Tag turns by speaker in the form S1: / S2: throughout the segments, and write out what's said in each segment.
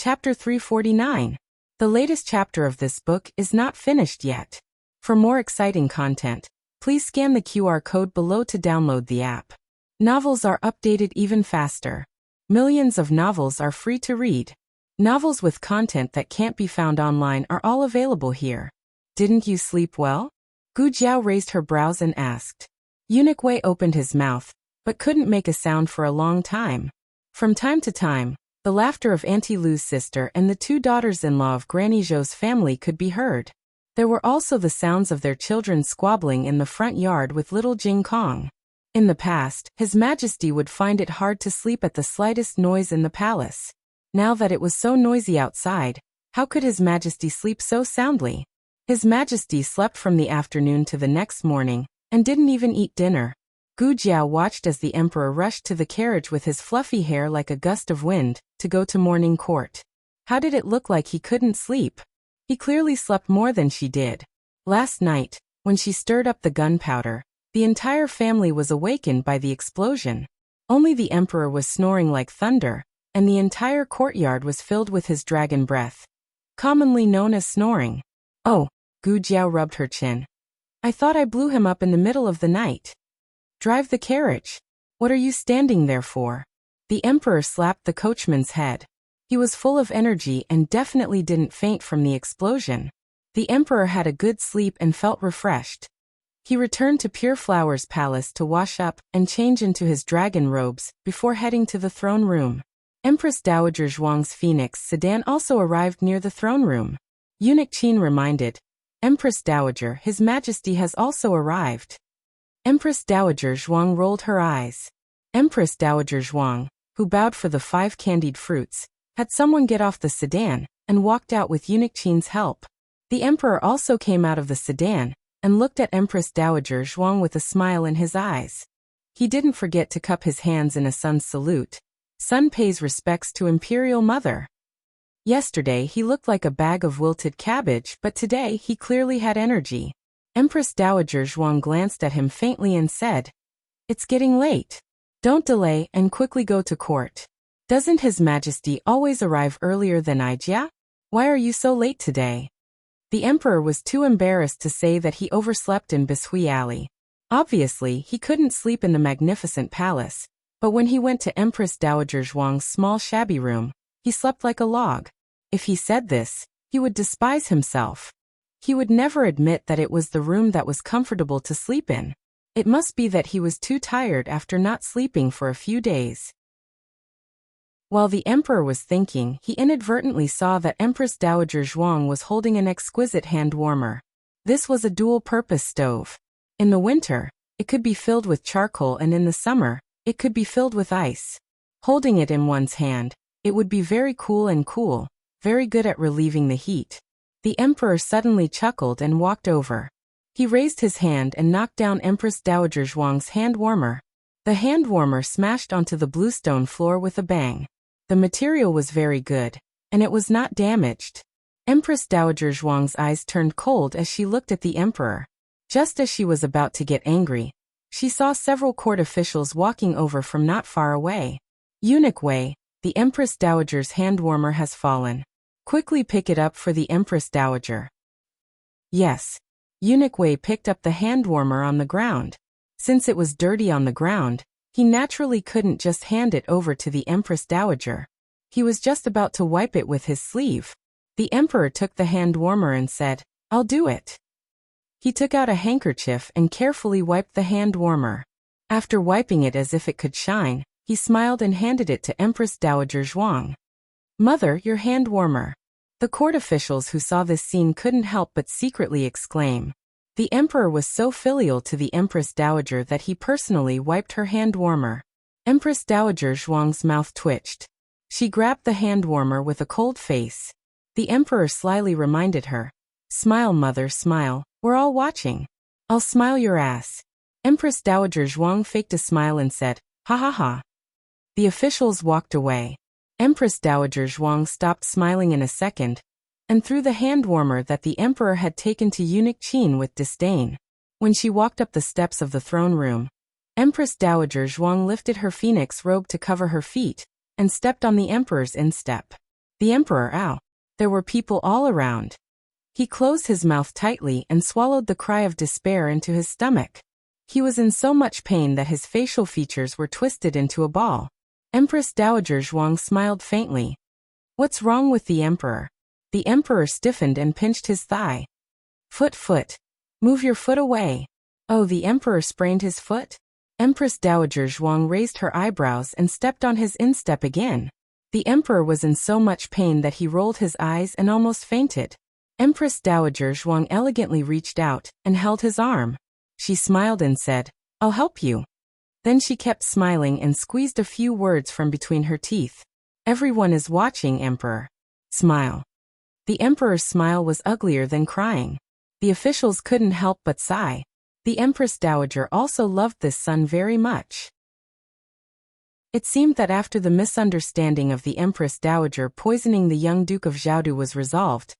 S1: Chapter 349. The latest chapter of this book is not finished yet. For more exciting content, please scan the QR code below to download the app. Novels are updated even faster. Millions of novels are free to read. Novels with content that can't be found online are all available here. Didn't you sleep well? Gu Jiao raised her brows and asked. Eunuch Wei opened his mouth, but couldn't make a sound for a long time. From time to time, the laughter of Auntie Lu's sister and the two daughters-in-law of Granny Zhou's family could be heard. There were also the sounds of their children squabbling in the front yard with little Jing Kong. In the past, His Majesty would find it hard to sleep at the slightest noise in the palace. Now that it was so noisy outside, how could His Majesty sleep so soundly? His Majesty slept from the afternoon to the next morning, and didn't even eat dinner. Gu Jiao watched as the emperor rushed to the carriage with his fluffy hair like a gust of wind, to go to morning court. How did it look like he couldn't sleep? He clearly slept more than she did. Last night, when she stirred up the gunpowder, the entire family was awakened by the explosion. Only the emperor was snoring like thunder, and the entire courtyard was filled with his dragon breath, commonly known as snoring. Oh, Gu Jiao rubbed her chin. I thought I blew him up in the middle of the night. Drive the carriage. What are you standing there for? The emperor slapped the coachman's head. He was full of energy and definitely didn't faint from the explosion. The emperor had a good sleep and felt refreshed. He returned to Pure Flower's palace to wash up and change into his dragon robes before heading to the throne room. Empress Dowager Zhuang's Phoenix sedan also arrived near the throne room. Eunuch Qin reminded, Empress Dowager, His Majesty has also arrived. Empress Dowager Zhuang rolled her eyes. Empress Dowager Zhuang, who bowed for the 5 candied fruits, had someone get off the sedan and walked out with Eunuch Qin's help. The emperor also came out of the sedan and looked at Empress Dowager Zhuang with a smile in his eyes. He didn't forget to cup his hands in a son's salute. Son pays respects to Imperial Mother. Yesterday he looked like a bag of wilted cabbage, but today he clearly had energy. Empress Dowager Zhuang glanced at him faintly and said, It's getting late. Don't delay and quickly go to court. Doesn't His Majesty always arrive earlier than Ijia? Why are you so late today? The emperor was too embarrassed to say that he overslept in Bishui Alley. Obviously, he couldn't sleep in the magnificent palace, but when he went to Empress Dowager Zhuang's small shabby room, he slept like a log. If he said this, he would despise himself. He would never admit that it was the room that was comfortable to sleep in. It must be that he was too tired after not sleeping for a few days. While the emperor was thinking, he inadvertently saw that Empress Dowager Zhuang was holding an exquisite hand warmer. This was a dual-purpose stove. In the winter, it could be filled with charcoal, and in the summer, it could be filled with ice. Holding it in one's hand, it would be very cool, very good at relieving the heat. The emperor suddenly chuckled and walked over. He raised his hand and knocked down Empress Dowager Zhuang's hand warmer. The hand warmer smashed onto the bluestone floor with a bang. The material was very good, and it was not damaged. Empress Dowager Zhuang's eyes turned cold as she looked at the emperor. Just as she was about to get angry, she saw several court officials walking over from not far away. Eunuch Wei, the Empress Dowager's hand warmer has fallen. Quickly pick it up for the Empress Dowager. Yes. Eunuch Wei picked up the hand warmer on the ground. Since it was dirty on the ground, he naturally couldn't just hand it over to the Empress Dowager. He was just about to wipe it with his sleeve. The emperor took the hand warmer and said, I'll do it. He took out a handkerchief and carefully wiped the hand warmer. After wiping it as if it could shine, he smiled and handed it to Empress Dowager Zhuang. Mother, your hand warmer. The court officials who saw this scene couldn't help but secretly exclaim. The emperor was so filial to the Empress Dowager that he personally wiped her hand warmer. Empress Dowager Zhuang's mouth twitched. She grabbed the hand warmer with a cold face. The emperor slyly reminded her, Smile, mother, smile, we're all watching. I'll smile your ass. Empress Dowager Zhuang faked a smile and said, Ha ha ha. The officials walked away. Empress Dowager Zhuang stopped smiling in a second, and threw the hand warmer that the emperor had taken to Eunuch Qin with disdain. When she walked up the steps of the throne room, Empress Dowager Zhuang lifted her phoenix robe to cover her feet, and stepped on the emperor's instep. The emperor, ow. There were people all around. He closed his mouth tightly and swallowed the cry of despair into his stomach. He was in so much pain that his facial features were twisted into a ball. Empress Dowager Zhuang smiled faintly. What's wrong with the emperor? The emperor stiffened and pinched his thigh. Foot. Move your foot away. Oh, the emperor sprained his foot? Empress Dowager Zhuang raised her eyebrows and stepped on his instep again. The emperor was in so much pain that he rolled his eyes and almost fainted. Empress Dowager Zhuang elegantly reached out and held his arm. She smiled and said, I'll help you. Then she kept smiling and squeezed a few words from between her teeth. Everyone is watching, Emperor. Smile. The emperor's smile was uglier than crying. The officials couldn't help but sigh. The Empress Dowager also loved this son very much. It seemed that after the misunderstanding of the Empress Dowager poisoning the young Duke of Zhaodu was resolved,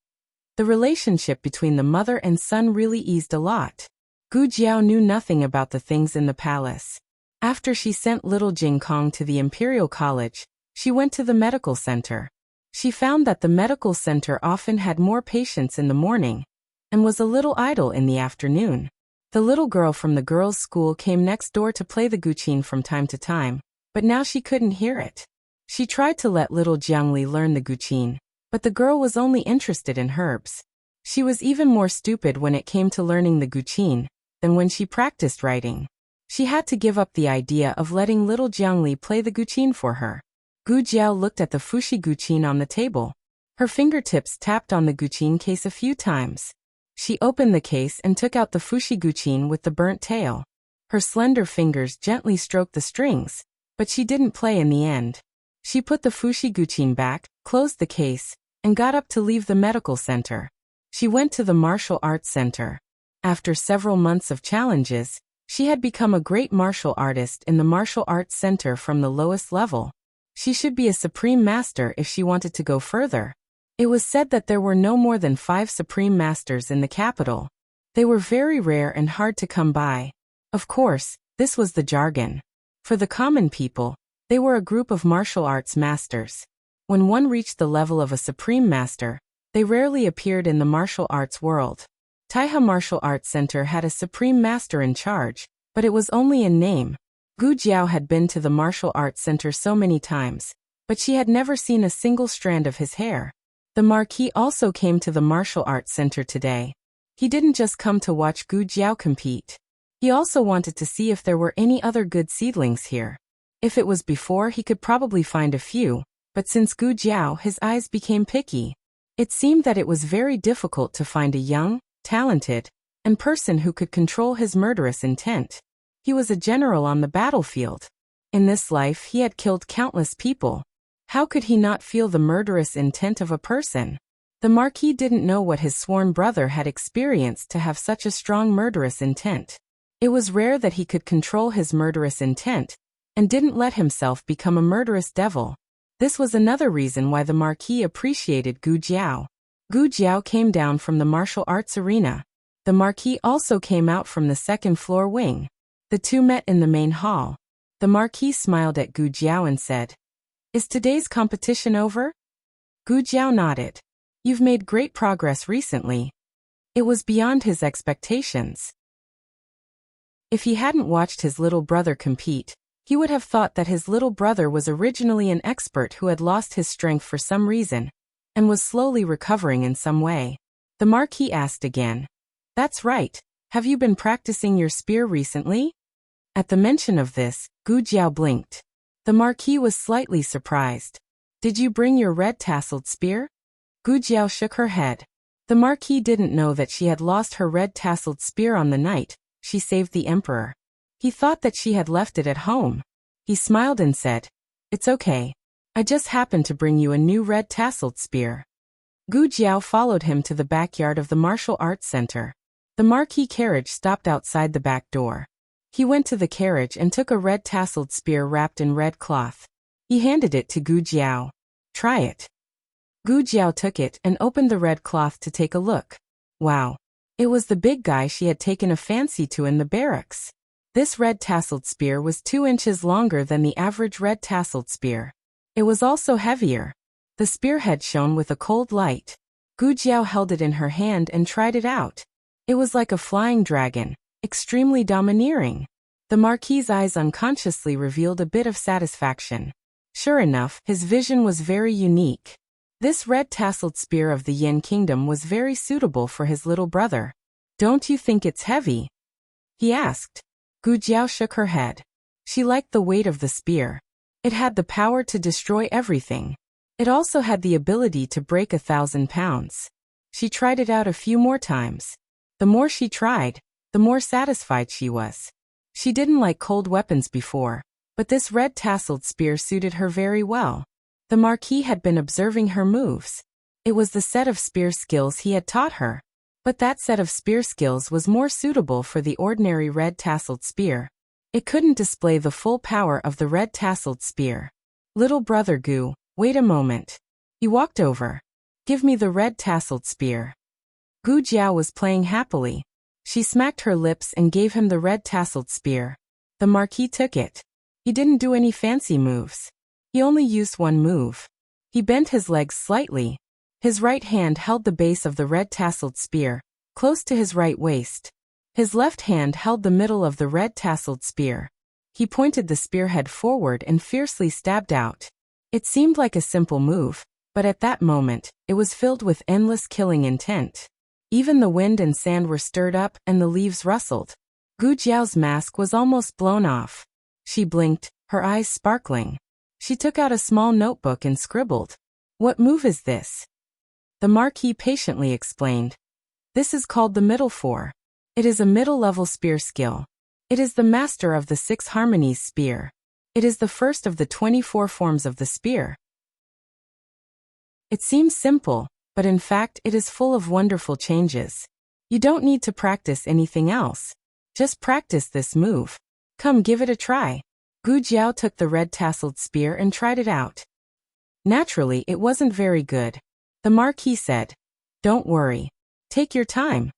S1: the relationship between the mother and son really eased a lot. Gu Jiao knew nothing about the things in the palace. After she sent little Jing Kong to the Imperial College, she went to the medical center. She found that the medical center often had more patients in the morning and was a little idle in the afternoon. The little girl from the girls' school came next door to play the guqin from time to time, but now she couldn't hear it. She tried to let little Jiangli learn the guqin, but the girl was only interested in herbs. She was even more stupid when it came to learning the guqin than when she practiced writing. She had to give up the idea of letting little Jiangli play the guqin for her. Gu Jiao looked at the fuxi guqin on the table. Her fingertips tapped on the guqin case a few times. She opened the case and took out the fuxi guqin with the burnt tail. Her slender fingers gently stroked the strings, but she didn't play in the end. She put the fuxi guqin back, closed the case, and got up to leave the medical center. She went to the martial arts center. After several months of challenges, she had become a great martial artist in the martial arts center from the lowest level. She should be a supreme master if she wanted to go further. It was said that there were no more than 5 supreme masters in the capital. They were very rare and hard to come by. Of course, this was the jargon. For the common people, they were a group of martial arts masters. When one reached the level of a supreme master, they rarely appeared in the martial arts world. Taihe Martial Arts Center had a supreme master in charge, but it was only in name. Gu Jiao had been to the martial arts center so many times, but she had never seen a single strand of his hair. The Marquis also came to the martial arts center today. He didn't just come to watch Gu Jiao compete. He also wanted to see if there were any other good seedlings here. If it was before, he could probably find a few, but since Gu Jiao, his eyes became picky. It seemed that it was very difficult to find a young, talented, and person who could control his murderous intent. He was a general on the battlefield. In this life he had killed countless people. How could he not feel the murderous intent of a person? The Marquis didn't know what his sworn brother had experienced to have such a strong murderous intent. It was rare that he could control his murderous intent, and didn't let himself become a murderous devil. This was another reason why the Marquis appreciated Gu Jiao. Gu Jiao came down from the martial arts arena. The Marquis also came out from the second-floor wing. The two met in the main hall. The Marquis smiled at Gu Jiao and said, "Is today's competition over?" Gu Jiao nodded. "You've made great progress recently." It was beyond his expectations. If he hadn't watched his little brother compete, he would have thought that his little brother was originally an expert who had lost his strength for some reason, and was slowly recovering in some way. The Marquis asked again, "That's right. Have you been practicing your spear recently?" At the mention of this, Gu Jiao blinked. The Marquis was slightly surprised. "Did you bring your red-tasseled spear?" Gu Jiao shook her head. The Marquis didn't know that she had lost her red-tasseled spear on the night she saved the Emperor. He thought that she had left it at home. He smiled and said, "It's okay. I just happened to bring you a new red-tasseled spear." Gu Jiao followed him to the backyard of the martial arts center. The Marquis carriage stopped outside the back door. He went to the carriage and took a red-tasseled spear wrapped in red cloth. He handed it to Gu Jiao. "Try it." Gu Jiao took it and opened the red cloth to take a look. Wow. It was the big guy she had taken a fancy to in the barracks. This red-tasseled spear was 2 inches longer than the average red-tasseled spear. It was also heavier. The spearhead shone with a cold light. Gu Jiao held it in her hand and tried it out. It was like a flying dragon, extremely domineering. The Marquis's eyes unconsciously revealed a bit of satisfaction. Sure enough, his vision was very unique. This red-tasseled spear of the Yin Kingdom was very suitable for his little brother. "Don't you think it's heavy?" he asked. Gu Jiao shook her head. She liked the weight of the spear. It had the power to destroy everything. It also had the ability to break 1,000 pounds. She tried it out a few more times. The more she tried, the more satisfied she was. She didn't like cold weapons before, but this red-tasseled spear suited her very well. The Marquis had been observing her moves. It was the set of spear skills he had taught her. But that set of spear skills was more suitable for the ordinary red-tasseled spear. It couldn't display the full power of the red-tasseled spear. "Little brother Gu, wait a moment." He walked over. "Give me the red-tasseled spear." Gu Jiao was playing happily. She smacked her lips and gave him the red-tasseled spear. The Marquis took it. He didn't do any fancy moves. He only used one move. He bent his legs slightly. His right hand held the base of the red-tasseled spear, close to his right waist. His left hand held the middle of the red-tasseled spear. He pointed the spearhead forward and fiercely stabbed out. It seemed like a simple move, but at that moment, it was filled with endless killing intent. Even the wind and sand were stirred up and the leaves rustled. Gu Jiao's mask was almost blown off. She blinked, her eyes sparkling. She took out a small notebook and scribbled. "What move is this?" The Marquis patiently explained. "This is called the middle four. It is a middle-level spear skill. It is the master of the 6 harmonies spear. It is the first of the 24 forms of the spear." It seems simple, but in fact it is full of wonderful changes. You don't need to practice anything else. Just practice this move. Come, give it a try. Gu Jiao took the red-tasseled spear and tried it out. Naturally, it wasn't very good. The Marquis said, "Don't worry. Take your time."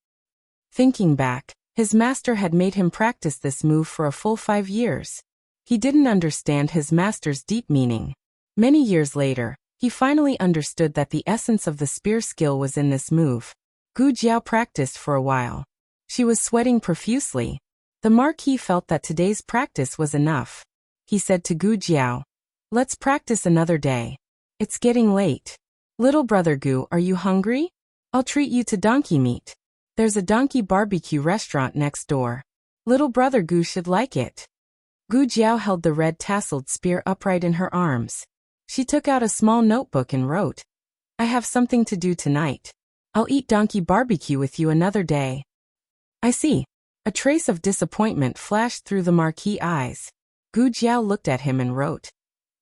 S1: Thinking back, his master had made him practice this move for a full 5 years. He didn't understand his master's deep meaning. Many years later, he finally understood that the essence of the spear skill was in this move. Gu Jiao practiced for a while. She was sweating profusely. The Marquis felt that today's practice was enough. He said to Gu Jiao, "Let's practice another day. It's getting late. Little brother Gu, are you hungry? I'll treat you to donkey meat. There's a donkey barbecue restaurant next door. Little brother Gu should like it." Gu Jiao held the red-tasseled spear upright in her arms. She took out a small notebook and wrote, "I have something to do tonight. I'll eat donkey barbecue with you another day." "I see." A trace of disappointment flashed through the Marquis' eyes. Gu Jiao looked at him and wrote,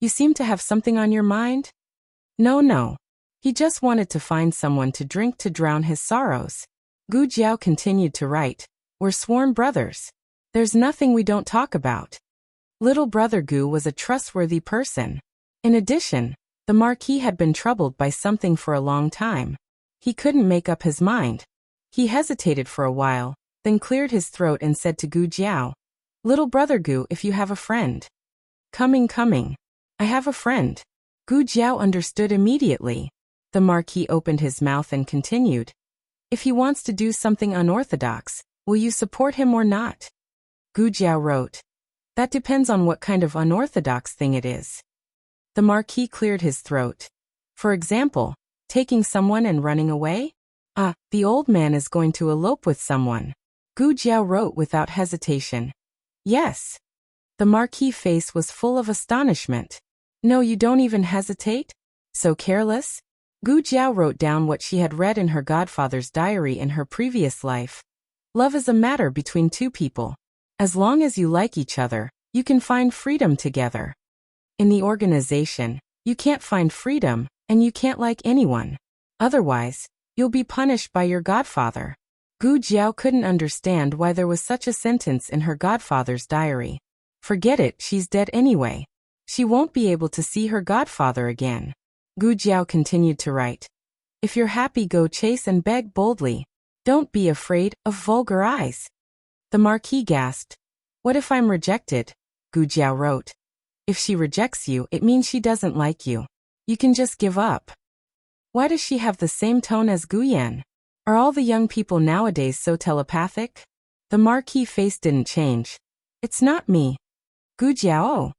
S1: "You seem to have something on your mind?" No. He just wanted to find someone to drink to drown his sorrows. Gu Jiao continued to write, "We're sworn brothers. There's nothing we don't talk about." Little brother Gu was a trustworthy person. In addition, the Marquis had been troubled by something for a long time. He couldn't make up his mind. He hesitated for a while, then cleared his throat and said to Gu Jiao, "Little brother Gu, if you have a friend." Coming. I have a friend." Gu Jiao understood immediately. The Marquis opened his mouth and continued, "If he wants to do something unorthodox, will you support him or not?" Gu Jiao wrote, "That depends on what kind of unorthodox thing it is." The Marquis cleared his throat. "For example, taking someone and running away?" "Ah, the old man is going to elope with someone." Gu Jiao wrote without hesitation, "Yes." The Marquis' face was full of astonishment. "No, you don't even hesitate? So careless?" Gu Jiao wrote down what she had read in her godfather's diary in her previous life. "Love is a matter between two people. As long as you like each other, you can find freedom together. In the organization, you can't find freedom, and you can't like anyone. Otherwise, you'll be punished by your godfather." Gu Jiao couldn't understand why there was such a sentence in her godfather's diary. Forget it, she's dead anyway. She won't be able to see her godfather again. Gu Jiao continued to write, "If you're happy, go chase and beg boldly. Don't be afraid of vulgar eyes." The Marquis gasped. "What if I'm rejected?" Gu Jiao wrote, "If she rejects you, it means she doesn't like you. You can just give up. Why does she have the same tone as Guyan? Are all the young people nowadays so telepathic? The marquee face didn't change. It's not me. Gu Jiao.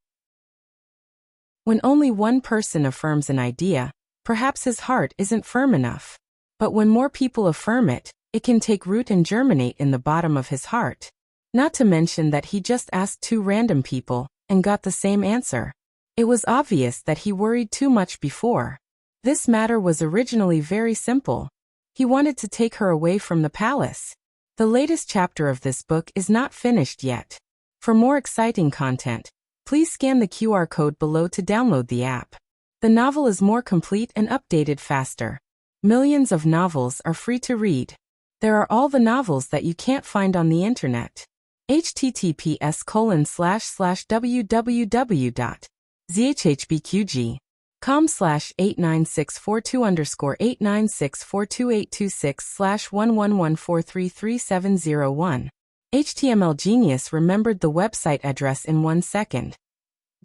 S1: When only one person affirms an idea, perhaps his heart isn't firm enough. But when more people affirm it, it can take root and germinate in the bottom of his heart. Not to mention that he just asked 2 random people and got the same answer. It was obvious that he worried too much before. This matter was originally very simple. He wanted to take her away from the palace. The latest chapter of this book is not finished yet. For more exciting content, please scan the QR code below to download the app. The novel is more complete and updated faster. Millions of novels are free to read. There are all the novels that you can't find on the internet. https://www.zhbqg.com/89642_8964286/111433701. HTML Genius remembered the website address in 1 second.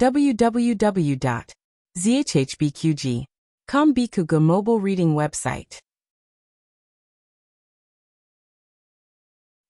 S1: www.zhbqg.com Bikuga mobile reading website.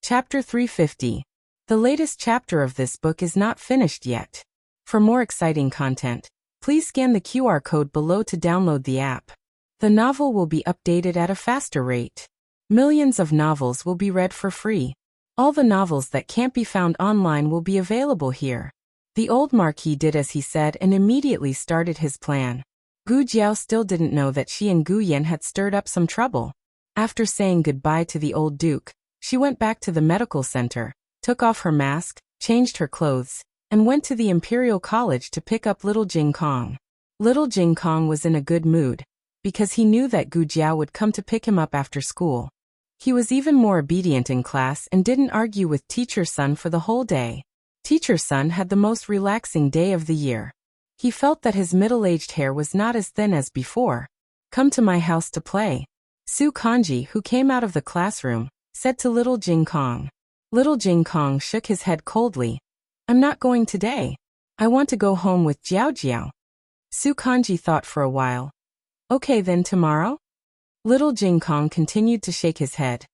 S1: Chapter 350. The latest chapter of this book is not finished yet. For more exciting content, please scan the QR code below to download the app. The novel will be updated at a faster rate. Millions of novels will be read for free. All the novels that can't be found online will be available here. The old marquis did as he said and immediately started his plan. Gu Jiao still didn't know that she and Gu Yan had stirred up some trouble. After saying goodbye to the old duke, she went back to the medical center, took off her mask, changed her clothes, and went to the Imperial College to pick up little Jing Kong. Little Jing Kong was in a good mood, because he knew that Gu Jiao would come to pick him up after school. He was even more obedient in class and didn't argue with Teacher Sun for the whole day. Teacher Sun had the most relaxing day of the year. He felt that his middle-aged hair was not as thin as before. Come to my house to play. Su Kanji, who came out of the classroom, said to little Jing Kong. Little Jing Kong shook his head coldly. I'm not going today. I want to go home with Jiao Jiao. Su Kanji thought for a while. Okay then tomorrow? Little Jing Kong continued to shake his head.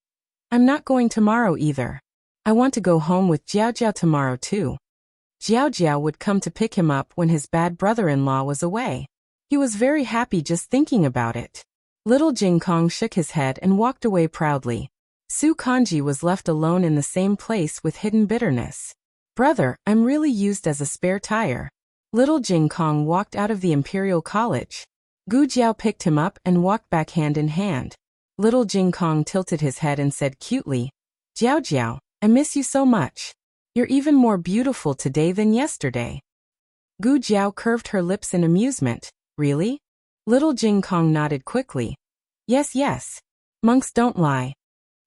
S1: I'm not going tomorrow either. I want to go home with Jiao Jiao tomorrow too. Jiao Jiao would come to pick him up when his bad brother-in-law was away. He was very happy just thinking about it. Little Jing Kong shook his head and walked away proudly. Su Kanji was left alone in the same place with hidden bitterness. Brother, I'm really used as a spare tire. Little Jing Kong walked out of the Imperial College. Gu Jiao picked him up and walked back hand in hand. Little Jing Kong tilted his head and said cutely, Jiao Jiao, I miss you so much. You're even more beautiful today than yesterday. Gu Jiao curved her lips in amusement. Really? Little Jing Kong nodded quickly. Yes, yes. Monks don't lie.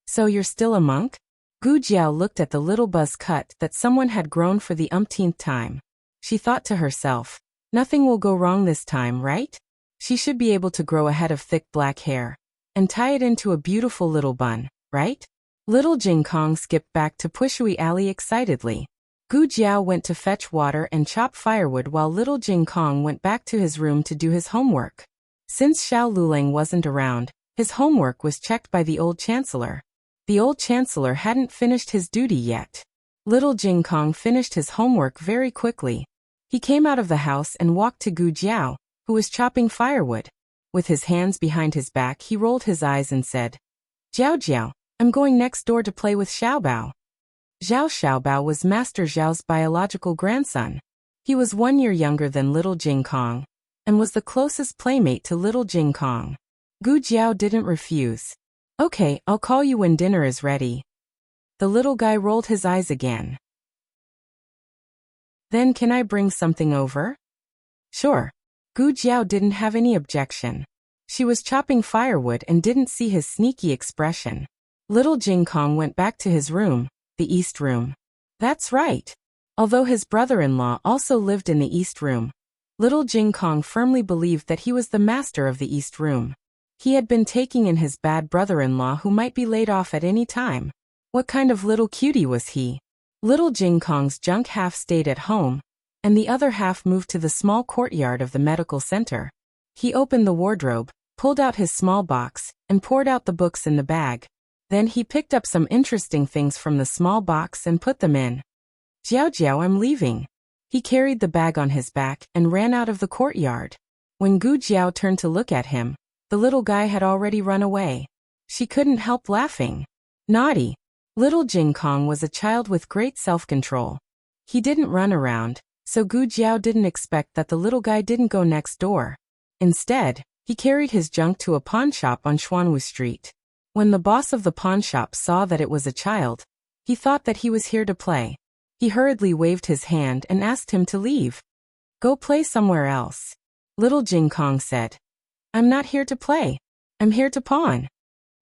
S1: So you're still a monk? Gu Jiao looked at the little buzz cut that someone had grown for the umpteenth time. She thought to herself, nothing will go wrong this time, right? She should be able to grow a head of thick black hair and tie it into a beautiful little bun, right? Little Jing Kong skipped back to Pushui Alley excitedly. Gu Jiao went to fetch water and chop firewood while little Jing Kong went back to his room to do his homework. Since Xiao Lulang wasn't around, his homework was checked by the old chancellor. The old chancellor hadn't finished his duty yet. Little Jing Kong finished his homework very quickly. He came out of the house and walked to Gu Jiao, who was chopping firewood. With his hands behind his back, he rolled his eyes and said, Jiao Jiao, I'm going next door to play with Xiaobao. Xiaobao was Master Zhao's biological grandson. He was 1 year younger than little Jing Kong, and was the closest playmate to little Jing Kong. Gu Jiao didn't refuse. Okay, I'll call you when dinner is ready. The little guy rolled his eyes again. Then can I bring something over? Sure. Gu Jiao didn't have any objection. She was chopping firewood and didn't see his sneaky expression. Little Jing Kong went back to his room, the East Room. That's right. Although his brother-in-law also lived in the East Room, little Jing Kong firmly believed that he was the master of the East Room. He had been taking in his bad brother-in-law who might be laid off at any time. What kind of little cutie was he? Little Jing Kong's junk half stayed at home, and the other half moved to the small courtyard of the medical center. He opened the wardrobe, pulled out his small box, and poured out the books in the bag. Then he picked up some interesting things from the small box and put them in. Jiao Jiao, I'm leaving. He carried the bag on his back and ran out of the courtyard. When Gu Jiao turned to look at him, the little guy had already run away. She couldn't help laughing. Naughty. Little Jing Kong was a child with great self-control. He didn't run around, so Gu Jiao didn't expect that the little guy didn't go next door. Instead, he carried his junk to a pawn shop on Xuanwu Street. When the boss of the pawn shop saw that it was a child, he thought that he was here to play. He hurriedly waved his hand and asked him to leave. Go play somewhere else. Little Jing Kong said. I'm not here to play. I'm here to pawn.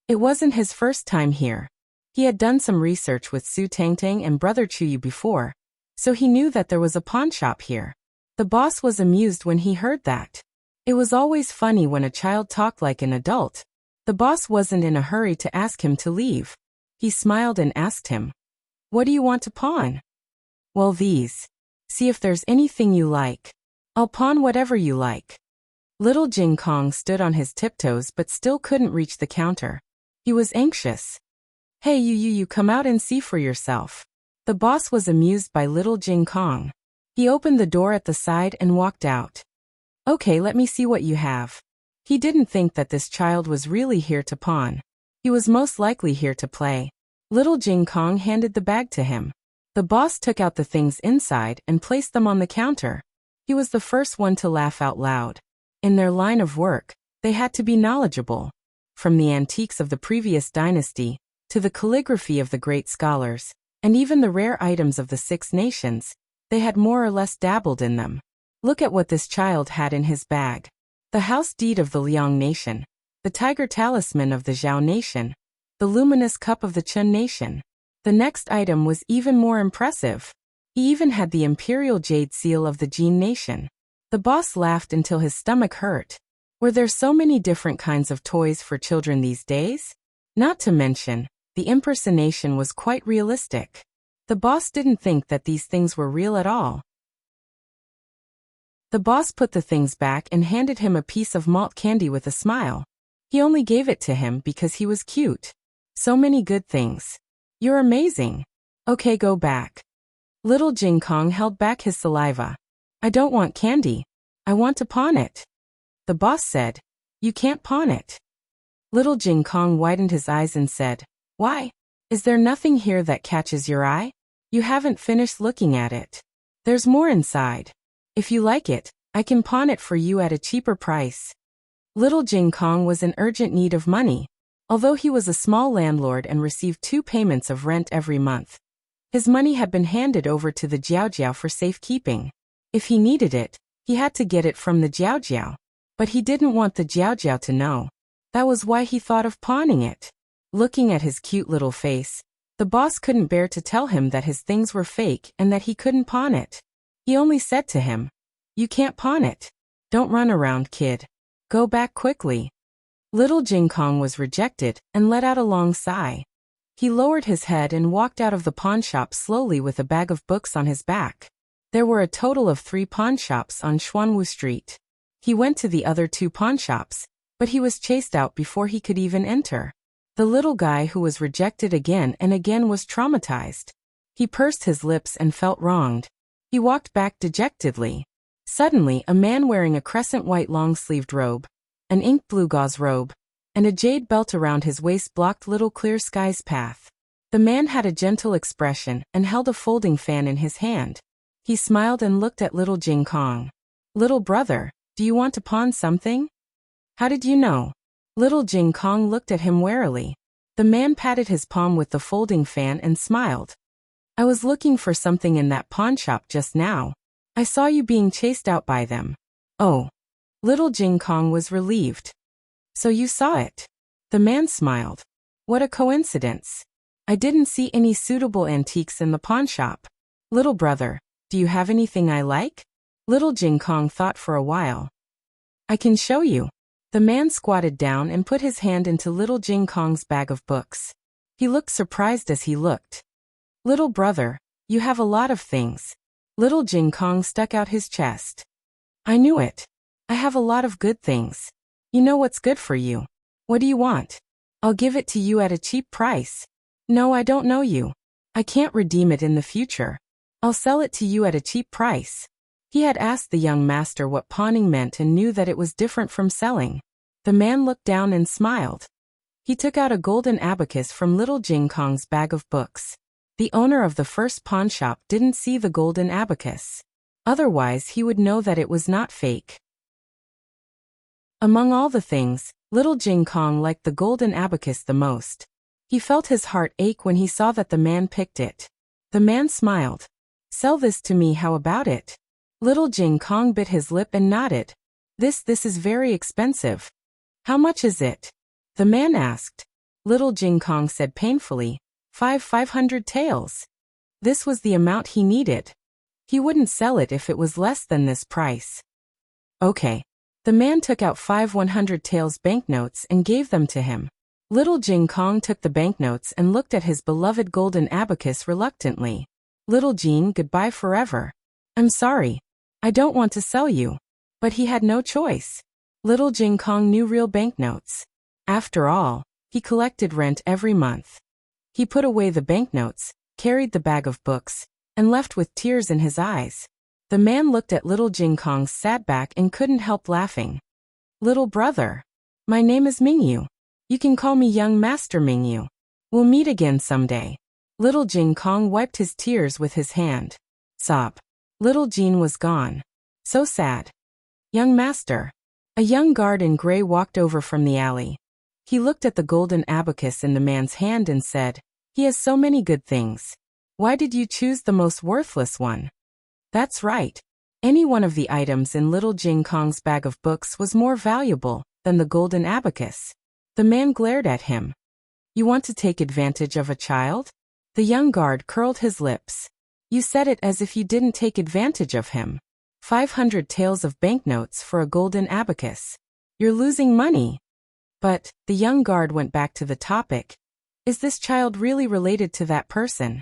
S1: It wasn't his first time here. He had done some research with Su Tangtang and Brother Chuyu before, so he knew that there was a pawn shop here. The boss was amused when he heard that. It was always funny when a child talked like an adult. The boss wasn't in a hurry to ask him to leave. He smiled and asked him, What do you want to pawn? Well, these. See if there's anything you like. I'll pawn whatever you like. Little Jing Kong stood on his tiptoes but still couldn't reach the counter. He was anxious. Hey, you come out and see for yourself. The boss was amused by Little Jing Kong. He opened the door at the side and walked out. Okay, let me see what you have. He didn't think that this child was really here to pawn. He was most likely here to play. Little Jing Kong handed the bag to him. The boss took out the things inside and placed them on the counter. He was the first one to laugh out loud. In their line of work, they had to be knowledgeable. From the antiques of the previous dynasty, to the calligraphy of the great scholars, and even the rare items of the Six Nations, they had more or less dabbled in them. Look at what this child had in his bag. The house deed of the Liang nation, the tiger talisman of the Zhao nation, the luminous cup of the Chun nation. The next item was even more impressive. He even had the imperial jade seal of the Jin nation. The boss laughed until his stomach hurt. Were there so many different kinds of toys for children these days? Not to mention, the impersonation was quite realistic. The boss didn't think that these things were real at all. The boss put the things back and handed him a piece of malt candy with a smile. He only gave it to him because he was cute. So many good things. You're amazing. Okay, go back. Little Jing Kong held back his saliva. I don't want candy. I want to pawn it. The boss said, You can't pawn it. Little Jing Kong widened his eyes and said, Why? Is there nothing here that catches your eye? You haven't finished looking at it. There's more inside. If you like it, I can pawn it for you at a cheaper price. Little Jing Kong was in urgent need of money. Although he was a small landlord and received 2 payments of rent every month, his money had been handed over to the Jiao for safekeeping. If he needed it, he had to get it from the Jiao. But he didn't want the Jiao to know. That was why he thought of pawning it. Looking at his cute little face, the boss couldn't bear to tell him that his things were fake and that he couldn't pawn it. He only said to him, You can't pawn it. Don't run around, kid. Go back quickly. Little Jing Kong was rejected and let out a long sigh. He lowered his head and walked out of the pawn shop slowly with a bag of books on his back. There were a total of 3 pawn shops on Xuanwu Street. He went to the other 2 pawn shops, but he was chased out before he could even enter. The little guy who was rejected again and again was traumatized. He pursed his lips and felt wronged. He walked back dejectedly. Suddenly, a man wearing a crescent white long-sleeved robe, an ink blue gauze robe, and a jade belt around his waist blocked Little Clear Sky's path. The man had a gentle expression and held a folding fan in his hand. He smiled and looked at Little Jing Kong. Little brother, do you want to pawn something? How did you know? Little Jing Kong looked at him warily. The man patted his palm with the folding fan and smiled. I was looking for something in that pawn shop just now. I saw you being chased out by them. Oh. Little Jing Kong was relieved. So you saw it. The man smiled. What a coincidence. I didn't see any suitable antiques in the pawn shop. Little brother, do you have anything I like? Little Jing Kong thought for a while. I can show you. The man squatted down and put his hand into Little Jing Kong's bag of books. He looked surprised as he looked. Little brother, you have a lot of things. Little Jing Kong stuck out his chest. I knew it. I have a lot of good things. You know what's good for you. What do you want? I'll give it to you at a cheap price. No, I don't know you. I can't redeem it in the future. I'll sell it to you at a cheap price. He had asked the young master what pawning meant and knew that it was different from selling. The man looked down and smiled. He took out a golden abacus from little Jing Kong's bag of books. The owner of the first pawn shop didn't see the golden abacus. Otherwise he would know that it was not fake. Among all the things, little Jing Kong liked the golden abacus the most. He felt his heart ache when he saw that the man picked it. The man smiled. Sell this to me, how about it? Little Jing Kong bit his lip and nodded. This is very expensive. How much is it? The man asked. Little Jing Kong said painfully, 500 taels. This was the amount he needed. He wouldn't sell it if it was less than this price. Okay. The man took out 5 100 taels banknotes and gave them to him. Little Jing Kong took the banknotes and looked at his beloved golden abacus reluctantly. Little Jean, goodbye forever. I'm sorry. I don't want to sell you. But he had no choice. Little Jing Kong knew real banknotes. After all, he collected rent every month. He put away the banknotes, carried the bag of books, and left with tears in his eyes. The man looked at little Jing Kong's sad back and couldn't help laughing. Little brother. My name is Mingyu. You can call me young master Mingyu. We'll meet again someday. Little Jing Kong wiped his tears with his hand. Sob. Little Jean was gone. So sad. Young master. A young guard in gray walked over from the alley. He looked at the golden abacus in the man's hand and said, he has so many good things. Why did you choose the most worthless one? That's right. Any one of the items in little Jing Kong's bag of books was more valuable than the golden abacus. The man glared at him. You want to take advantage of a child? The young guard curled his lips. You said it as if you didn't take advantage of him. 500 taels of banknotes for a golden abacus. You're losing money. But, the young guard went back to the topic. Is this child really related to that person?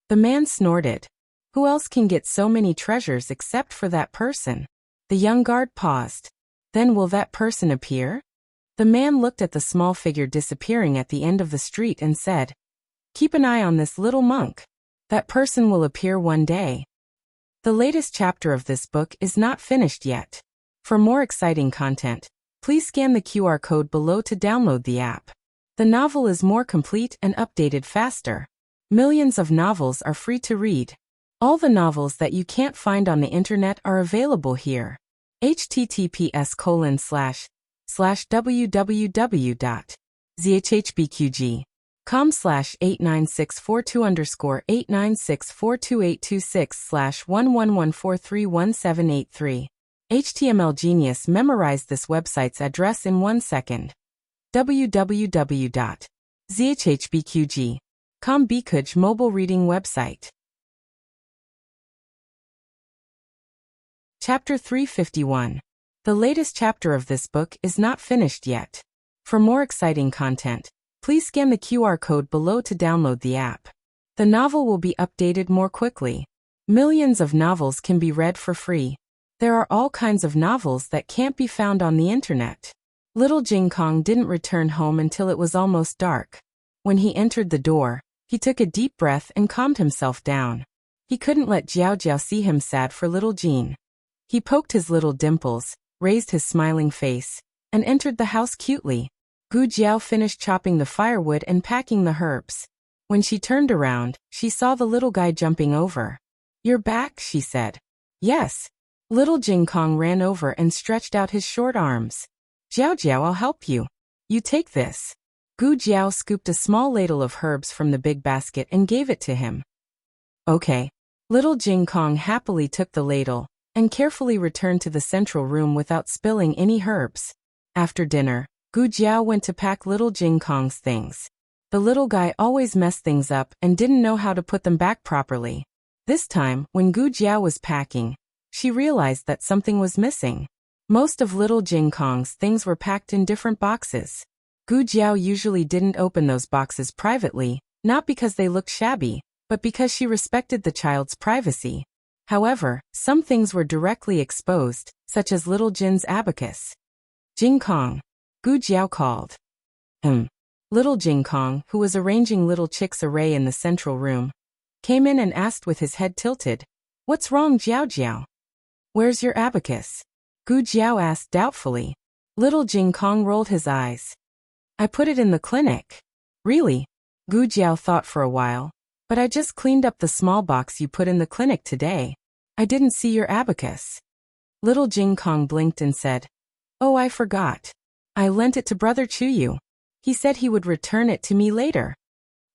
S1: The man snorted. Who else can get so many treasures except for that person? The young guard paused. Then will that person appear? The man looked at the small figure disappearing at the end of the street and said, keep an eye on this little monk. That person will appear one day. The latest chapter of this book is not finished yet. For more exciting content, please scan the QR code below to download the app. The novel is more complete and updated faster. Millions of novels are free to read. All the novels that you can't find on the internet are available here. https://www.zhbqg.com/89642_8964286/111431783. HTML Genius memorized this website's address in 1 second. www.zhbqg.com Bikuj mobile reading website. Chapter 351. The latest chapter of this book is not finished yet. For more exciting content, please scan the QR code below to download the app. The novel will be updated more quickly. Millions of novels can be read for free. There are all kinds of novels that can't be found on the internet. Little Jing Kong didn't return home until it was almost dark. When he entered the door, he took a deep breath and calmed himself down. He couldn't let Jiao Jiao see him sad for little Jean. He poked his little dimples, raised his smiling face, and entered the house cutely. Gu Jiao finished chopping the firewood and packing the herbs. When she turned around, she saw the little guy jumping over. You're back, she said. Yes. Little Jing Kong ran over and stretched out his short arms. Jiao Jiao, I'll help you. You take this. Gu Jiao scooped a small ladle of herbs from the big basket and gave it to him. Okay. Little Jing Kong happily took the ladle and carefully returned to the central room without spilling any herbs. After dinner, Gu Jiao went to pack little Jing Kong's things. The little guy always messed things up and didn't know how to put them back properly. This time, when Gu Jiao was packing, she realized that something was missing. Most of little Jing Kong's things were packed in different boxes. Gu Jiao usually didn't open those boxes privately, not because they looked shabby, but because she respected the child's privacy. However, some things were directly exposed, such as Little Jin's abacus. Jing Kong. Gu Jiao called. Little Jing Kong, who was arranging little chicks' array in the central room, came in and asked with his head tilted, "What's wrong, Jiao Jiao? Where's your abacus?" Gu Jiao asked doubtfully. Little Jing Kong rolled his eyes. "I put it in the clinic." "Really?" Gu Jiao thought for a while. "But I just cleaned up the small box you put in the clinic today. I didn't see your abacus." Little Jing Kong blinked and said, "Oh, I forgot. I lent it to Brother Chuyu. He said he would return it to me later."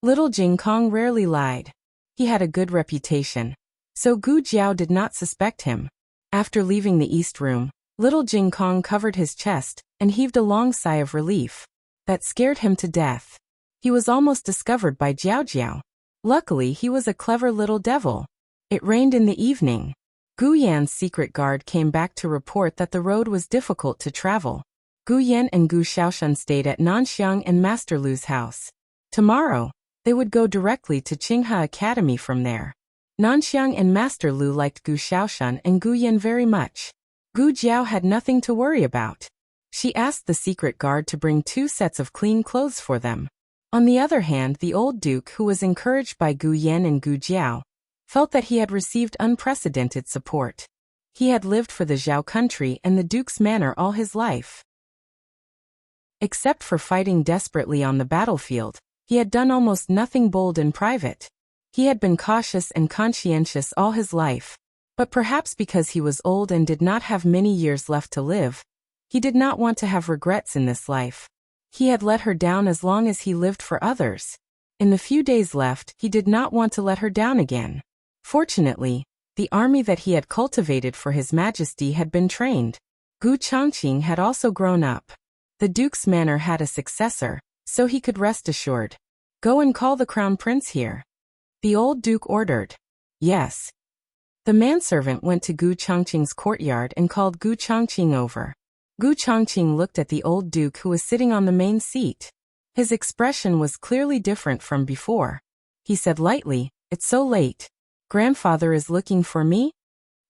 S1: Little Jing Kong rarely lied. He had a good reputation, so Gu Jiao did not suspect him. After leaving the East Room, Little Jing Kong covered his chest and heaved a long sigh of relief. That scared him to death. He was almost discovered by Jiao Jiao. Luckily, he was a clever little devil. It rained in the evening. Gu Yan's secret guard came back to report that the road was difficult to travel. Gu Yan and Gu Xiaoshan stayed at Nanxiang and Master Lu's house. Tomorrow, they would go directly to Qinghe Academy from there. Nanxiang and Master Lu liked Gu Xiaoshan and Gu Yan very much. Gu Jiao had nothing to worry about. She asked the secret guard to bring 2 sets of clean clothes for them. On the other hand, the old duke, who was encouraged by Gu Yan and Gu Jiao, felt that he had received unprecedented support. He had lived for the Zhao country and the duke's manor all his life. Except for fighting desperately on the battlefield, he had done almost nothing bold in private. He had been cautious and conscientious all his life, but perhaps because he was old and did not have many years left to live, he did not want to have regrets in this life. He had let her down as long as he lived for others. In the few days left, he did not want to let her down again. Fortunately, the army that he had cultivated for His Majesty had been trained. Gu Changqing had also grown up. The duke's manor had a successor, so he could rest assured. "Go and call the crown prince here," the old duke ordered. "Yes." The manservant went to Gu Changqing's courtyard and called Gu Changqing over. Gu Changqing looked at the old duke who was sitting on the main seat. His expression was clearly different from before. He said lightly, "It's so late. Grandfather is looking for me?"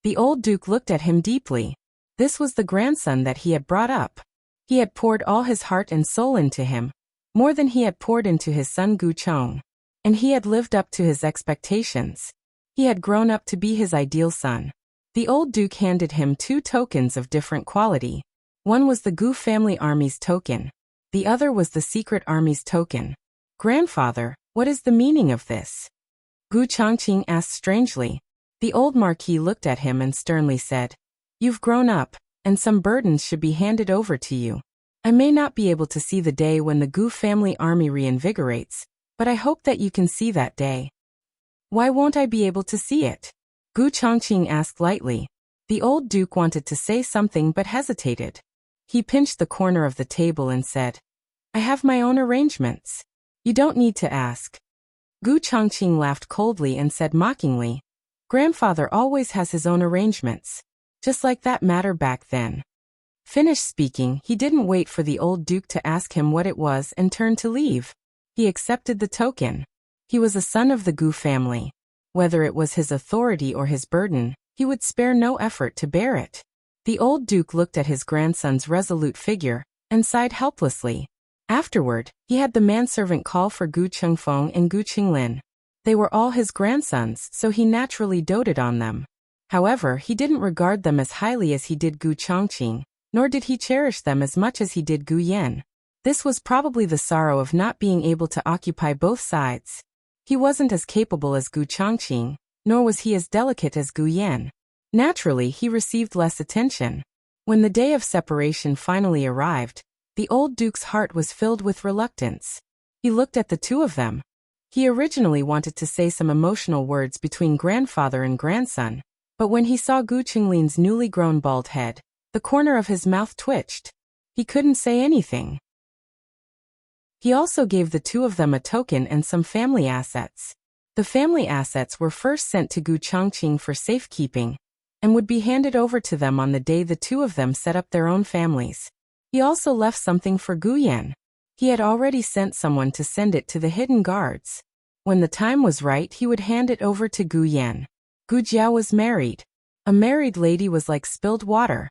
S1: The old duke looked at him deeply. This was the grandson that he had brought up. He had poured all his heart and soul into him, more than he had poured into his son Gu Chong. And he had lived up to his expectations. He had grown up to be his ideal son. The old duke handed him 2 tokens of different quality. One was the Gu family army's token. The other was the secret army's token. "Grandfather, what is the meaning of this?" Gu Changqing asked strangely. The old marquis looked at him and sternly said, "You've grown up, and some burdens should be handed over to you. I may not be able to see the day when the Gu family army reinvigorates, but I hope that you can see that day." "Why won't I be able to see it?" Gu Changqing asked lightly. The old duke wanted to say something but hesitated. He pinched the corner of the table and said, "I have my own arrangements. You don't need to ask." Gu Changqing laughed coldly and said mockingly, "Grandfather always has his own arrangements. Just like that matter back then." Finished speaking, he didn't wait for the old duke to ask him what it was and turned to leave. He accepted the token. He was a son of the Gu family. Whether it was his authority or his burden, he would spare no effort to bear it. The old duke looked at his grandson's resolute figure and sighed helplessly. Afterward, he had the manservant call for Gu Chengfeng and Gu Qinglin. They were all his grandsons, so he naturally doted on them. However, he didn't regard them as highly as he did Gu Changqing, nor did he cherish them as much as he did Gu Yan. This was probably the sorrow of not being able to occupy both sides. He wasn't as capable as Gu Changqing, nor was he as delicate as Gu Yan. Naturally, he received less attention. When the day of separation finally arrived, the old duke's heart was filled with reluctance. He looked at the 2 of them. He originally wanted to say some emotional words between grandfather and grandson, but when he saw Gu Qinglin's newly grown bald head, the corner of his mouth twitched. He couldn't say anything. He also gave the 2 of them a token and some family assets. The family assets were first sent to Gu Changqing for safekeeping, and would be handed over to them on the day the 2 of them set up their own families. He also left something for Gu Yan. He had already sent someone to send it to the hidden guards. When the time was right, he would hand it over to Gu Yan. Gu Jiao was married. A married lady was like spilled water.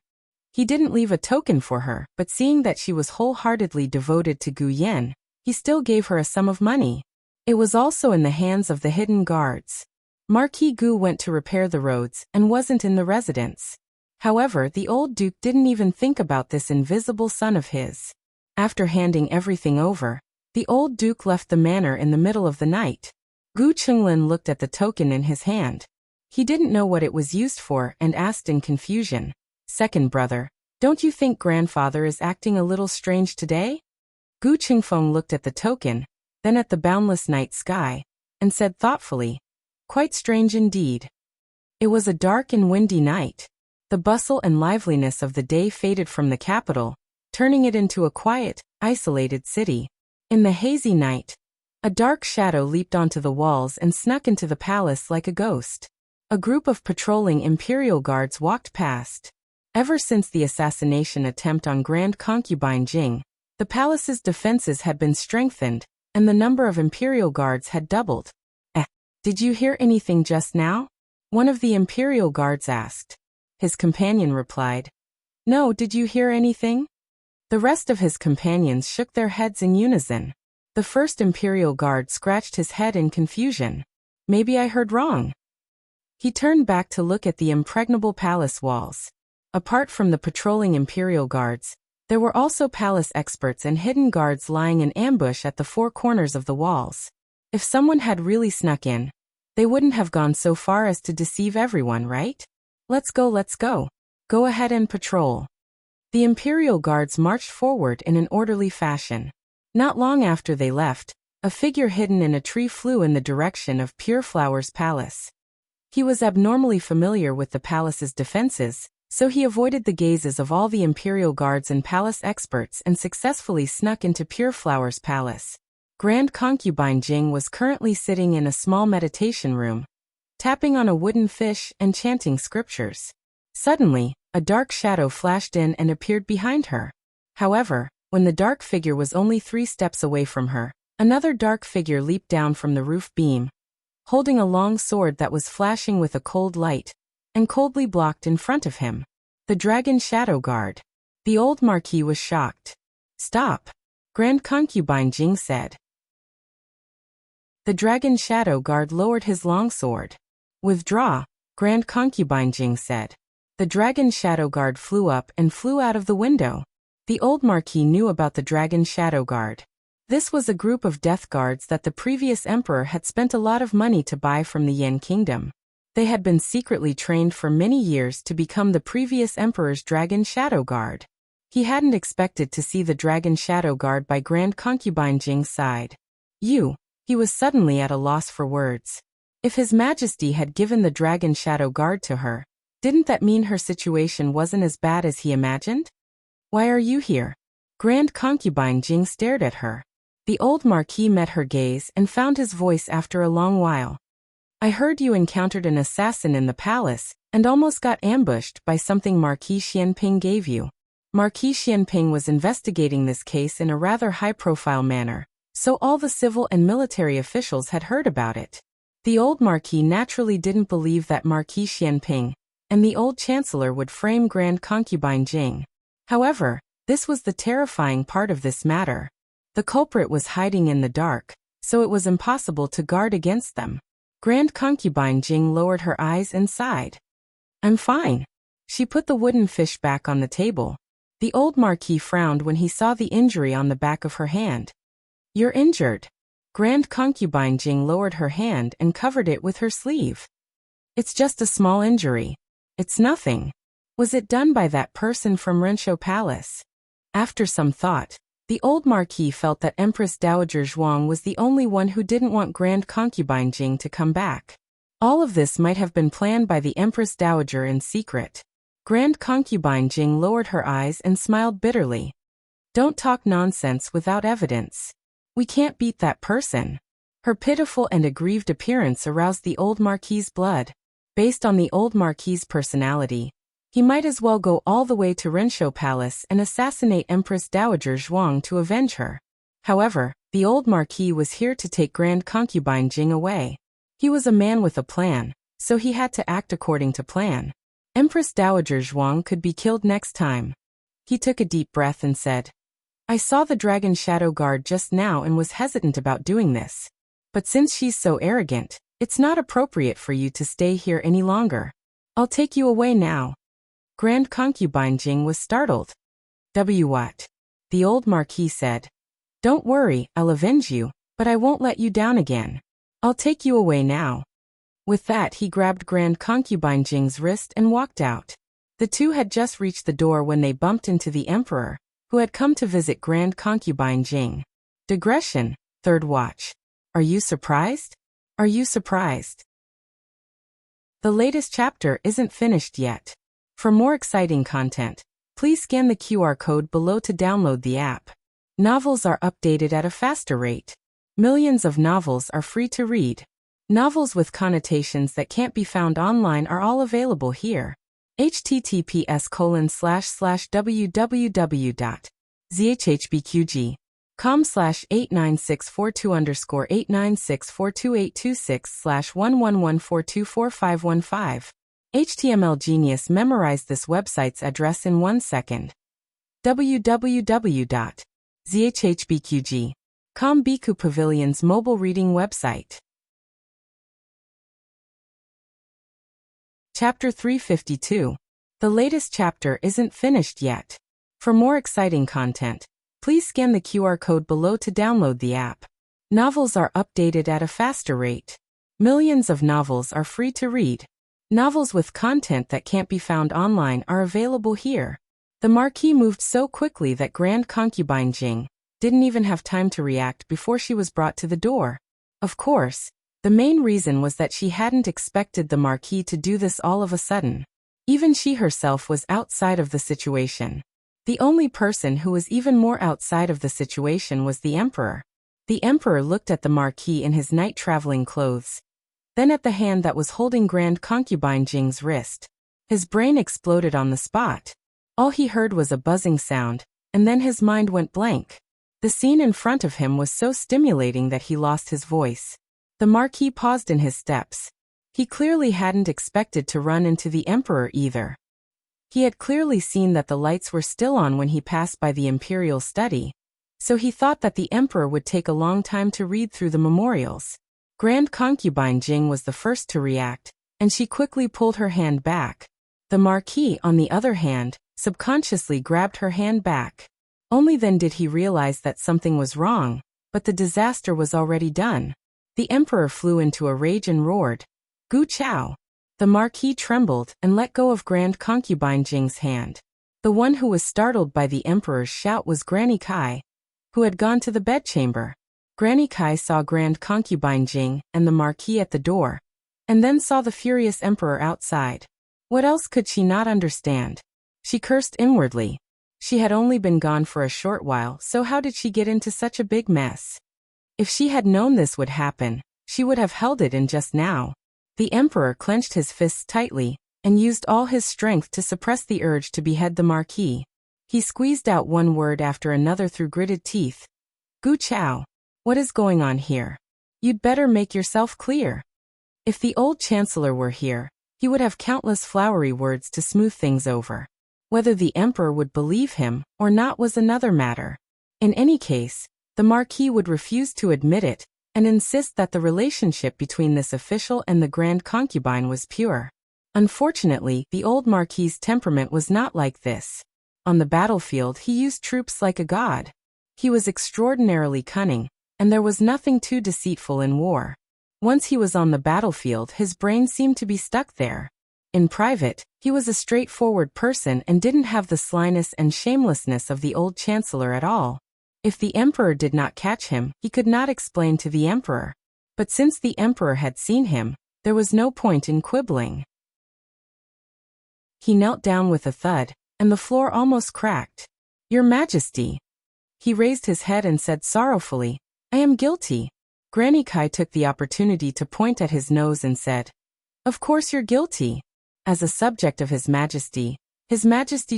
S1: He didn't leave a token for her, but seeing that she was wholeheartedly devoted to Gu Yin, he still gave her a sum of money. It was also in the hands of the hidden guards. Marquis Gu went to repair the roads and wasn't in the residence. However, the old duke didn't even think about this invisible son of his. After handing everything over, the old duke left the manor in the middle of the night. Gu Chenglin looked at the token in his hand. He didn't know what it was used for and asked in confusion, "Second brother, don't you think grandfather is acting a little strange today?" Gu Qingfeng looked at the token, then at the boundless night sky, and said thoughtfully, "Quite strange indeed." It was a dark and windy night. The bustle and liveliness of the day faded from the capital, turning it into a quiet, isolated city. In the hazy night, a dark shadow leaped onto the walls and snuck into the palace like a ghost. A group of patrolling imperial guards walked past. Ever since the assassination attempt on Grand Concubine Jing, the palace's defenses had been strengthened, and the number of imperial guards had doubled. Did you hear anything just now?" one of the imperial guards asked. His companion replied, "No, did you hear anything?" The rest of his companions shook their heads in unison. The first imperial guard scratched his head in confusion. "Maybe I heard wrong." He turned back to look at the impregnable palace walls. Apart from the patrolling imperial guards, there were also palace experts and hidden guards lying in ambush at the four corners of the walls. If someone had really snuck in, they wouldn't have gone so far as to deceive everyone, right? Let's go. Go ahead and patrol." The imperial guards marched forward in an orderly fashion. Not long after they left, a figure hidden in a tree flew in the direction of Pureflower's palace. He was abnormally familiar with the palace's defenses, so he avoided the gazes of all the imperial guards and palace experts and successfully snuck into Pureflower's palace. Grand Concubine Jing was currently sitting in a small meditation room, tapping on a wooden fish and chanting scriptures. Suddenly, a dark shadow flashed in and appeared behind her. However, when the dark figure was only 3 steps away from her, another dark figure leaped down from the roof beam, holding a long sword that was flashing with a cold light, and coldly blocked in front of him. The Dragon Shadow Guard. The old Marquis was shocked. "Stop," Grand Concubine Jing said. The Dragon Shadow Guard lowered his long sword. "Withdraw," Grand Concubine Jing said. The Dragon Shadow Guard flew up and flew out of the window. The old Marquis knew about the Dragon Shadow Guard. This was a group of death guards that the previous emperor had spent a lot of money to buy from the Yan Kingdom. They had been secretly trained for many years to become the previous emperor's Dragon Shadow Guard. He hadn't expected to see the Dragon Shadow Guard by Grand Concubine Jing's side. He was suddenly at a loss for words. If His Majesty had given the Dragon Shadow Guard to her, didn't that mean her situation wasn't as bad as he imagined? "Why are you here?" Grand Concubine Jing stared at her. The old Marquis met her gaze and found his voice after a long while. "I heard you encountered an assassin in the palace and almost got ambushed by something Marquis Xianping gave you." Marquis Xianping was investigating this case in a rather high-profile manner, so all the civil and military officials had heard about it. The old Marquis naturally didn't believe that Marquis Xianping and the old Chancellor would frame Grand Concubine Jing. However, this was the terrifying part of this matter. The culprit was hiding in the dark, so it was impossible to guard against them. Grand Concubine Jing lowered her eyes and sighed. "I'm fine." She put the wooden fish back on the table. The old Marquis frowned when he saw the injury on the back of her hand. "You're injured." Grand Concubine Jing lowered her hand and covered it with her sleeve. "It's just a small injury. It's nothing. Was it done by that person from Renshaw Palace?" After some thought, the old Marquis felt that Empress Dowager Zhuang was the only one who didn't want Grand Concubine Jing to come back. All of this might have been planned by the Empress Dowager in secret. Grand Concubine Jing lowered her eyes and smiled bitterly. "Don't talk nonsense without evidence. We can't beat that person." Her pitiful and aggrieved appearance aroused the old Marquis's blood. Based on the old Marquis's personality, he might as well go all the way to Renshaw Palace and assassinate Empress Dowager Zhuang to avenge her. However, the old Marquis was here to take Grand Concubine Jing away. He was a man with a plan, so he had to act according to plan. Empress Dowager Zhuang could be killed next time. He took a deep breath and said, I saw the dragon shadow guard just now and was hesitant about doing this. But since she's so arrogant, it's not appropriate for you to stay here any longer. I'll take you away now. Grand concubine Jing was startled. What? The old marquis said. Don't worry, I'll avenge you, but I won't let you down again. I'll take you away now. With that he grabbed Grand concubine Jing's wrist and walked out. The two had just reached the door when they bumped into the emperor, who had come to visit Grand concubine Jing. Digression, third watch. Are you surprised? Are you surprised? The latest chapter isn't finished yet. For more exciting content, please scan the QR code below to download the app. Novels are updated at a faster rate. Millions of novels are free to read. Novels with connotations that can't be found online are all available here. https://www.zhhbqg.com/89642_896422826/111424515. HTML Genius memorized this website's address in 1 second. www.zhhbqg.com Biku Pavilion's mobile reading website. Chapter 352. The latest chapter isn't finished yet. For more exciting content, please scan the QR code below to download the app. Novels are updated at a faster rate. Millions of novels are free to read. Novels with content that can't be found online are available here. The marquis moved so quickly that Grand concubine Jing didn't even have time to react before she was brought to the door. Of course, the main reason was that she hadn't expected the marquis to do this all of a sudden. Even she herself was outside of the situation. The only person who was even more outside of the situation was the emperor. The emperor looked at the marquis in his night traveling clothes, then at the hand that was holding Grand concubine Jing's wrist. His brain exploded on the spot. All he heard was a buzzing sound, and then his mind went blank. The scene in front of him was so stimulating that he lost his voice. The marquis paused in his steps. He clearly hadn't expected to run into the emperor either. He had clearly seen that the lights were still on when he passed by the imperial study, so he thought that the emperor would take a long time to read through the memorials. Grand concubine Jing was the first to react, and she quickly pulled her hand back. The marquis, on the other hand, subconsciously grabbed her hand back. Only then did he realize that something was wrong, but the disaster was already done. The emperor flew into a rage and roared, "Gu Chao!" The marquis trembled and let go of Grand concubine Jing's hand. The one who was startled by the emperor's shout was Granny Kai, who had gone to the bedchamber. Granny Kai saw Grand concubine Jing and the marquis at the door, and then saw the furious emperor outside. What else could she not understand? She cursed inwardly. She had only been gone for a short while, so how did she get into such a big mess? If she had known this would happen, she would have held it in just now. The emperor clenched his fists tightly and used all his strength to suppress the urge to behead the marquis. He squeezed out one word after another through gritted teeth. "Gu Chao. What is going on here? You'd better make yourself clear." If the old chancellor were here, he would have countless flowery words to smooth things over. Whether the emperor would believe him or not was another matter. In any case, the marquis would refuse to admit it and insist that the relationship between this official and the grand concubine was pure. Unfortunately, the old marquis's temperament was not like this. On the battlefield he used troops like a god. He was extraordinarily cunning, and there was nothing too deceitful in war. Once he was on the battlefield, his brain seemed to be stuck there. In private, he was a straightforward person and didn't have the slyness and shamelessness of the old chancellor at all. If the emperor did not catch him, he could not explain to the emperor. But since the emperor had seen him, there was no point in quibbling. He knelt down with a thud, and the floor almost cracked. "Your Majesty." He raised his head and said sorrowfully, "I am guilty." Granny Kai took the opportunity to point at his nose and said, "Of course you're guilty. As a subject of His Majesty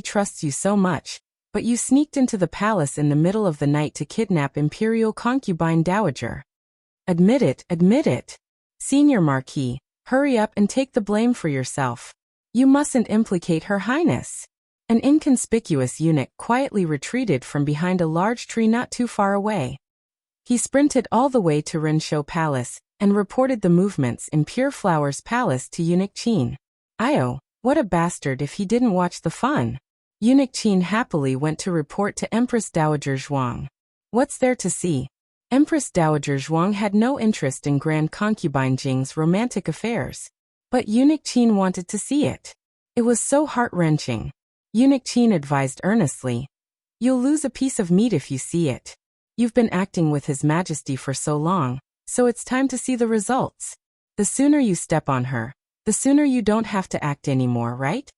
S1: trusts you so much, but you sneaked into the palace in the middle of the night to kidnap Imperial concubine Dowager. Admit it, admit it. Senior Marquis, hurry up and take the blame for yourself." You mustn't implicate Her Highness. An inconspicuous eunuch quietly retreated from behind a large tree not too far away. He sprinted all the way to Renshou Palace and reported the movements in Pure Flower's palace to Eunuch Qin. Io, what a bastard if he didn't watch the fun. Eunuch Qin happily went to report to Empress Dowager Zhuang. What's there to see? Empress Dowager Zhuang had no interest in Grand Concubine Jing's romantic affairs. But Eunuch Qin wanted to see it. It was so heart-wrenching. Eunuch Qin advised earnestly. You'll lose a piece of meat if you see it. You've been acting with His Majesty for so long, so it's time to see the results. The sooner you step on her, the sooner you don't have to act anymore, right?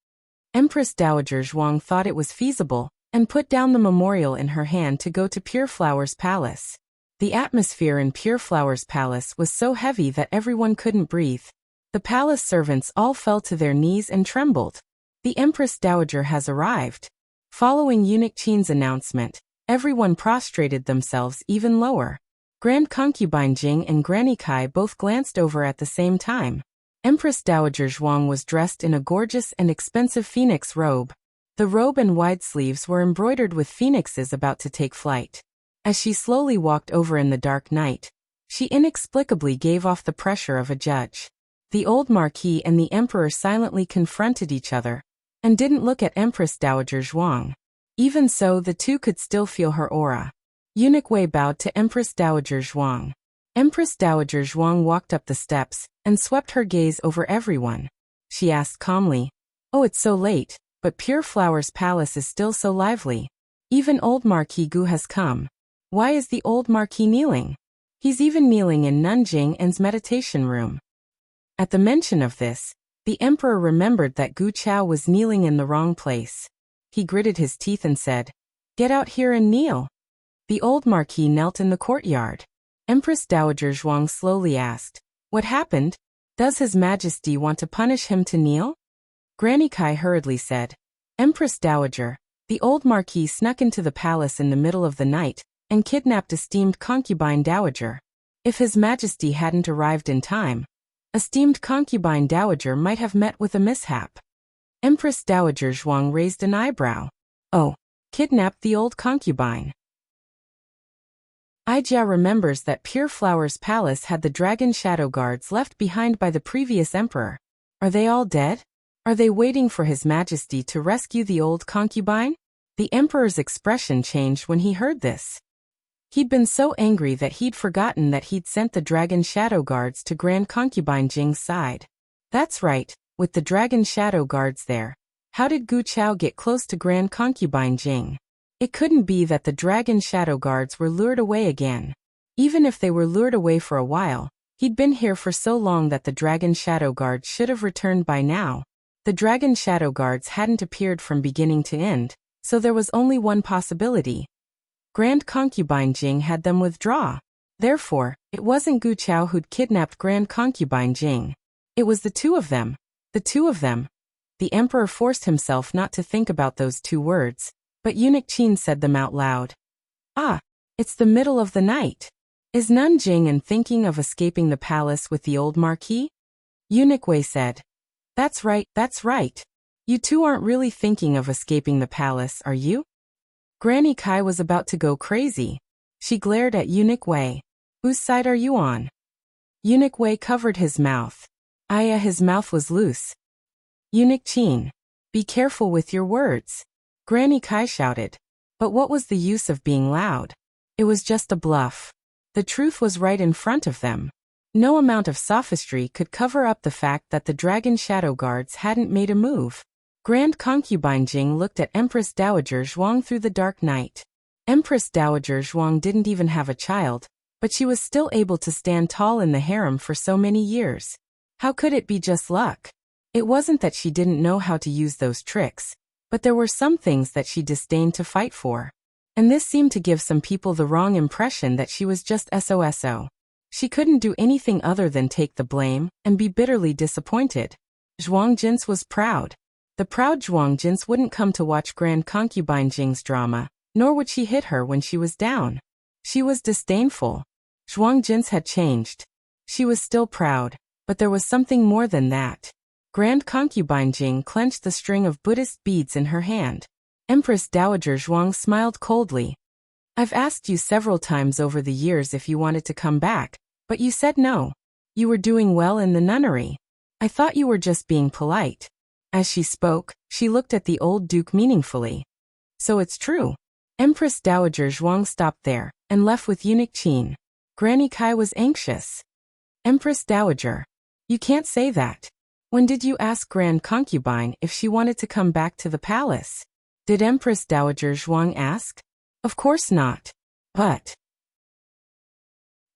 S1: Empress Dowager Zhuang thought it was feasible, and put down the memorial in her hand to go to Pure Flower's palace. The atmosphere in Pure Flower's palace was so heavy that everyone couldn't breathe. The palace servants all fell to their knees and trembled. The Empress Dowager has arrived. Following Eunuch Qin's announcement, everyone prostrated themselves even lower. Grand Concubine Jing and Granny Kai both glanced over at the same time. Empress Dowager Zhuang was dressed in a gorgeous and expensive phoenix robe. The robe and wide sleeves were embroidered with phoenixes about to take flight. As she slowly walked over in the dark night, she inexplicably gave off the pressure of a judge. The old Marquis and the Emperor silently confronted each other, and didn't look at Empress Dowager Zhuang. Even so, the two could still feel her aura. Eunuch Wei bowed to Empress Dowager Zhuang. Empress Dowager Zhuang walked up the steps, and swept her gaze over everyone. She asked calmly, Oh, it's so late, but Pure Flower's palace is still so lively. Even old Marquis Gu has come. Why is the old Marquis kneeling? He's even kneeling in Nanjing En's meditation room. At the mention of this, the Emperor remembered that Gu Chao was kneeling in the wrong place. He gritted his teeth and said, Get out here and kneel. The old Marquis knelt in the courtyard. Empress Dowager Zhuang slowly asked, What happened? Does His Majesty want to punish him to kneel? Granny Kai hurriedly said, Empress Dowager, the old Marquis snuck into the palace in the middle of the night, and kidnapped esteemed concubine Dowager. If His Majesty hadn't arrived in time, esteemed concubine Dowager might have met with a mishap. Empress Dowager Zhuang raised an eyebrow. Oh, kidnapped the old concubine. Aijia remembers that Pure Flower's palace had the dragon shadow guards left behind by the previous emperor. Are they all dead? Are they waiting for His Majesty to rescue the old concubine? The emperor's expression changed when he heard this. He'd been so angry that he'd forgotten that he'd sent the dragon shadow guards to Grand Concubine Jing's side. That's right, with the dragon shadow guards there. How did Gu Chao get close to Grand Concubine Jing? It couldn't be that the dragon shadow guards were lured away again. Even if they were lured away for a while, he'd been here for so long that the dragon shadow guards should have returned by now. The dragon shadow guards hadn't appeared from beginning to end, so there was only one possibility. Grand Concubine Jing had them withdraw. Therefore, it wasn't Gu Chao who'd kidnapped Grand Concubine Jing. It was the two of them. The two of them. The emperor forced himself not to think about those two words, but Eunuch Qin said them out loud. Ah, it's the middle of the night. Is Nanjing En thinking of escaping the palace with the old Marquis? Eunuch Wei said. That's right, that's right. You two aren't really thinking of escaping the palace, are you? Granny Kai was about to go crazy. She glared at Eunuch Wei. Whose side are you on? Eunuch Wei covered his mouth. His mouth was loose. Eunuch Qin. Be careful with your words. Granny Kai shouted. But what was the use of being loud? It was just a bluff. The truth was right in front of them. No amount of sophistry could cover up the fact that the dragon shadow guards hadn't made a move. Grand Concubine Jing looked at Empress Dowager Zhuang through the dark night. Empress Dowager Zhuang didn't even have a child, but she was still able to stand tall in the harem for so many years. How could it be just luck? It wasn't that she didn't know how to use those tricks, but there were some things that she disdained to fight for. And this seemed to give some people the wrong impression that she was just SOSO. She couldn't do anything other than take the blame and be bitterly disappointed. Zhuang Jins was proud. The proud Zhuang Jins wouldn't come to watch Grand Concubine Jing's drama, nor would she hit her when she was down. She was disdainful. Zhuang Jins had changed. She was still proud, but there was something more than that. Grand concubine Jing clenched the string of Buddhist beads in her hand. Empress Dowager Zhuang smiled coldly. I've asked you several times over the years if you wanted to come back, but you said no. You were doing well in the nunnery. I thought you were just being polite. As she spoke, she looked at the old duke meaningfully. So it's true. Empress Dowager Zhuang stopped there, and left with eunuch Qin. Granny Kai was anxious. Empress Dowager. You can't say that. When did you ask Grand Concubine if she wanted to come back to the palace? Did Empress Dowager Zhuang ask? Of course not. But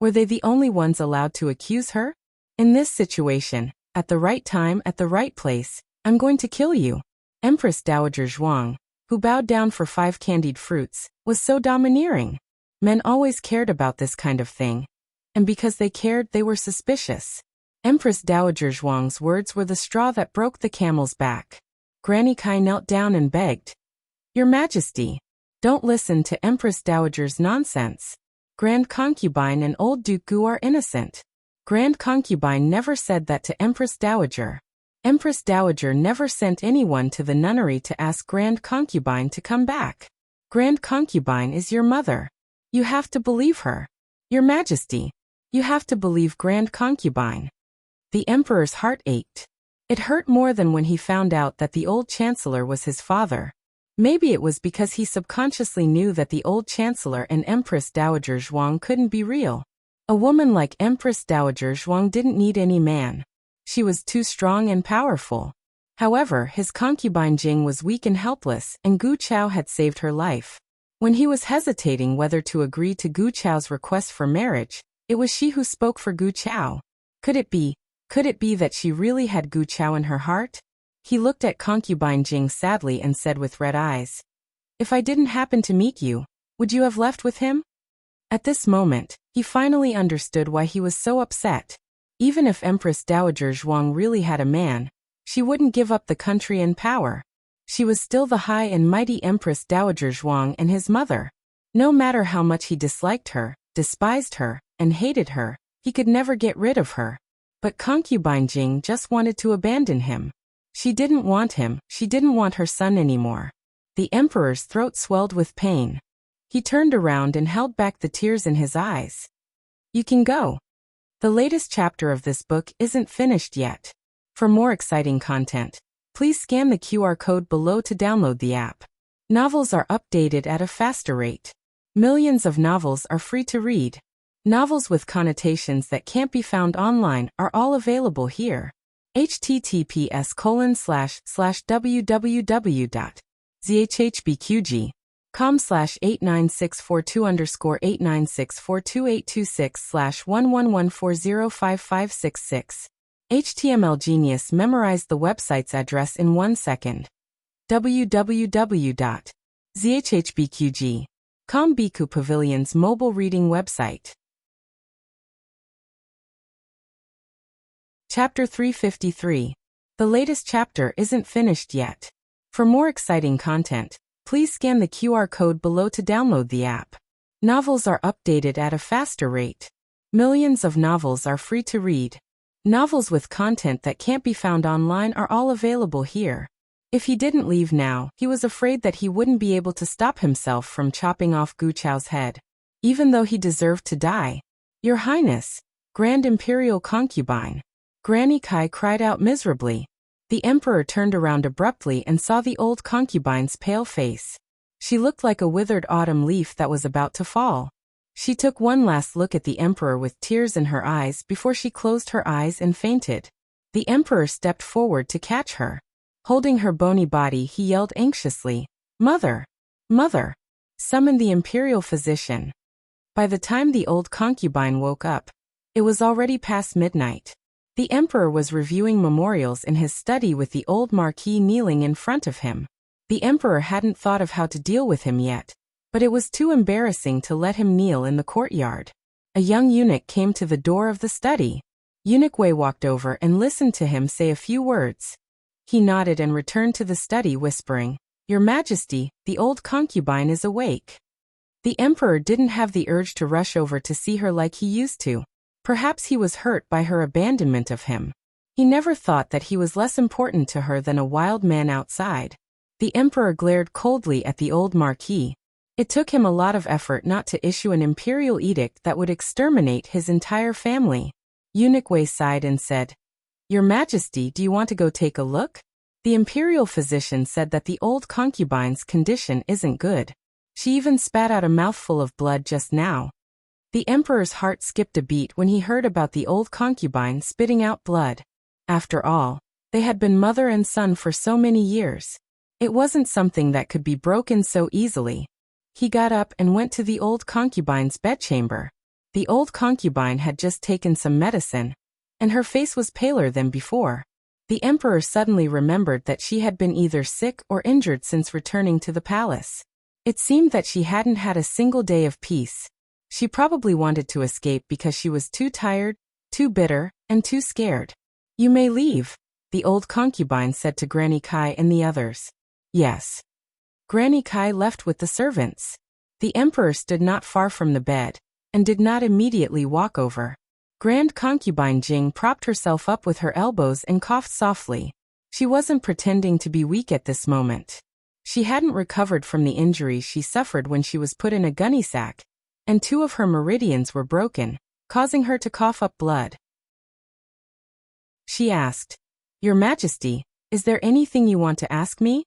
S1: were they the only ones allowed to accuse her? In this situation, at the right time at the right place, I'm going to kill you. Empress Dowager Zhuang, who bowed down for 5 candied fruits, was so domineering. Men always cared about this kind of thing. And because they cared, they were suspicious. Empress Dowager Zhuang's words were the straw that broke the camel's back. Granny Kai knelt down and begged. Your Majesty, don't listen to Empress Dowager's nonsense. Grand Concubine and old Duke Gu are innocent. Grand Concubine never said that to Empress Dowager. Empress Dowager never sent anyone to the nunnery to ask Grand Concubine to come back. Grand Concubine is your mother. You have to believe her. Your Majesty, you have to believe Grand Concubine. The Emperor's heart ached. It hurt more than when he found out that the old Chancellor was his father. Maybe it was because he subconsciously knew that the old Chancellor and Empress Dowager Zhuang couldn't be real. A woman like Empress Dowager Zhuang didn't need any man. She was too strong and powerful. However, his concubine Jing was weak and helpless, and Gu Chao had saved her life. When he was hesitating whether to agree to Gu Chao's request for marriage, it was she who spoke for Gu Chao. Could it be that she really had Gu Chao in her heart? He looked at concubine Jing sadly and said with red eyes, If I didn't happen to meet you, would you have left with him? At this moment, he finally understood why he was so upset. Even if Empress Dowager Zhuang really had a man, she wouldn't give up the country and power. She was still the high and mighty Empress Dowager Zhuang and his mother. No matter how much he disliked her, despised her, and hated her, he could never get rid of her. But concubine Jing just wanted to abandon him. She didn't want him, she didn't want her son anymore. The Emperor's throat swelled with pain. He turned around and held back the tears in his eyes. You can go. The latest chapter of this book isn't finished yet. For more exciting content, please scan the QR code below to download the app. Novels are updated at a faster rate. Millions of novels are free to read. Novels with connotations that can't be found online are all available here. https://www.zhhbqg.com/89642_896428266/111405566. HTML Genius memorized the website's address in 1 second. www.zhhbqg.com Biku Pavilion's mobile reading website. Chapter 353. The latest chapter isn't finished yet. For more exciting content, please scan the QR code below to download the app. Novels are updated at a faster rate. Millions of novels are free to read. Novels with content that can't be found online are all available here. If he didn't leave now, he was afraid that he wouldn't be able to stop himself from chopping off Gu Chao's head. Even though he deserved to die. Your Highness, Grand Imperial Concubine. Granny Kai cried out miserably. The Emperor turned around abruptly and saw the old concubine's pale face. She looked like a withered autumn leaf that was about to fall. She took one last look at the Emperor with tears in her eyes before she closed her eyes and fainted. The Emperor stepped forward to catch her. Holding her bony body, he yelled anxiously, Mother! Mother! Summon the imperial physician. By the time the old concubine woke up, it was already past midnight. The Emperor was reviewing memorials in his study with the old Marquis kneeling in front of him. The Emperor hadn't thought of how to deal with him yet, but it was too embarrassing to let him kneel in the courtyard. A young eunuch came to the door of the study. Eunuch Wei walked over and listened to him say a few words. He nodded and returned to the study whispering, Your Majesty, the old concubine is awake. The Emperor didn't have the urge to rush over to see her like he used to. Perhaps he was hurt by her abandonment of him. He never thought that he was less important to her than a wild man outside. The emperor glared coldly at the old marquis. It took him a lot of effort not to issue an imperial edict that would exterminate his entire family. Eunuch Wei sighed and said, "Your Majesty, do you want to go take a look?" The imperial physician said that the old concubine's condition isn't good. She even spat out a mouthful of blood just now. The emperor's heart skipped a beat when he heard about the old concubine spitting out blood. After all, they had been mother and son for so many years. It wasn't something that could be broken so easily. He got up and went to the old concubine's bedchamber. The old concubine had just taken some medicine, and her face was paler than before. The emperor suddenly remembered that she had been either sick or injured since returning to the palace. It seemed that she hadn't had a single day of peace. She probably wanted to escape because she was too tired, too bitter, and too scared. "You may leave," the old concubine said to Granny Kai and the others. "Yes." Granny Kai left with the servants. The emperor stood not far from the bed, and did not immediately walk over. Grand concubine Jing propped herself up with her elbows and coughed softly. She wasn't pretending to be weak at this moment. She hadn't recovered from the injuries she suffered when she was put in a gunny sack, and 2 of her meridians were broken, causing her to cough up blood. She asked, "Your Majesty, is there anything you want to ask me?"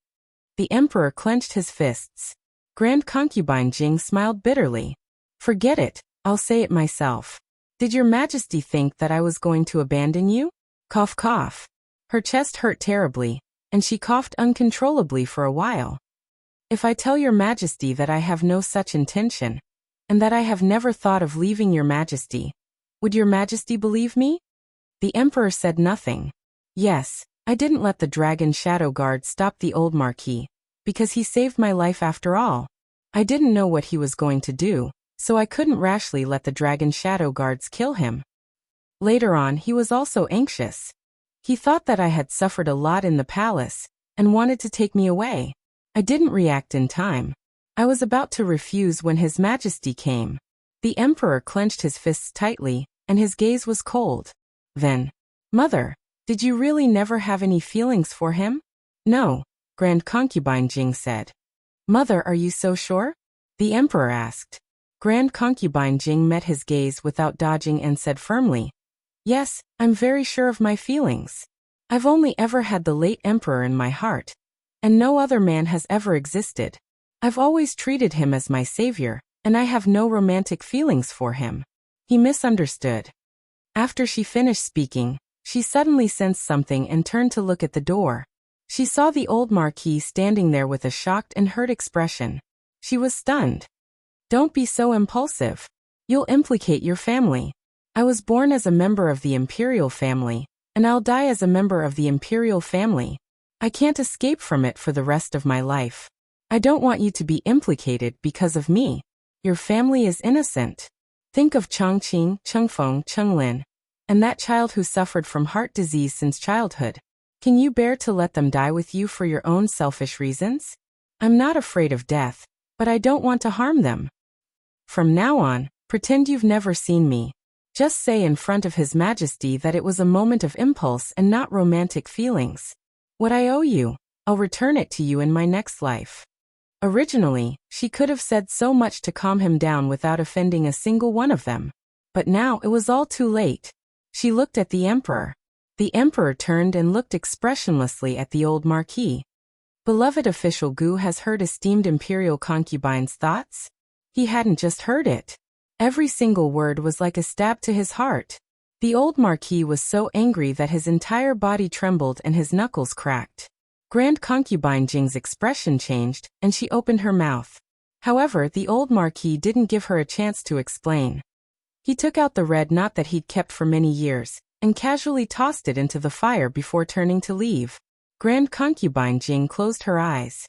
S1: The emperor clenched his fists. Grand concubine Jing smiled bitterly. "Forget it, I'll say it myself. Did your Majesty think that I was going to abandon you?" Cough cough. Her chest hurt terribly, and she coughed uncontrollably for a while. "If I tell your Majesty that I have no such intention, and that I have never thought of leaving your Majesty, would your Majesty believe me?" The emperor said nothing. "Yes, I didn't let the dragon shadow guard stop the old marquis, because he saved my life after all. I didn't know what he was going to do, so I couldn't rashly let the dragon shadow guards kill him. Later on, he was also anxious. He thought that I had suffered a lot in the palace, and wanted to take me away. I didn't react in time. I was about to refuse when His Majesty came." The emperor clenched his fists tightly, and his gaze was cold. Then, "Mother, did you really never have any feelings for him?" "No," Grand Concubine Jing said. "Mother, are you so sure?" the emperor asked. Grand Concubine Jing met his gaze without dodging and said firmly, "Yes, I'm very sure of my feelings. I've only ever had the late emperor in my heart, and no other man has ever existed. I've always treated him as my savior, and I have no romantic feelings for him." He misunderstood. After she finished speaking, she suddenly sensed something and turned to look at the door. She saw the old marquis standing there with a shocked and hurt expression. She was stunned. "Don't be so impulsive. You'll implicate your family. I was born as a member of the imperial family, and I'll die as a member of the imperial family. I can't escape from it for the rest of my life. I don't want you to be implicated because of me. Your family is innocent. Think of Chongqing, Chengfeng, Chenglin, and that child who suffered from heart disease since childhood. Can you bear to let them die with you for your own selfish reasons? I'm not afraid of death, but I don't want to harm them. From now on, pretend you've never seen me. Just say in front of His Majesty that it was a moment of impulse and not romantic feelings. What I owe you, I'll return it to you in my next life." Originally, she could have said so much to calm him down without offending a single one of them. But now it was all too late. She looked at the emperor. The emperor turned and looked expressionlessly at the old marquis. Beloved official Gu has heard esteemed imperial concubine's thoughts? He hadn't just heard it. Every single word was like a stab to his heart. The old marquis was so angry that his entire body trembled and his knuckles cracked. Grand concubine Jing's expression changed, and she opened her mouth. However, the old marquis didn't give her a chance to explain. He took out the red knot that he'd kept for many years, and casually tossed it into the fire before turning to leave. Grand concubine Jing closed her eyes.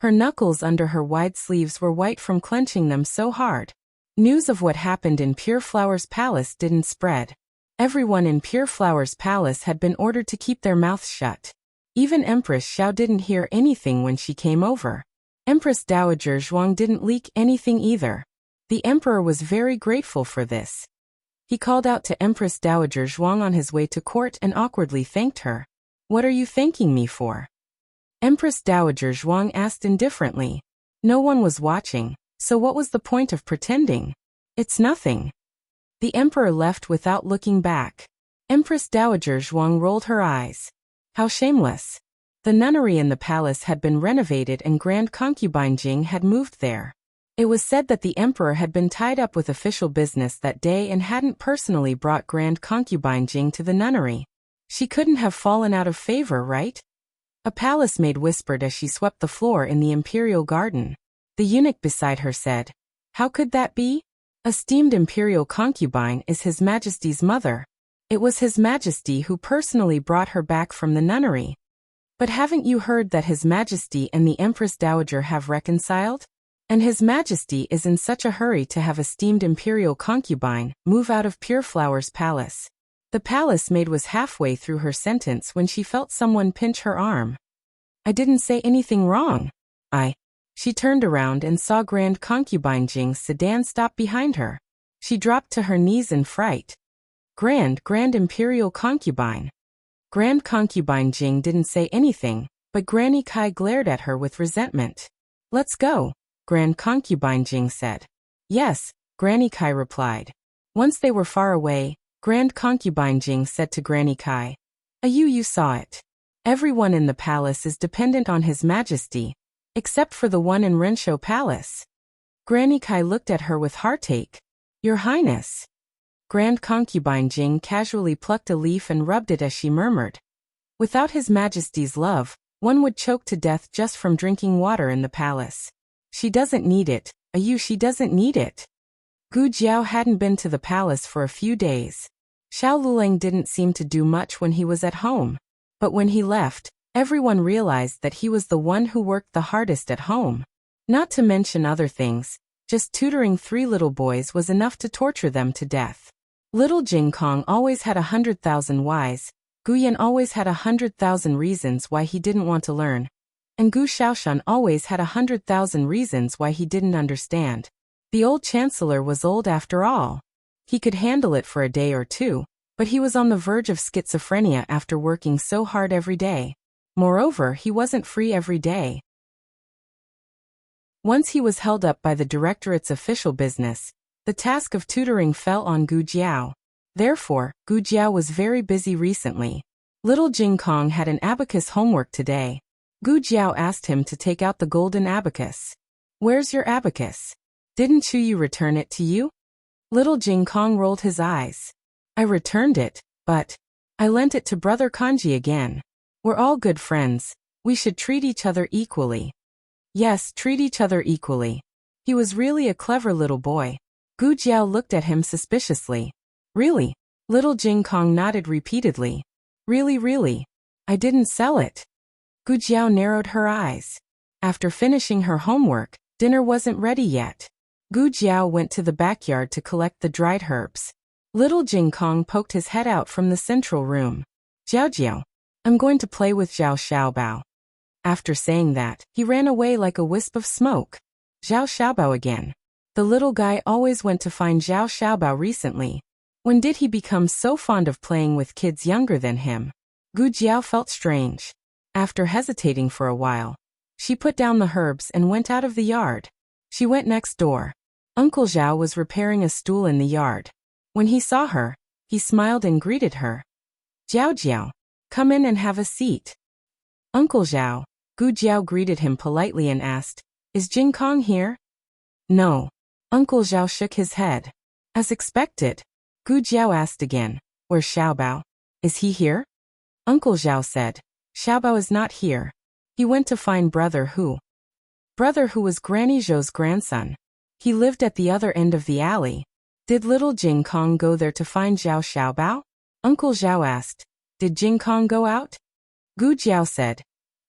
S1: Her knuckles under her wide sleeves were white from clenching them so hard. News of what happened in Pure Flower's palace didn't spread. Everyone in Pure Flower's palace had been ordered to keep their mouths shut. Even Empress Xiao didn't hear anything when she came over. Empress Dowager Zhuang didn't leak anything either. The emperor was very grateful for this. He called out to Empress Dowager Zhuang on his way to court and awkwardly thanked her. What are you thanking me for? Empress Dowager Zhuang asked indifferently. No one was watching, so what was the point of pretending? It's nothing. The emperor left without looking back. Empress Dowager Zhuang rolled her eyes. How shameless. The nunnery in the palace had been renovated and Grand Concubine Jing had moved there. It was said that the emperor had been tied up with official business that day and hadn't personally brought Grand Concubine Jing to the nunnery. She couldn't have fallen out of favor, right? A palace maid whispered as she swept the floor in the imperial garden. The eunuch beside her said, How could that be? Esteemed imperial concubine is His Majesty's mother. It was His Majesty who personally brought her back from the nunnery. But haven't you heard that His Majesty and the Empress Dowager have reconciled? And His Majesty is in such a hurry to have esteemed imperial concubine move out of Pureflower's palace. The palace maid was halfway through her sentence when she felt someone pinch her arm. I didn't say anything wrong. She turned around and saw Grand Concubine Jing's sedan stop behind her. She dropped to her knees in fright. Grand Imperial Concubine. Grand Concubine Jing didn't say anything, but Granny Kai glared at her with resentment. Let's go, Grand Concubine Jing said. Yes, Granny Kai replied. Once they were far away, Grand Concubine Jing said to Granny Kai, You saw it. Everyone in the palace is dependent on His Majesty, except for the one in Rensho Palace. Granny Kai looked at her with heartache. Your Highness. Grand Concubine Jing casually plucked a leaf and rubbed it as she murmured. Without His Majesty's love, one would choke to death just from drinking water in the palace. She doesn't need it, she doesn't need it. Gu Jiao hadn't been to the palace for a few days. Xiao Lulang didn't seem to do much when he was at home. But when he left, everyone realized that he was the one who worked the hardest at home. Not to mention other things, just tutoring 3 little boys was enough to torture them to death. Little Jing Kong always had 100,000 whys, Gu Yan always had 100,000 reasons why he didn't want to learn, and Gu Xiaoshan always had 100,000 reasons why he didn't understand. The old chancellor was old after all. He could handle it for a day or two, but he was on the verge of schizophrenia after working so hard every day. Moreover, he wasn't free every day. Once he was held up by the directorate's official business, the task of tutoring fell on Gu Jiao. Therefore, Gu Jiao was very busy recently. Little Jing Kong had an abacus homework today. Gu Jiao asked him to take out the golden abacus. Where's your abacus? Didn't you return it to you? Little Jing Kong rolled his eyes. I returned it, but I lent it to Brother Kanji again. We're all good friends. We should treat each other equally. Yes, treat each other equally. He was really a clever little boy. Gu Jiao looked at him suspiciously. Really? Little Jing Kong nodded repeatedly. Really? I didn't sell it. Gu Jiao narrowed her eyes. After finishing her homework, dinner wasn't ready yet. Gu Jiao went to the backyard to collect the dried herbs. Little Jing Kong poked his head out from the central room. Jiao, I'm going to play with Zhao Xiaobao. After saying that, he ran away like a wisp of smoke. Zhao Xiaobao again. The little guy always went to find Zhao Xiaobao recently. When did he become so fond of playing with kids younger than him? Gu Jiao felt strange. After hesitating for a while, she put down the herbs and went out of the yard. She went next door. Uncle Zhao was repairing a stool in the yard. When he saw her, he smiled and greeted her. Jiao, come in and have a seat. Uncle Zhao. Gu Jiao greeted him politely and asked, Is Jing Kong here? No. Uncle Zhao shook his head. As expected. Gu Jiao asked again, Where's Xiaobao? Is he here? Uncle Zhao said, Xiaobao is not here. He went to find Brother Hu. Brother Hu was Granny Zhou's grandson. He lived at the other end of the alley. Did little Jing Kong go there to find Zhao Xiaobao? Uncle Zhao asked, Did Jing Kong go out? Gu Jiao said,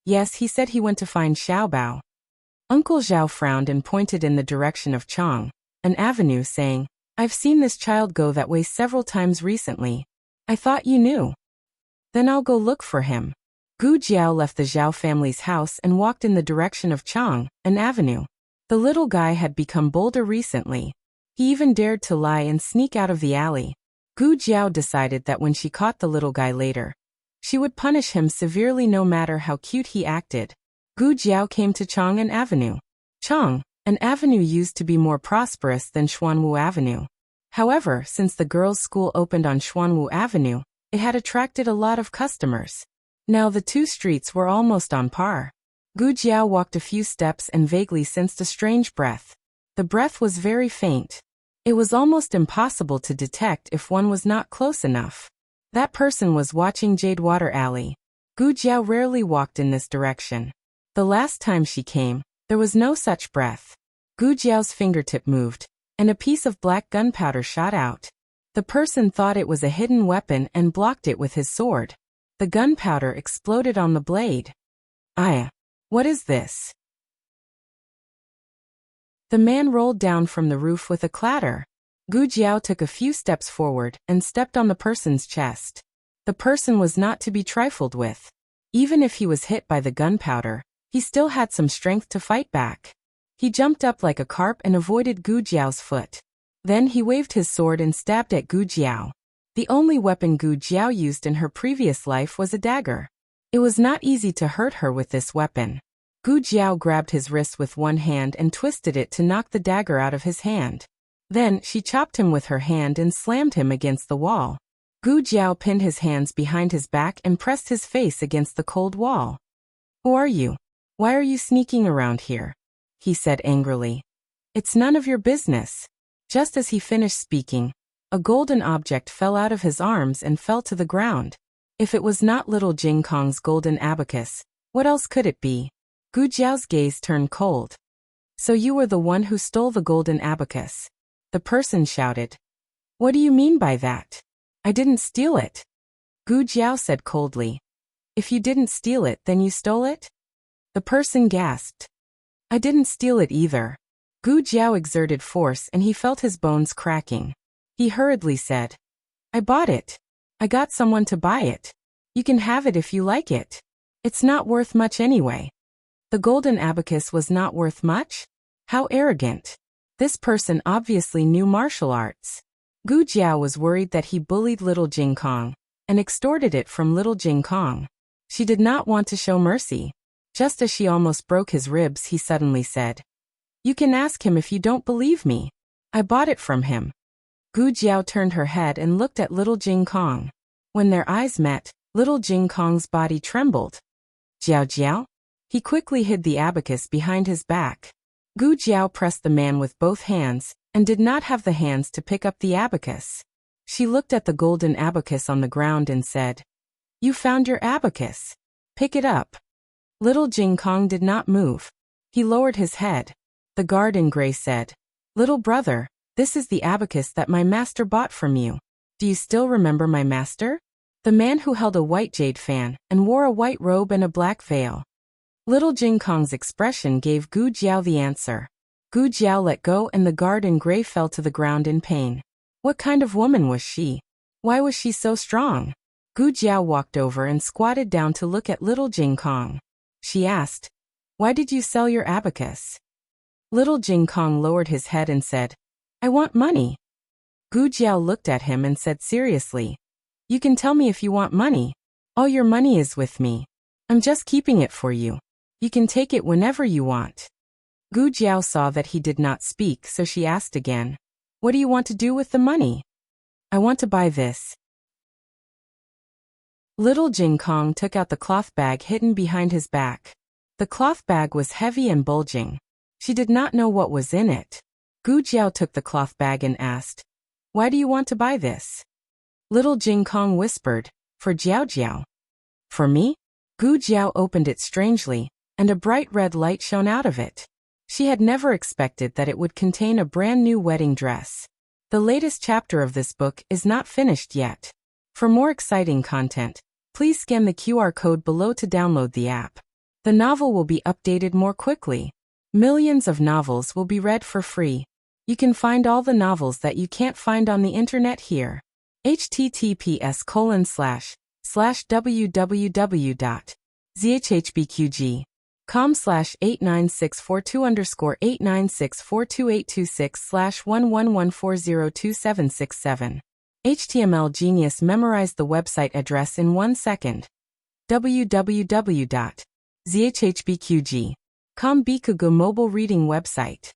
S1: Yes, he said he went to find Xiaobao. Uncle Zhao frowned and pointed in the direction of Chang, an avenue, saying, I've seen this child go that way several times recently. I thought you knew. Then I'll go look for him. Gu Jiao left the Zhao family's house and walked in the direction of Chang, an avenue. The little guy had become bolder recently. He even dared to lie and sneak out of the alley. Gu Jiao decided that when she caught the little guy later, she would punish him severely no matter how cute he acted. Gu Jiao came to Chang'an Avenue. An avenue used to be more prosperous than Xuanwu Avenue. However, since the girls' school opened on Xuanwu Avenue, it had attracted a lot of customers. Now the two streets were almost on par. Gu Jiao walked a few steps and vaguely sensed a strange breath. The breath was very faint. It was almost impossible to detect if one was not close enough. That person was watching Jadewater Alley. Gu Jiao rarely walked in this direction. The last time she came, there was no such breath. Gu Jiao's fingertip moved, and a piece of black gunpowder shot out. The person thought it was a hidden weapon and blocked it with his sword. The gunpowder exploded on the blade. What is this? The man rolled down from the roof with a clatter. Gu Jiao took a few steps forward and stepped on the person's chest. The person was not to be trifled with. Even if he was hit by the gunpowder, he still had some strength to fight back. He jumped up like a carp and avoided Gu Jiao's foot. Then he waved his sword and stabbed at Gu Jiao. The only weapon Gu Jiao used in her previous life was a dagger. It was not easy to hurt her with this weapon. Gu Jiao grabbed his wrist with one hand and twisted it to knock the dagger out of his hand. Then she chopped him with her hand and slammed him against the wall. Gu Jiao pinned his hands behind his back and pressed his face against the cold wall. "Who are you? Why are you sneaking around here?" he said angrily. "It's none of your business." Just as he finished speaking, a golden object fell out of his arms and fell to the ground. If it was not little Jing Kong's golden abacus, what else could it be? Gu Jiao's gaze turned cold. "So you were the one who stole the golden abacus?" The person shouted. "What do you mean by that? I didn't steal it." Gu Jiao said coldly. "If you didn't steal it, then you stole it?" The person gasped. "I didn't steal it either." Gu Jiao exerted force and he felt his bones cracking. He hurriedly said, "I bought it. I got someone to buy it. You can have it if you like it. It's not worth much anyway." The golden abacus was not worth much? How arrogant. This person obviously knew martial arts. Gu Jiao was worried that he bullied little Jing Kong and extorted it from little Jing Kong. She did not want to show mercy. Just as she almost broke his ribs, he suddenly said, "You can ask him if you don't believe me. I bought it from him." Gu Jiao turned her head and looked at little Jing Kong. When their eyes met, little Jing Kong's body trembled. "Jiao Jiao?" He quickly hid the abacus behind his back. Gu Jiao pressed the man with both hands, and did not have the hands to pick up the abacus. She looked at the golden abacus on the ground and said, "You found your abacus. Pick it up." Little Jing Kong did not move. He lowered his head. The guard in gray said, "Little brother, this is the abacus that my master bought from you. Do you still remember my master?" The man who held a white jade fan and wore a white robe and a black veil. Little Jing Kong's expression gave Gu Jiao the answer. Gu Jiao let go and the guard in gray fell to the ground in pain. What kind of woman was she? Why was she so strong? Gu Jiao walked over and squatted down to look at little Jing Kong. She asked, "Why did you sell your abacus?" Little Jing Kong lowered his head and said, "I want money." Gu Jiao looked at him and said seriously, "You can tell me if you want money. All your money is with me. I'm just keeping it for you. You can take it whenever you want." Gu Jiao saw that he did not speak, so she asked again, "What do you want to do with the money?" "I want to buy this." Little Jing Kong took out the cloth bag hidden behind his back. The cloth bag was heavy and bulging. She did not know what was in it. Gu Jiao took the cloth bag and asked, "Why do you want to buy this?" Little Jing Kong whispered, "For Jiao Jiao." "For me?" Gu Jiao opened it strangely, and a bright red light shone out of it. She had never expected that it would contain a brand new wedding dress. The latest chapter of this book is not finished yet. For more exciting content, please scan the QR code below to download the app. The novel will be updated more quickly. Millions of novels will be read for free. You can find all the novels that you can't find on the internet here. https://www.zhhbqg.com/89642_8964226/111402767 HTML genius memorized the website address in 1 second. www.zhhbqg.com Bikugu mobile reading website.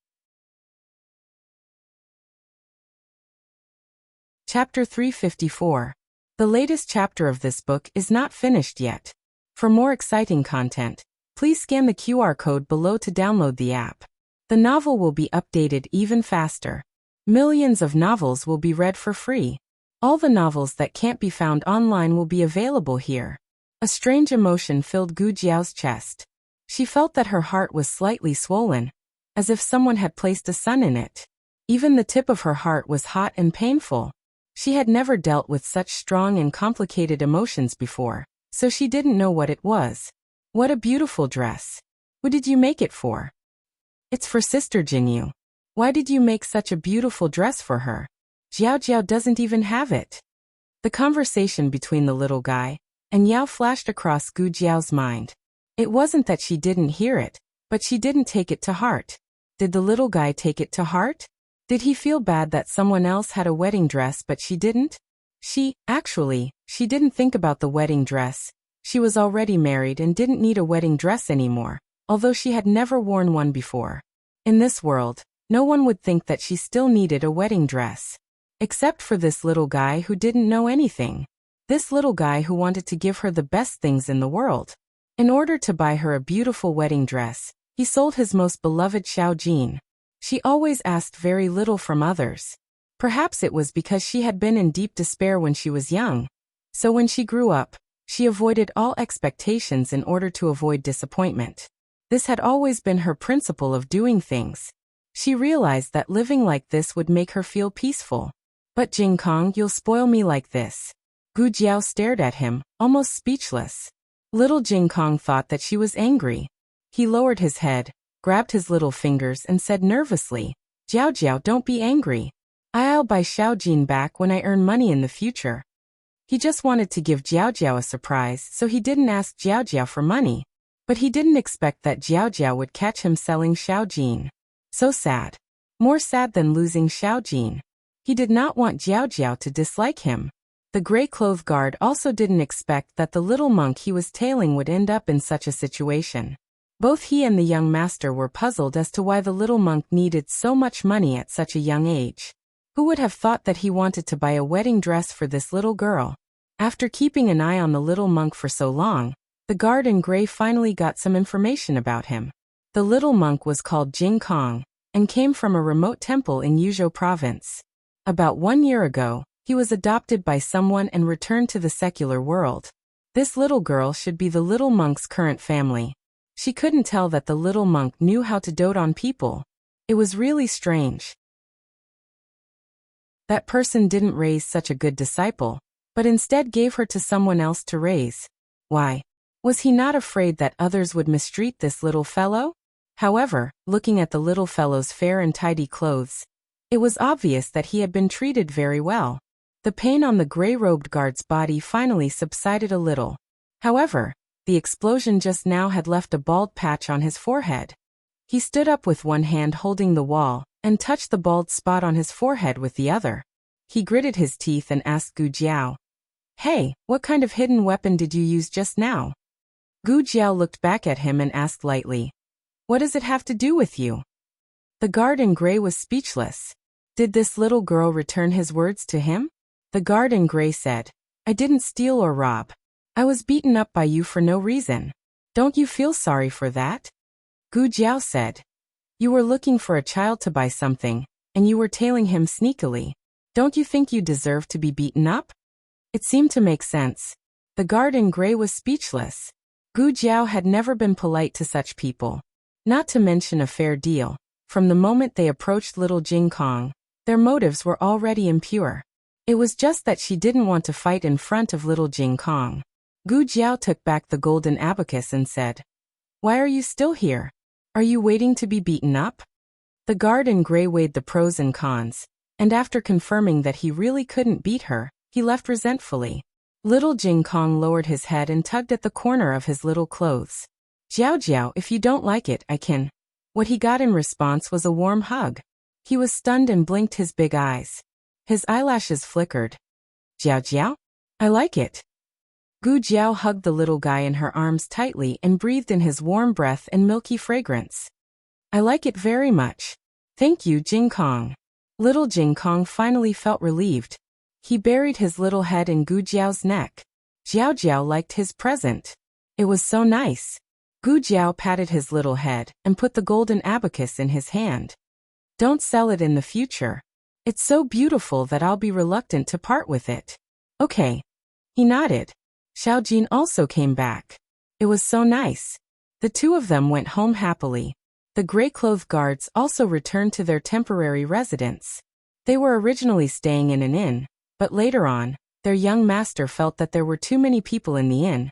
S1: Chapter 354. The latest chapter of this book is not finished yet. For more exciting content, please scan the QR code below to download the app. The novel will be updated even faster. Millions of novels will be read for free. All the novels that can't be found online will be available here. A strange emotion filled Gu Jiao's chest. She felt that her heart was slightly swollen, as if someone had placed a sun in it. Even the tip of her heart was hot and painful. She had never dealt with such strong and complicated emotions before, so she didn't know what it was. What a beautiful dress. Who did you make it for? It's for Sister Jinyu. Why did you make such a beautiful dress for her? Jiao Jiao doesn't even have it. The conversation between the little guy and Yao flashed across Gu Jiao's mind. It wasn't that she didn't hear it, but she didn't take it to heart. Did the little guy take it to heart? Did he feel bad that someone else had a wedding dress but she didn't? She didn't think about the wedding dress. She was already married and didn't need a wedding dress anymore, although she had never worn one before. In this world, no one would think that she still needed a wedding dress. Except for this little guy who didn't know anything. This little guy who wanted to give her the best things in the world. In order to buy her a beautiful wedding dress, he sold his most beloved Xiaojin. She always asked very little from others. Perhaps it was because she had been in deep despair when she was young. So when she grew up, she avoided all expectations in order to avoid disappointment. This had always been her principle of doing things. She realized that living like this would make her feel peaceful. But Jing Kong, you'll spoil me like this. Gu Jiao stared at him, almost speechless. Little Jing Kong thought that she was angry. He lowered his head, grabbed his little fingers and said nervously, Jiao Jiao, don't be angry. I'll buy Xiaojin back when I earn money in the future. He just wanted to give Jiao Jiao a surprise, so he didn't ask Jiao Jiao for money. But he didn't expect that Jiao Jiao would catch him selling Xiaojin. So sad. More sad than losing Xiaojin. He did not want Jiao Jiao to dislike him. The gray-clothed guard also didn't expect that the little monk he was tailing would end up in such a situation. Both he and the young master were puzzled as to why the little monk needed so much money at such a young age. Who would have thought that he wanted to buy a wedding dress for this little girl? After keeping an eye on the little monk for so long, the guard in gray finally got some information about him. The little monk was called Jing Kong and came from a remote temple in Yuzhou province. About 1 year ago, he was adopted by someone and returned to the secular world. This little girl should be the little monk's current family. She couldn't tell that the little monk knew how to dote on people. It was really strange. That person didn't raise such a good disciple, but instead gave her to someone else to raise. Why? Was he not afraid that others would mistreat this little fellow? However, looking at the little fellow's fair and tidy clothes, it was obvious that he had been treated very well. The pain on the gray-robed guard's body finally subsided a little. However, the explosion just now had left a bald patch on his forehead. He stood up with one hand holding the wall and touched the bald spot on his forehead with the other. He gritted his teeth and asked Gu Jiao, Hey, what kind of hidden weapon did you use just now? Gu Jiao looked back at him and asked lightly, What does it have to do with you? The guard in gray was speechless. Did this little girl return his words to him? The guard in gray said, I didn't steal or rob. I was beaten up by you for no reason. Don't you feel sorry for that? Gu Jiao said, You were looking for a child to buy something, and you were tailing him sneakily. Don't you think you deserve to be beaten up? It seemed to make sense. The guard in gray was speechless. Gu Jiao had never been polite to such people. Not to mention a fair deal. From the moment they approached little Jing Kong, their motives were already impure. It was just that she didn't want to fight in front of little Jing Kong. Gu Jiao took back the golden abacus and said, Why are you still here? Are you waiting to be beaten up? The guard in gray weighed the pros and cons, and after confirming that he really couldn't beat her, he left resentfully. Little Jing Kong lowered his head and tugged at the corner of his little clothes. Jiao Jiao, if you don't like it, I can. What he got in response was a warm hug. He was stunned and blinked his big eyes. His eyelashes flickered. Jiao Jiao? I like it. Gu Jiao hugged the little guy in her arms tightly and breathed in his warm breath and milky fragrance. I like it very much. Thank you, Jing Kong. Little Jing Kong finally felt relieved. He buried his little head in Gu Jiao's neck. Jiao Jiao liked his present. It was so nice. Gu Jiao patted his little head and put the golden abacus in his hand. Don't sell it in the future. It's so beautiful that I'll be reluctant to part with it. Okay. He nodded. Xiao Jin also came back. It was so nice. The two of them went home happily. The gray-clothed guards also returned to their temporary residence. They were originally staying in an inn, but later on, their young master felt that there were too many people in the inn.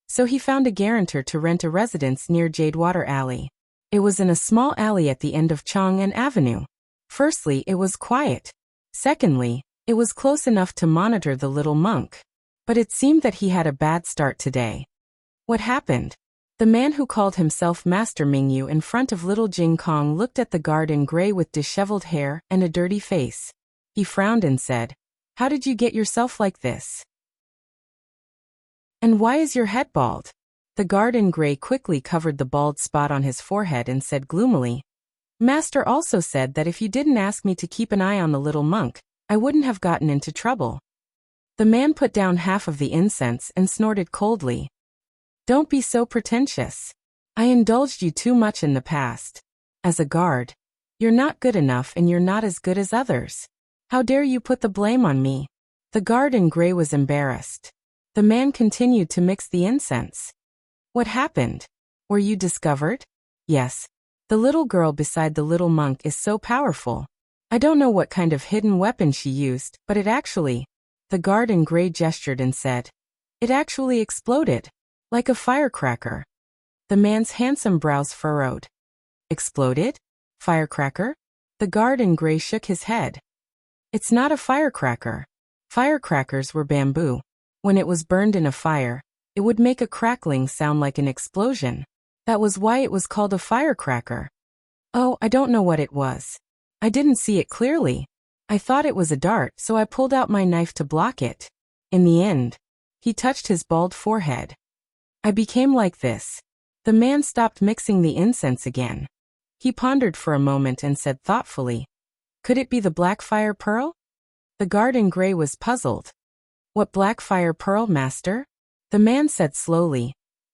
S1: So he found a guarantor to rent a residence near Jadewater Alley. It was in a small alley at the end of Chang'an Avenue. Firstly, it was quiet. Secondly, it was close enough to monitor the little monk. But it seemed that he had a bad start today. What happened? The man who called himself Master Mingyu in front of little Jing Kong looked at the guard in gray with disheveled hair and a dirty face. He frowned and said, "How did you get yourself like this? And why is your head bald?" The guard in gray quickly covered the bald spot on his forehead and said gloomily, "Master also said that if you didn't ask me to keep an eye on the little monk, I wouldn't have gotten into trouble." The man put down half of the incense and snorted coldly. "Don't be so pretentious. I indulged you too much in the past. As a guard, you're not good enough and you're not as good as others. How dare you put the blame on me?" The guard in gray was embarrassed. The man continued to mix the incense. "What happened? Were you discovered?" "Yes. The little girl beside the little monk is so powerful. I don't know what kind of hidden weapon she used, but it actually..." The guard in gray gestured and said, "It actually exploded. Like a firecracker." The man's handsome brows furrowed. "Exploded? Firecracker?" The guard in gray shook his head. "It's not a firecracker. Firecrackers were bamboo. When it was burned in a fire, it would make a crackling sound like an explosion. That was why it was called a firecracker." "Oh, I don't know what it was. I didn't see it clearly. I thought it was a dart, so I pulled out my knife to block it. In the end..." He touched his bald forehead. "I became like this." The man stopped mixing the incense again. He pondered for a moment and said thoughtfully, "Could it be the black fire pearl?" The guard in gray was puzzled. "What black fire pearl, master?" The man said slowly,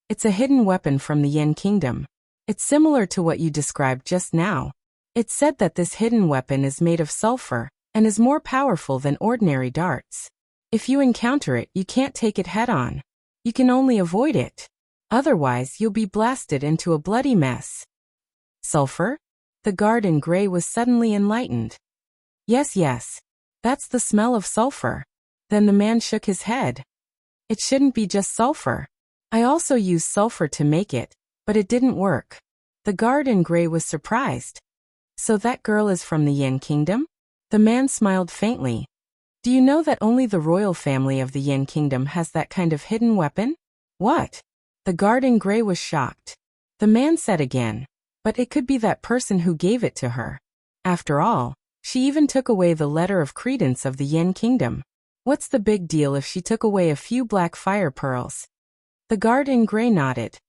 S1: "It's a hidden weapon from the Yin Kingdom. It's similar to what you described just now. It's said that this hidden weapon is made of sulfur and is more powerful than ordinary darts. If you encounter it, you can't take it head-on. You can only avoid it. Otherwise, you'll be blasted into a bloody mess." "Sulfur?" The guard in gray was suddenly enlightened. Yes. That's the smell of sulfur." Then the man shook his head. "It shouldn't be just sulfur. I also used sulfur to make it, but it didn't work." The guard in gray was surprised. "So that girl is from the Yin Kingdom?" The man smiled faintly. "Do you know that only the royal family of the Yin Kingdom has that kind of hidden weapon?" "What?" The guard in gray was shocked. The man said again, "But it could be that person who gave it to her. After all, she even took away the letter of credence of the Yin Kingdom. What's the big deal if she took away a few black fire pearls?" The guard in gray nodded.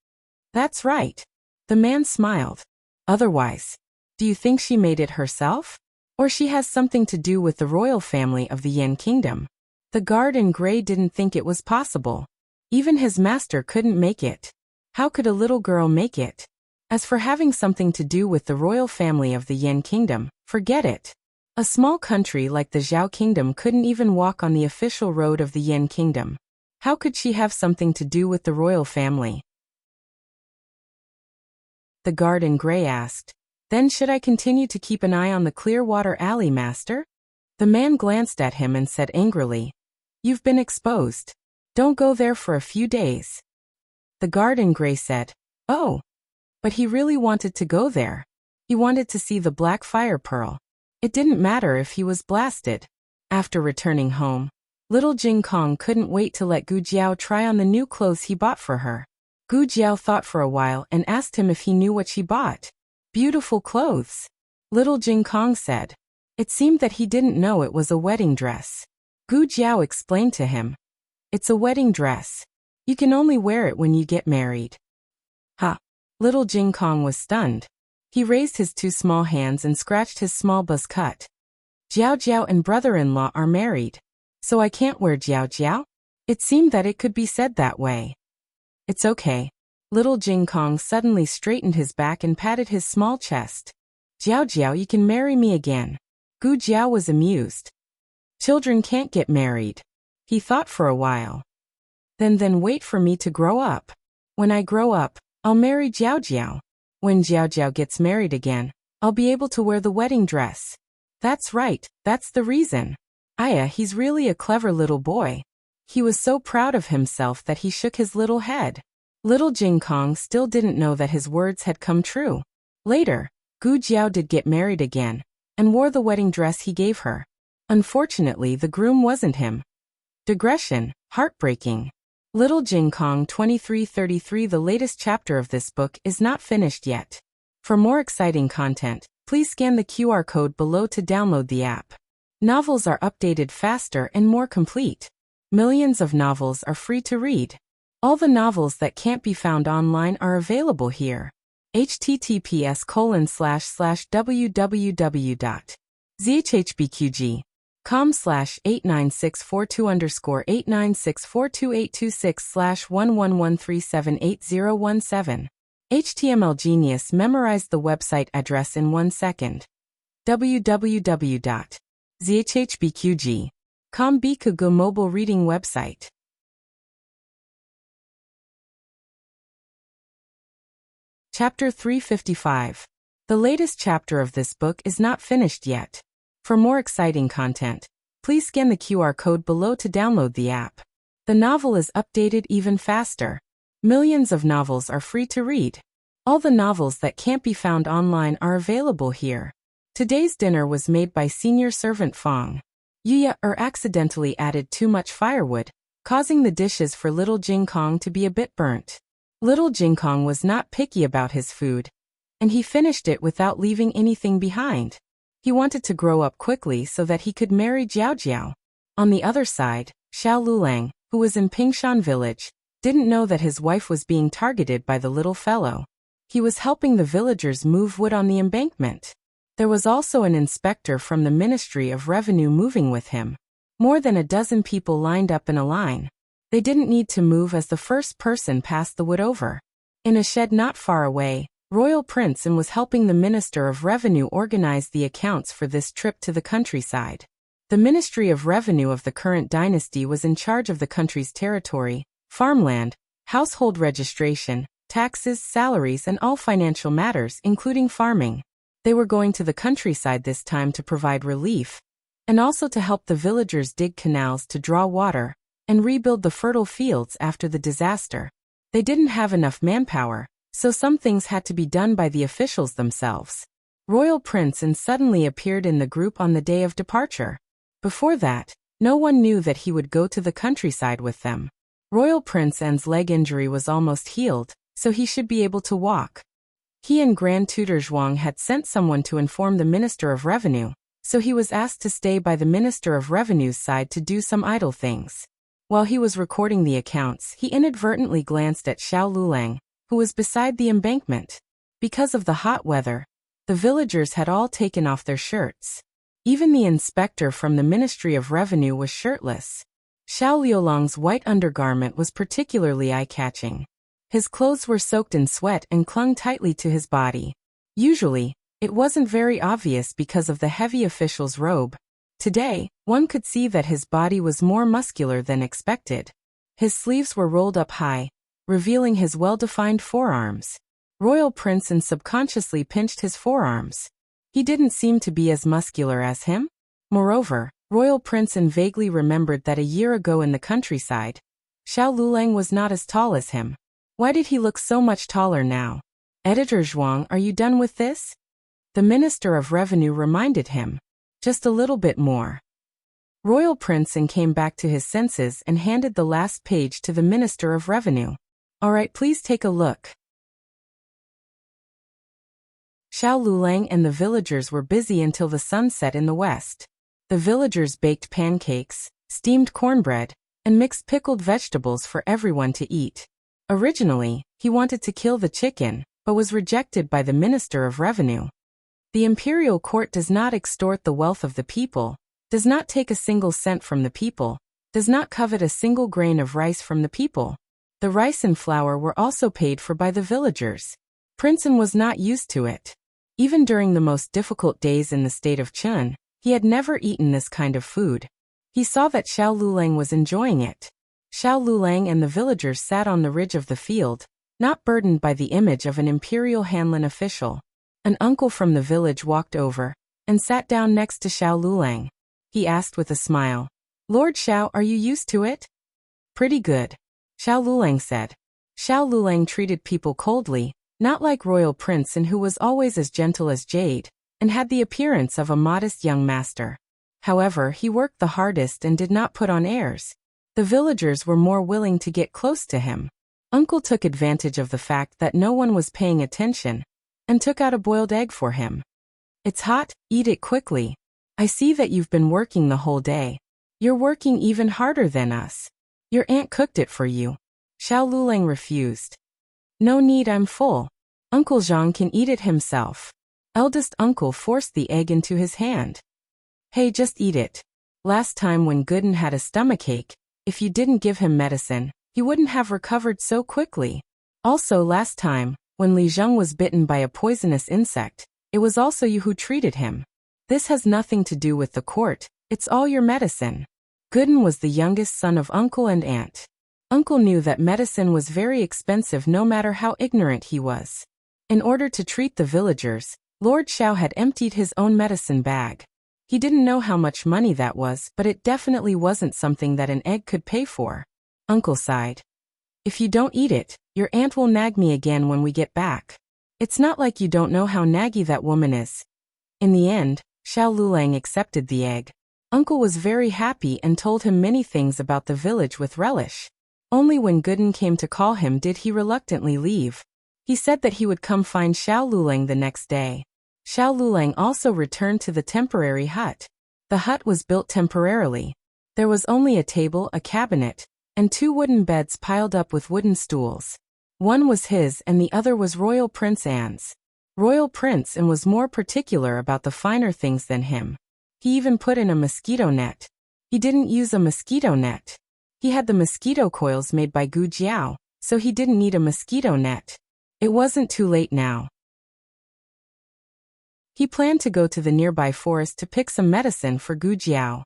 S1: "That's right." The man smiled. "Otherwise, do you think she made it herself? Or she has something to do with the royal family of the Yin Kingdom?" The guard in gray didn't think it was possible. Even his master couldn't make it. How could a little girl make it? As for having something to do with the royal family of the Yin Kingdom, forget it. A small country like the Zhao Kingdom couldn't even walk on the official road of the Yin Kingdom. How could she have something to do with the royal family? The guard in gray asked, "Then should I continue to keep an eye on the Clearwater Alley, master?" The man glanced at him and said angrily, "You've been exposed. Don't go there for a few days." The guard in gray said, "Oh." But he really wanted to go there. He wanted to see the black fire pearl. It didn't matter if he was blasted. After returning home, little Jing Kong couldn't wait to let Gu Jiao try on the new clothes he bought for her. Gu Jiao thought for a while and asked him if he knew what she bought. "Beautiful clothes," little Jing Kong said. It seemed that he didn't know it was a wedding dress. Gu Jiao explained to him. It's a wedding dress. You can only wear it when you get married. Ha! Little Jing Kong was stunned. He raised his two small hands and scratched his small buzz cut. Jiao Jiao and brother-in-law are married. So I can't wear Jiao Jiao? It seemed that it could be said that way. It's okay. Little Jing Kong suddenly straightened his back and patted his small chest. Jiao Jiao, you can marry me again. Gu Jiao was amused. Children can't get married. He thought for a while. Then wait for me to grow up. When I grow up, I'll marry Jiao Jiao. When Jiao Jiao gets married again, I'll be able to wear the wedding dress. That's right, that's the reason. Aya, he's really a clever little boy. He was so proud of himself that he shook his little head. Little Jing Kong still didn't know that his words had come true. Later, Gu Jiao did get married again, and wore the wedding dress he gave her. Unfortunately, the groom wasn't him. Digression, heartbreaking. Little Jing Kong 2333. The latest chapter of this book is not finished yet. For more exciting content, please scan the QR code below to download the app. Novels are updated faster and more complete. Millions of novels are free to read. All the novels that can't be found online are available here. https://www.zhbqg.com/89642_896428226/111378017. HTML Genius memorized the website address in 1 second. www.zhbqg.com Bikugo mobile reading website. Chapter 355. The latest chapter of this book is not finished yet. For more exciting content, please scan the QR code below to download the app. The novel is updated even faster. Millions of novels are free to read. All the novels that can't be found online are available here. Today's dinner was made by senior servant Fong. Yuya accidentally added too much firewood, causing the dishes for Little Jing Kong to be a bit burnt. Little Jing Kong was not picky about his food, and he finished it without leaving anything behind. He wanted to grow up quickly so that he could marry Jiao Jiao. On the other side, Xiao Lulang, who was in Pingshan village, didn't know that his wife was being targeted by the little fellow. He was helping the villagers move wood on the embankment. There was also an inspector from the Ministry of Revenue moving with him. More than a dozen people lined up in a line. They didn't need to move as the first person passed the wood over. In a shed not far away, Royal Prince was helping the Minister of Revenue organize the accounts for this trip to the countryside. The Ministry of Revenue of the current dynasty was in charge of the country's territory, farmland, household registration, taxes, salaries, and all financial matters, including farming. They were going to the countryside this time to provide relief, and also to help the villagers dig canals to draw water and rebuild the fertile fields after the disaster. They didn't have enough manpower, so some things had to be done by the officials themselves. Royal Prince suddenly appeared in the group on the day of departure. Before that, no one knew that he would go to the countryside with them. Royal Prince N's leg injury was almost healed, so he should be able to walk. He and Grand Tutor Zhuang had sent someone to inform the Minister of Revenue, so he was asked to stay by the Minister of Revenue's side to do some idle things. While he was recording the accounts, he inadvertently glanced at Xiao Lulang, who was beside the embankment. Because of the hot weather, the villagers had all taken off their shirts. Even the inspector from the Ministry of Revenue was shirtless. Xiao Liulang's white undergarment was particularly eye-catching. His clothes were soaked in sweat and clung tightly to his body. Usually, it wasn't very obvious because of the heavy official's robe. Today, one could see that his body was more muscular than expected. His sleeves were rolled up high, revealing his well-defined forearms. Royal Prince subconsciously pinched his forearms. He didn't seem to be as muscular as him. Moreover, Royal Prince vaguely remembered that a year ago in the countryside, Xiao Lulang was not as tall as him. Why did he look so much taller now? Editor Zhuang, are you done with this? The Minister of Revenue reminded him. Just a little bit more. Royal Prince came back to his senses and handed the last page to the Minister of Revenue. All right, please take a look. Xiao Lulang and the villagers were busy until the sun set in the west. The villagers baked pancakes, steamed cornbread, and mixed pickled vegetables for everyone to eat. Originally, he wanted to kill the chicken, but was rejected by the Minister of Revenue. The imperial court does not extort the wealth of the people, does not take a single cent from the people, does not covet a single grain of rice from the people. The rice and flour were also paid for by the villagers. Princeton was not used to it. Even during the most difficult days in the state of Chun, he had never eaten this kind of food. He saw that Xiao Lulang was enjoying it. Xiao Lulang and the villagers sat on the ridge of the field, not burdened by the image of an imperial Hanlin official. An uncle from the village walked over and sat down next to Xiao Lulang. He asked with a smile, "Lord Xiao, are you used to it?" "Pretty good," Xiao Lulang said. Xiao Lulang treated people coldly, not like royal Princeton, who was always as gentle as jade, and had the appearance of a modest young master. However, he worked the hardest and did not put on airs. The villagers were more willing to get close to him. Uncle took advantage of the fact that no one was paying attention, and took out a boiled egg for him. "It's hot, eat it quickly. I see that you've been working the whole day. You're working even harder than us. Your aunt cooked it for you." Xiao Lulang refused. "No need, I'm full. Uncle Zhang can eat it himself." Eldest uncle forced the egg into his hand. "Hey, just eat it. Last time when Gooden had a stomachache, if you didn't give him medicine, he wouldn't have recovered so quickly. Also last time, when Li Zheng was bitten by a poisonous insect, it was also you who treated him. This has nothing to do with the court, it's all your medicine." Gooden was the youngest son of uncle and aunt. Uncle knew that medicine was very expensive no matter how ignorant he was. In order to treat the villagers, Lord Xiao had emptied his own medicine bag. He didn't know how much money that was, but it definitely wasn't something that an egg could pay for. Uncle sighed. "If you don't eat it, your aunt will nag me again when we get back. It's not like you don't know how naggy that woman is." In the end, Xiao Lulang accepted the egg. Uncle was very happy and told him many things about the village with relish. Only when Gooden came to call him did he reluctantly leave. He said that he would come find Xiao Lulang the next day. Xiao Lulang also returned to the temporary hut. The hut was built temporarily. There was only a table, a cabinet, and 2 wooden beds piled up with wooden stools. One was his and the other was Royal Prince Anne's. Royal Prince Anne was more particular about the finer things than him. He even put in a mosquito net. He didn't use a mosquito net. He had the mosquito coils made by Gu Jiao, so he didn't need a mosquito net. It wasn't too late now. He planned to go to the nearby forest to pick some medicine for Gu Jiao.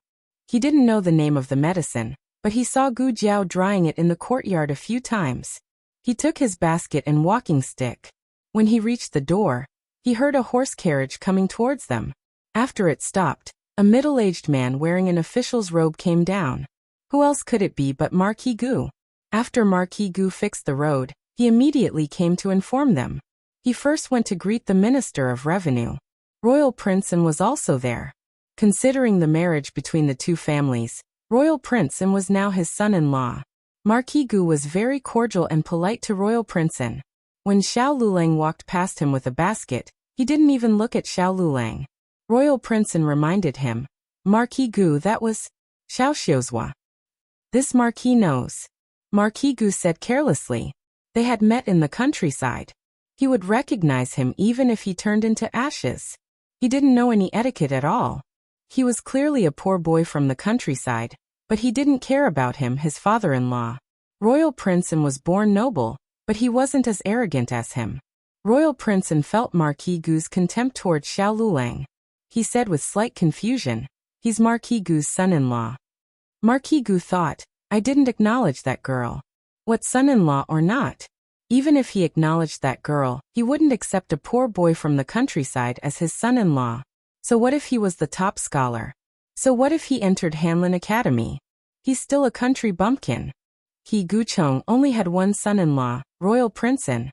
S1: He didn't know the name of the medicine, but he saw Gu Jiao drying it in the courtyard a few times. He took his basket and walking stick. When he reached the door, he heard a horse carriage coming towards them. After it stopped, a middle-aged man wearing an official's robe came down. Who else could it be but Marquis Gu? After Marquis Gu fixed the road, he immediately came to inform them. He first went to greet the Minister of Revenue. Royal Prince Anne was also there. Considering the marriage between the 2 families, Royal Prince Anne was now his son-in-law. Marquis Gu was very cordial and polite to Royal Prince Anne. When Xiao Lulang walked past him with a basket, he didn't even look at Xiao Lulang. Royal Prince Anne reminded him, "Marquis Gu, that was Xiao Xiuzhua. This Marquis knows." Marquis Gu said carelessly. They had met in the countryside. He would recognize him even if he turned into ashes. He didn't know any etiquette at all. He was clearly a poor boy from the countryside, but he didn't care about him, his father-in-law. Royal Prince Anne was born noble, but he wasn't as arrogant as him. Royal Prince Anne felt Marquis Gu's contempt towards Xiao Lulang. He said with slight confusion, "He's Marquis Gu's son-in-law." Marquis Gu thought, "I didn't acknowledge that girl. What son-in-law or not? Even if he acknowledged that girl, he wouldn't accept a poor boy from the countryside as his son-in-law. So what if he was the top scholar? So what if he entered Hanlin Academy? He's still a country bumpkin." He Guchong only had one son-in-law, Royal Prince Anne.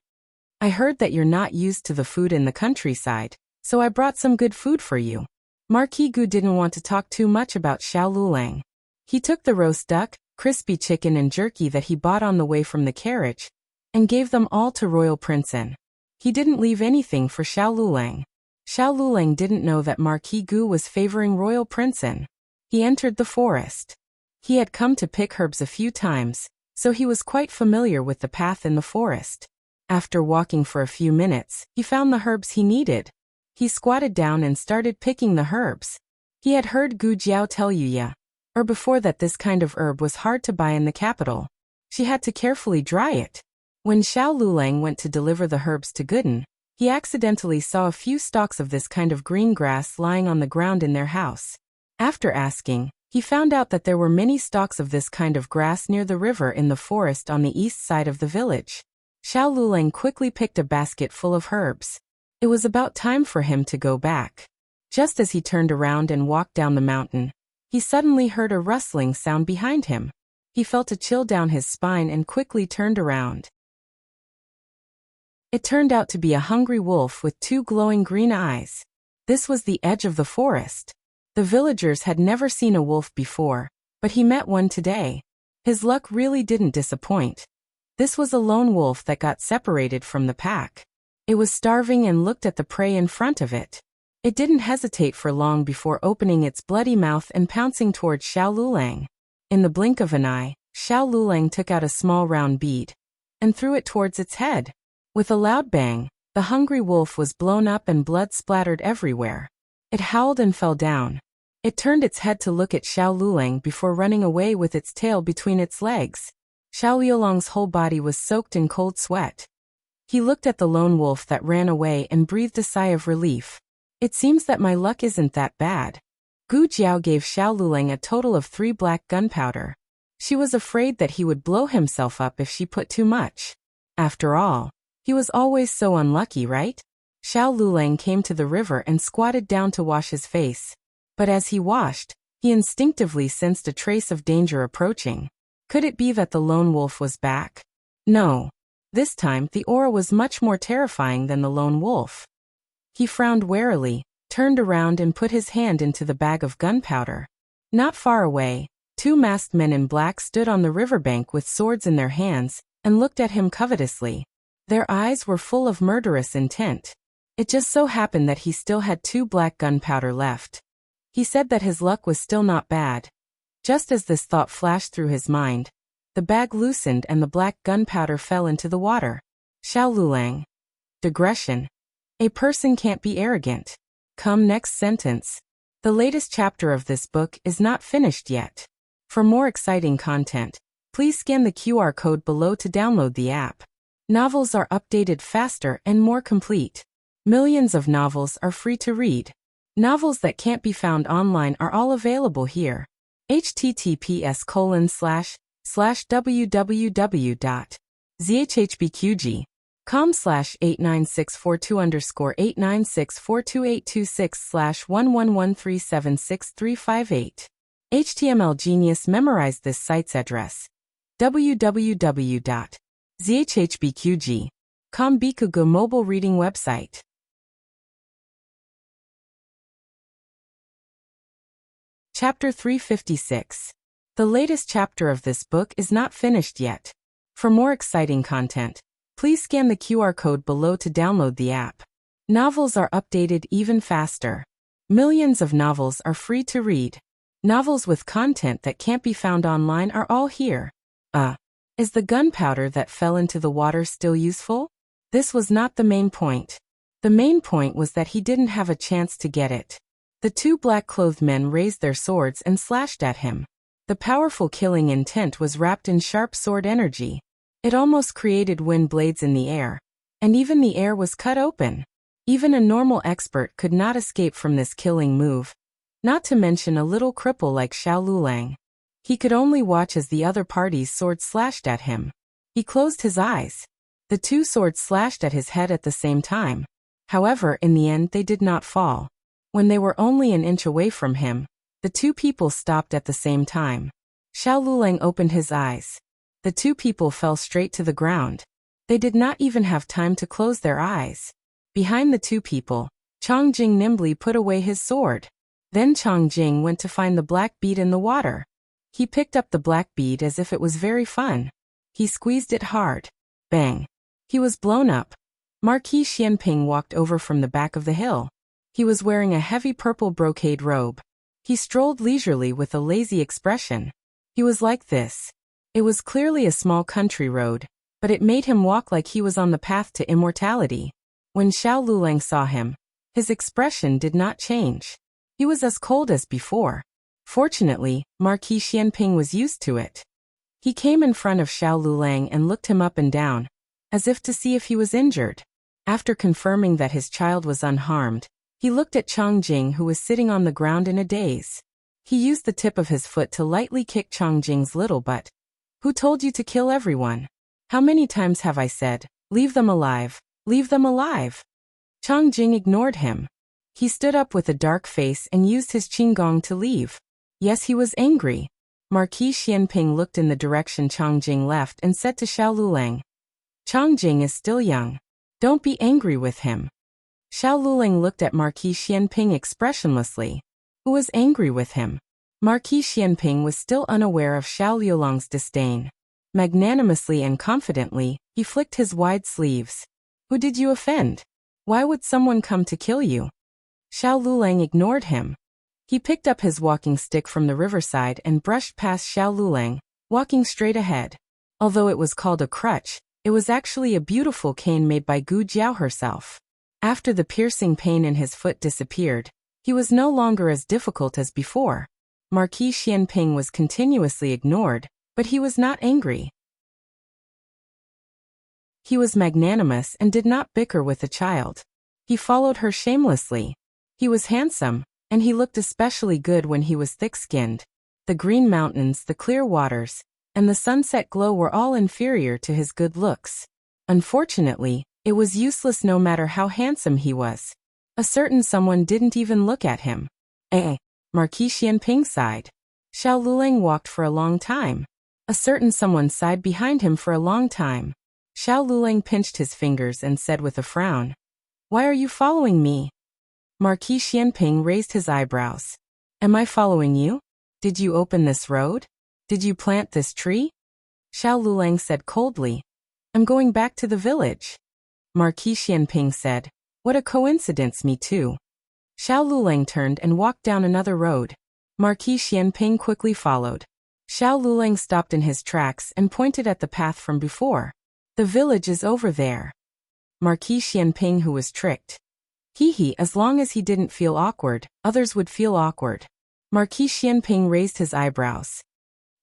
S1: "I heard that you're not used to the food in the countryside, so I brought some good food for you." Marquis Gu didn't want to talk too much about Xiao Lulang. He took the roast duck, crispy chicken and jerky that he bought on the way from the carriage, and gave them all to Royal Prince Anne. He didn't leave anything for Xiao Lulang. Xiao Lulang didn't know that Marquis Gu was favoring Royal Prince Anne. He entered the forest. He had come to pick herbs a few times, so he was quite familiar with the path in the forest. After walking for a few minutes, he found the herbs he needed. He squatted down and started picking the herbs. He had heard Gu Jiao tell Yuya, or before, that this kind of herb was hard to buy in the capital. She had to carefully dry it. When Xiao Lulang went to deliver the herbs to Gooden, he accidentally saw a few stalks of this kind of green grass lying on the ground in their house. After asking, he found out that there were many stalks of this kind of grass near the river in the forest on the east side of the village. Xiao Lulang quickly picked a basket full of herbs. It was about time for him to go back. Just as he turned around and walked down the mountain, he suddenly heard a rustling sound behind him. He felt a chill down his spine and quickly turned around. It turned out to be a hungry wolf with 2 glowing green eyes. This was the edge of the forest. The villagers had never seen a wolf before, but he met one today. His luck really didn't disappoint. This was a lone wolf that got separated from the pack. It was starving and looked at the prey in front of it. It didn't hesitate for long before opening its bloody mouth and pouncing towards Xiao Lulang. In the blink of an eye, Xiao Lulang took out a small round bead and threw it towards its head. With a loud bang, the hungry wolf was blown up and blood splattered everywhere. It howled and fell down. It turned its head to look at Xiao Lulang before running away with its tail between its legs. Xiao Luolang's whole body was soaked in cold sweat. He looked at the lone wolf that ran away and breathed a sigh of relief. It seems that my luck isn't that bad. Gu Jiao gave Xiao Lulang a total of 3 black gunpowder. She was afraid that he would blow himself up if she put too much. After all, he was always so unlucky, right? Xiao Lulang came to the river and squatted down to wash his face. But as he washed, he instinctively sensed a trace of danger approaching. Could it be that the lone wolf was back? No. This time, the aura was much more terrifying than the lone wolf. He frowned warily, turned around and put his hand into the bag of gunpowder. Not far away, 2 masked men in black stood on the riverbank with swords in their hands and looked at him covetously. Their eyes were full of murderous intent. It just so happened that he still had 2 black gunpowder left. He said that his luck was still not bad. Just as this thought flashed through his mind, the bag loosened and the black gunpowder fell into the water. Xiao Lulang. Digression. A person can't be arrogant. Come next sentence. The latest chapter of this book is not finished yet. For more exciting content, please scan the QR code below to download the app. Novels are updated faster and more complete. Millions of novels are free to read. Novels that can't be found online are all available here. https://www.zhhbqg.com/89642_8964286/111376358. HTML Genius memorized this site's address. www.zhhbqg.com Bikugo mobile reading website. Chapter 356. The latest chapter of this book is not finished yet. For more exciting content, please scan the QR code below to download the app. Novels are updated even faster. Millions of novels are free to read. Novels with content that can't be found online are all here. Is the gunpowder that fell into the water still useful? This was not the main point. The main point was that he didn't have a chance to get it. The 2 black-clothed men raised their swords and slashed at him. The powerful killing intent was wrapped in sharp sword energy. It almost created wind blades in the air. And even the air was cut open. Even a normal expert could not escape from this killing move. Not to mention a little cripple like Xiao Lulang. He could only watch as the other party's swords slashed at him. He closed his eyes. The 2 swords slashed at his head at the same time. However, in the end they did not fall. When they were only an inch away from him, the 2 people stopped at the same time. Xiao Lulang opened his eyes. The 2 people fell straight to the ground. They did not even have time to close their eyes. Behind the 2 people, Chong Jing nimbly put away his sword. Then Chong Jing went to find the black bead in the water. He picked up the black bead as if it was very fun. He squeezed it hard. Bang. He was blown up. Marquis Xianping walked over from the back of the hill. He was wearing a heavy purple brocade robe. He strolled leisurely with a lazy expression. He was like this. It was clearly a small country road, but it made him walk like he was on the path to immortality. When Xiao Lulang saw him, his expression did not change. He was as cold as before. Fortunately, Marquis Xianping was used to it. He came in front of Xiao Lulang and looked him up and down, as if to see if he was injured. After confirming that his child was unharmed, he looked at Changjing, who was sitting on the ground in a daze. He used the tip of his foot to lightly kick Changjing's little butt. Who told you to kill everyone? How many times have I said, leave them alive, leave them alive? Changjing ignored him. He stood up with a dark face and used his qinggong to leave. Yes, he was angry. Marquis Xianping looked in the direction Changjing left and said to Xiao Lulang, Changjing is still young. Don't be angry with him. Xiao Lulang looked at Marquis Xianping expressionlessly. Who was angry with him? Marquis Xianping was still unaware of Xiao Liulang's disdain. Magnanimously and confidently, he flicked his wide sleeves. Who did you offend? Why would someone come to kill you? Xiao Lulang ignored him. He picked up his walking stick from the riverside and brushed past Xiao Lulang, walking straight ahead. Although it was called a crutch, it was actually a beautiful cane made by Gu Jiao herself. After the piercing pain in his foot disappeared, he was no longer as difficult as before. Marquis Xianping was continuously ignored, but he was not angry. He was magnanimous and did not bicker with the child. He followed her shamelessly. He was handsome, and he looked especially good when he was thick-skinned. The green mountains, the clear waters, and the sunset glow were all inferior to his good looks. Unfortunately, it was useless no matter how handsome he was. A certain someone didn't even look at him. Marquis Xianping sighed. Xiao Lulang walked for a long time. A certain someone sighed behind him for a long time. Xiao Lulang pinched his fingers and said with a frown, Why are you following me? Marquis Xianping raised his eyebrows. Am I following you? Did you open this road? Did you plant this tree? Xiao Lulang said coldly, I'm going back to the village. Marquis Xianping said, What a coincidence, me too. Xiao Lulang turned and walked down another road. Marquis Xianping quickly followed. Xiao Lulang stopped in his tracks and pointed at the path from before. The village is over there. Marquis Xianping, who was tricked. As long as he didn't feel awkward, others would feel awkward. Marquis Xianping raised his eyebrows.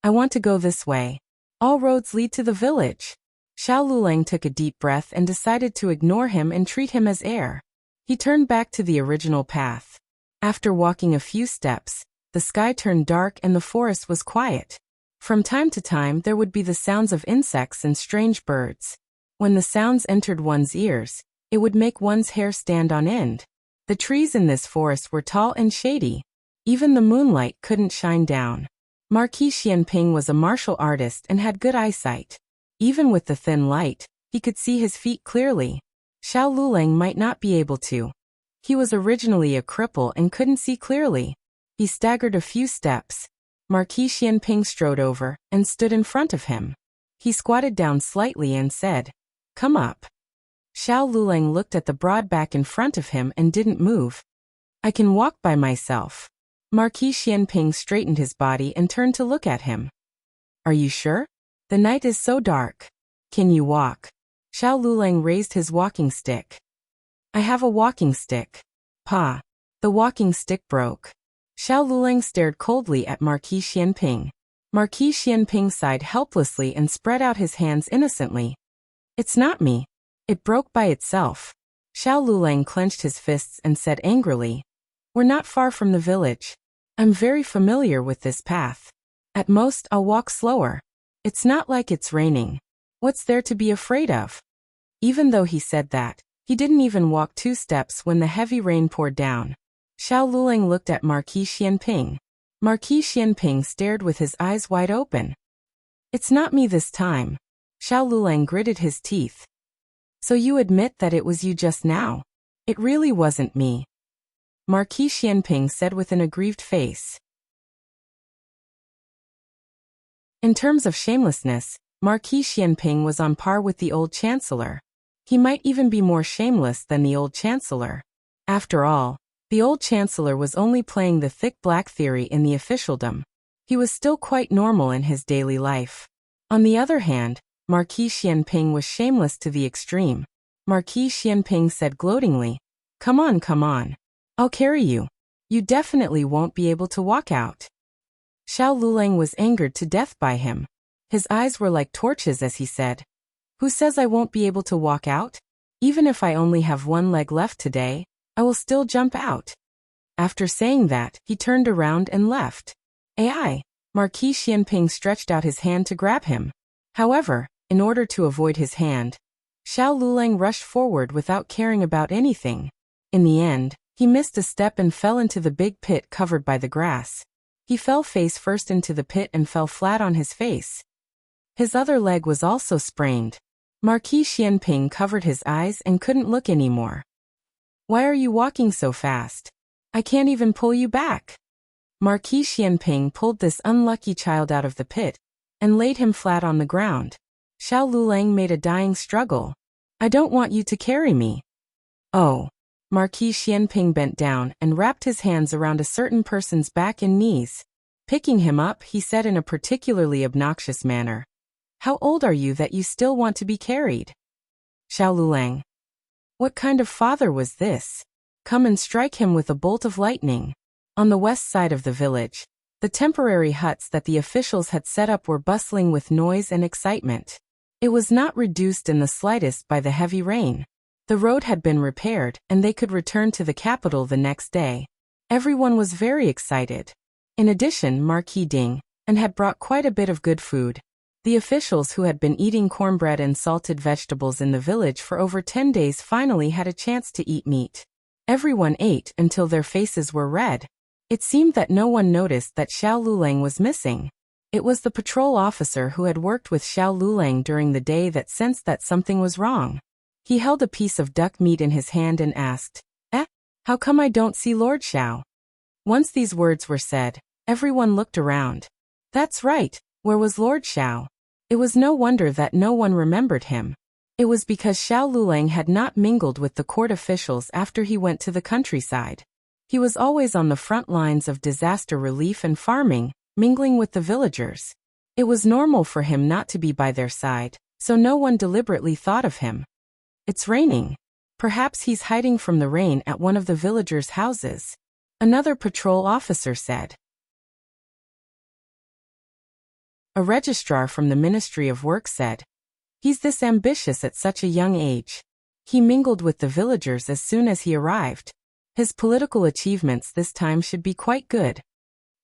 S1: I want to go this way. All roads lead to the village. Xiao Lulang took a deep breath and decided to ignore him and treat him as air. He turned back to the original path. After walking a few steps, the sky turned dark and the forest was quiet. From time to time there would be the sounds of insects and strange birds. When the sounds entered one's ears, it would make one's hair stand on end. The trees in this forest were tall and shady. Even the moonlight couldn't shine down. Marquis Xianping was a martial artist and had good eyesight. Even with the thin light, he could see his feet clearly. Xiao Lulang might not be able to. He was originally a cripple and couldn't see clearly. He staggered a few steps. Marquis Xianping strode over and stood in front of him. He squatted down slightly and said, Come up. Xiao Lulang looked at the broad back in front of him and didn't move. I can walk by myself. Marquis Xianping straightened his body and turned to look at him. Are you sure? The night is so dark. Can you walk? Xiao Lulang raised his walking stick. I have a walking stick. Pa. The walking stick broke. Xiao Lulang stared coldly at Marquis Xianping. Marquis Xianping sighed helplessly and spread out his hands innocently. It's not me. It broke by itself. Xiao Lulang clenched his fists and said angrily, We're not far from the village. I'm very familiar with this path. At most, I'll walk slower. It's not like it's raining. What's there to be afraid of? Even though he said that, he didn't even walk 2 steps when the heavy rain poured down. Xiao Lulang looked at Marquis Xianping. Marquis Xianping stared with his eyes wide open. It's not me this time. Xiao Lulang gritted his teeth. So you admit that it was you just now? It really wasn't me. Marquis Xianping said with an aggrieved face. In terms of shamelessness, Marquis Xianping was on par with the old chancellor. He might even be more shameless than the old chancellor. After all, the old chancellor was only playing the thick black theory in the officialdom. He was still quite normal in his daily life. On the other hand, Marquis Xianping was shameless to the extreme. Marquis Xianping said gloatingly, come on, come on. I'll carry you. You definitely won't be able to walk out. Xiao Lulang was angered to death by him. His eyes were like torches as he said, who says I won't be able to walk out? Even if I only have one leg left today, I will still jump out. After saying that, he turned around and left. AI. Marquis Xianping stretched out his hand to grab him. However, in order to avoid his hand, Xiao Lulang rushed forward without caring about anything. In the end, he missed a step and fell into the big pit covered by the grass. He fell face first into the pit and fell flat on his face. His other leg was also sprained. Marquis Xianping covered his eyes and couldn't look anymore. Why are you walking so fast? I can't even pull you back. Marquis Xianping pulled this unlucky child out of the pit and laid him flat on the ground. Xiao Lulang made a dying struggle. I don't want you to carry me. Oh. Marquis Xianping bent down and wrapped his hands around a certain person's back and knees. Picking him up, he said in a particularly obnoxious manner, how old are you that you still want to be carried? Xiao Lulang. What kind of father was this? Come and strike him with a bolt of lightning. On the west side of the village, the temporary huts that the officials had set up were bustling with noise and excitement. It was not reduced in the slightest by the heavy rain. The road had been repaired, and they could return to the capital the next day. Everyone was very excited. In addition, Marquis Ding and had brought quite a bit of good food. The officials who had been eating cornbread and salted vegetables in the village for over 10 days finally had a chance to eat meat. Everyone ate until their faces were red. It seemed that no one noticed that Xiao Lulang was missing. It was the patrol officer who had worked with Xiao Lulang during the day that sensed that something was wrong. He held a piece of duck meat in his hand and asked, how come I don't see Lord Xiao? Once these words were said, everyone looked around. That's right, where was Lord Xiao? It was no wonder that no one remembered him. It was because Xiao Lulang had not mingled with the court officials after he went to the countryside. He was always on the front lines of disaster relief and farming, mingling with the villagers. It was normal for him not to be by their side, so no one deliberately thought of him. It's raining. Perhaps he's hiding from the rain at one of the villagers' houses. Another patrol officer said. A registrar from the Ministry of Work said, he's this ambitious at such a young age. He mingled with the villagers as soon as he arrived. His political achievements this time should be quite good.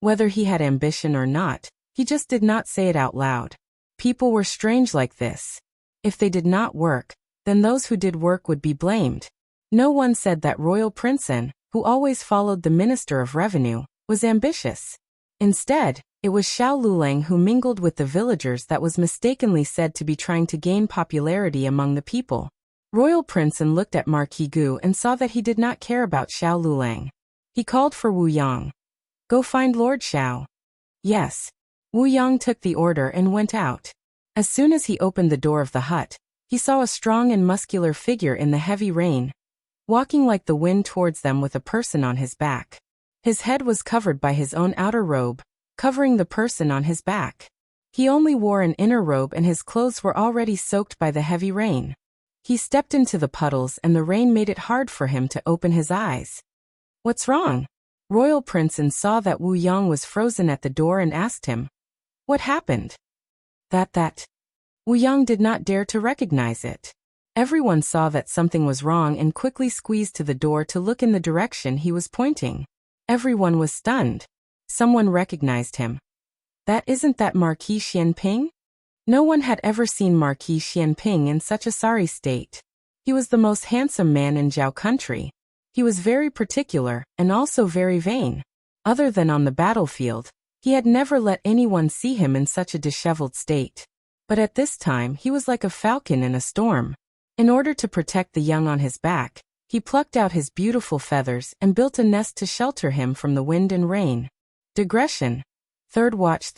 S1: Whether he had ambition or not, he just did not say it out loud. People were strange like this. If they did not work, then those who did work would be blamed. No one said that Royal Princeton, who always followed the Minister of Revenue, was ambitious. Instead, it was Xiao Lulang who mingled with the villagers that was mistakenly said to be trying to gain popularity among the people. Royal Princeton looked at Marquis Gu and saw that he did not care about Xiao Lulang. He called for Wu Yang. Go find Lord Xiao. Yes. Wu Yang took the order and went out. As soon as he opened the door of the hut, he saw a strong and muscular figure in the heavy rain, walking like the wind towards them with a person on his back. His head was covered by his own outer robe, covering the person on his back. He only wore an inner robe and his clothes were already soaked by the heavy rain. He stepped into the puddles and the rain made it hard for him to open his eyes. What's wrong? Royal Princeton saw that Wu Yang was frozen at the door and asked him, what happened? That. Wu Yang did not dare to recognize it. Everyone saw that something was wrong and quickly squeezed to the door to look in the direction he was pointing. Everyone was stunned. Someone recognized him. Isn't that Marquis Xianping? No one had ever seen Marquis Xianping in such a sorry state. He was the most handsome man in Zhao country. He was very particular and also very vain. Other than on the battlefield, he had never let anyone see him in such a disheveled state. But at this time he was like a falcon in a storm. In order to protect the young on his back, he plucked out his beautiful feathers and built a nest to shelter him from the wind and rain. Digression. Third watch.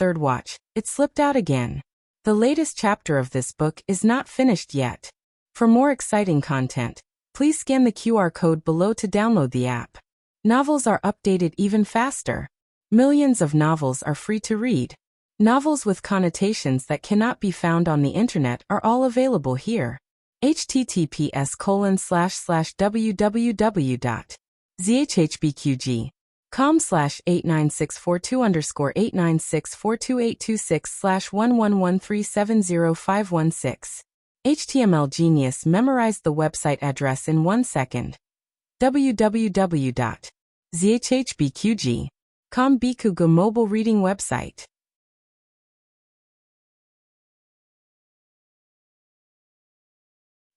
S1: It slipped out again. The latest chapter of this book is not finished yet. For more exciting content, please scan the QR code below to download the app. Novels are updated even faster. Millions of novels are free to read. Novels with connotations that cannot be found on the internet are all available here. https://www.zhbqg.com/89642_896428226/111370516. HTML Genius memorized the website address in 1 second. www.zhbqg.com Bikuga mobile reading website.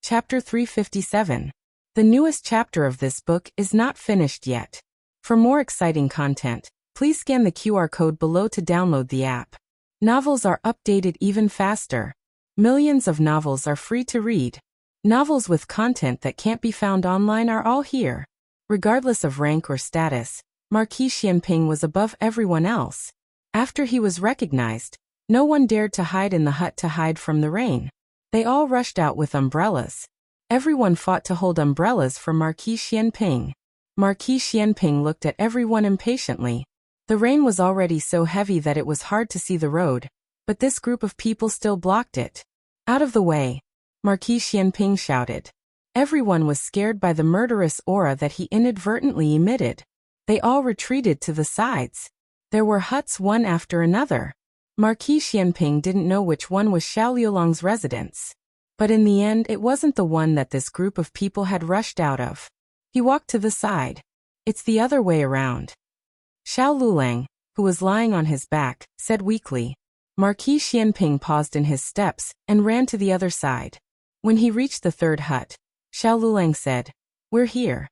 S1: Chapter 357. The newest chapter of this book is not finished yet. For more exciting content, please scan the QR code below to download the app. Novels are updated even faster. Millions of novels are free to read. Novels with content that can't be found online are all here. Regardless of rank or status, Marquis Xianping was above everyone else. After he was recognized, no one dared to hide in the hut to hide from the rain. They all rushed out with umbrellas. Everyone fought to hold umbrellas for Marquis Xianping. Marquis Xianping looked at everyone impatiently. The rain was already so heavy that it was hard to see the road, but this group of people still blocked it. Out of the way, Marquis Xianping shouted. Everyone was scared by the murderous aura that he inadvertently emitted. They all retreated to the sides. There were huts one after another. Marquis Xianping didn't know which one was Xiao Liulong's residence. But in the end it wasn't the one that this group of people had rushed out of. He walked to the side. It's the other way around. Xiao Liulang, who was lying on his back, said weakly. Marquis Xianping paused in his steps and ran to the other side. When he reached the third hut, Xiao Liulang said, "We're here."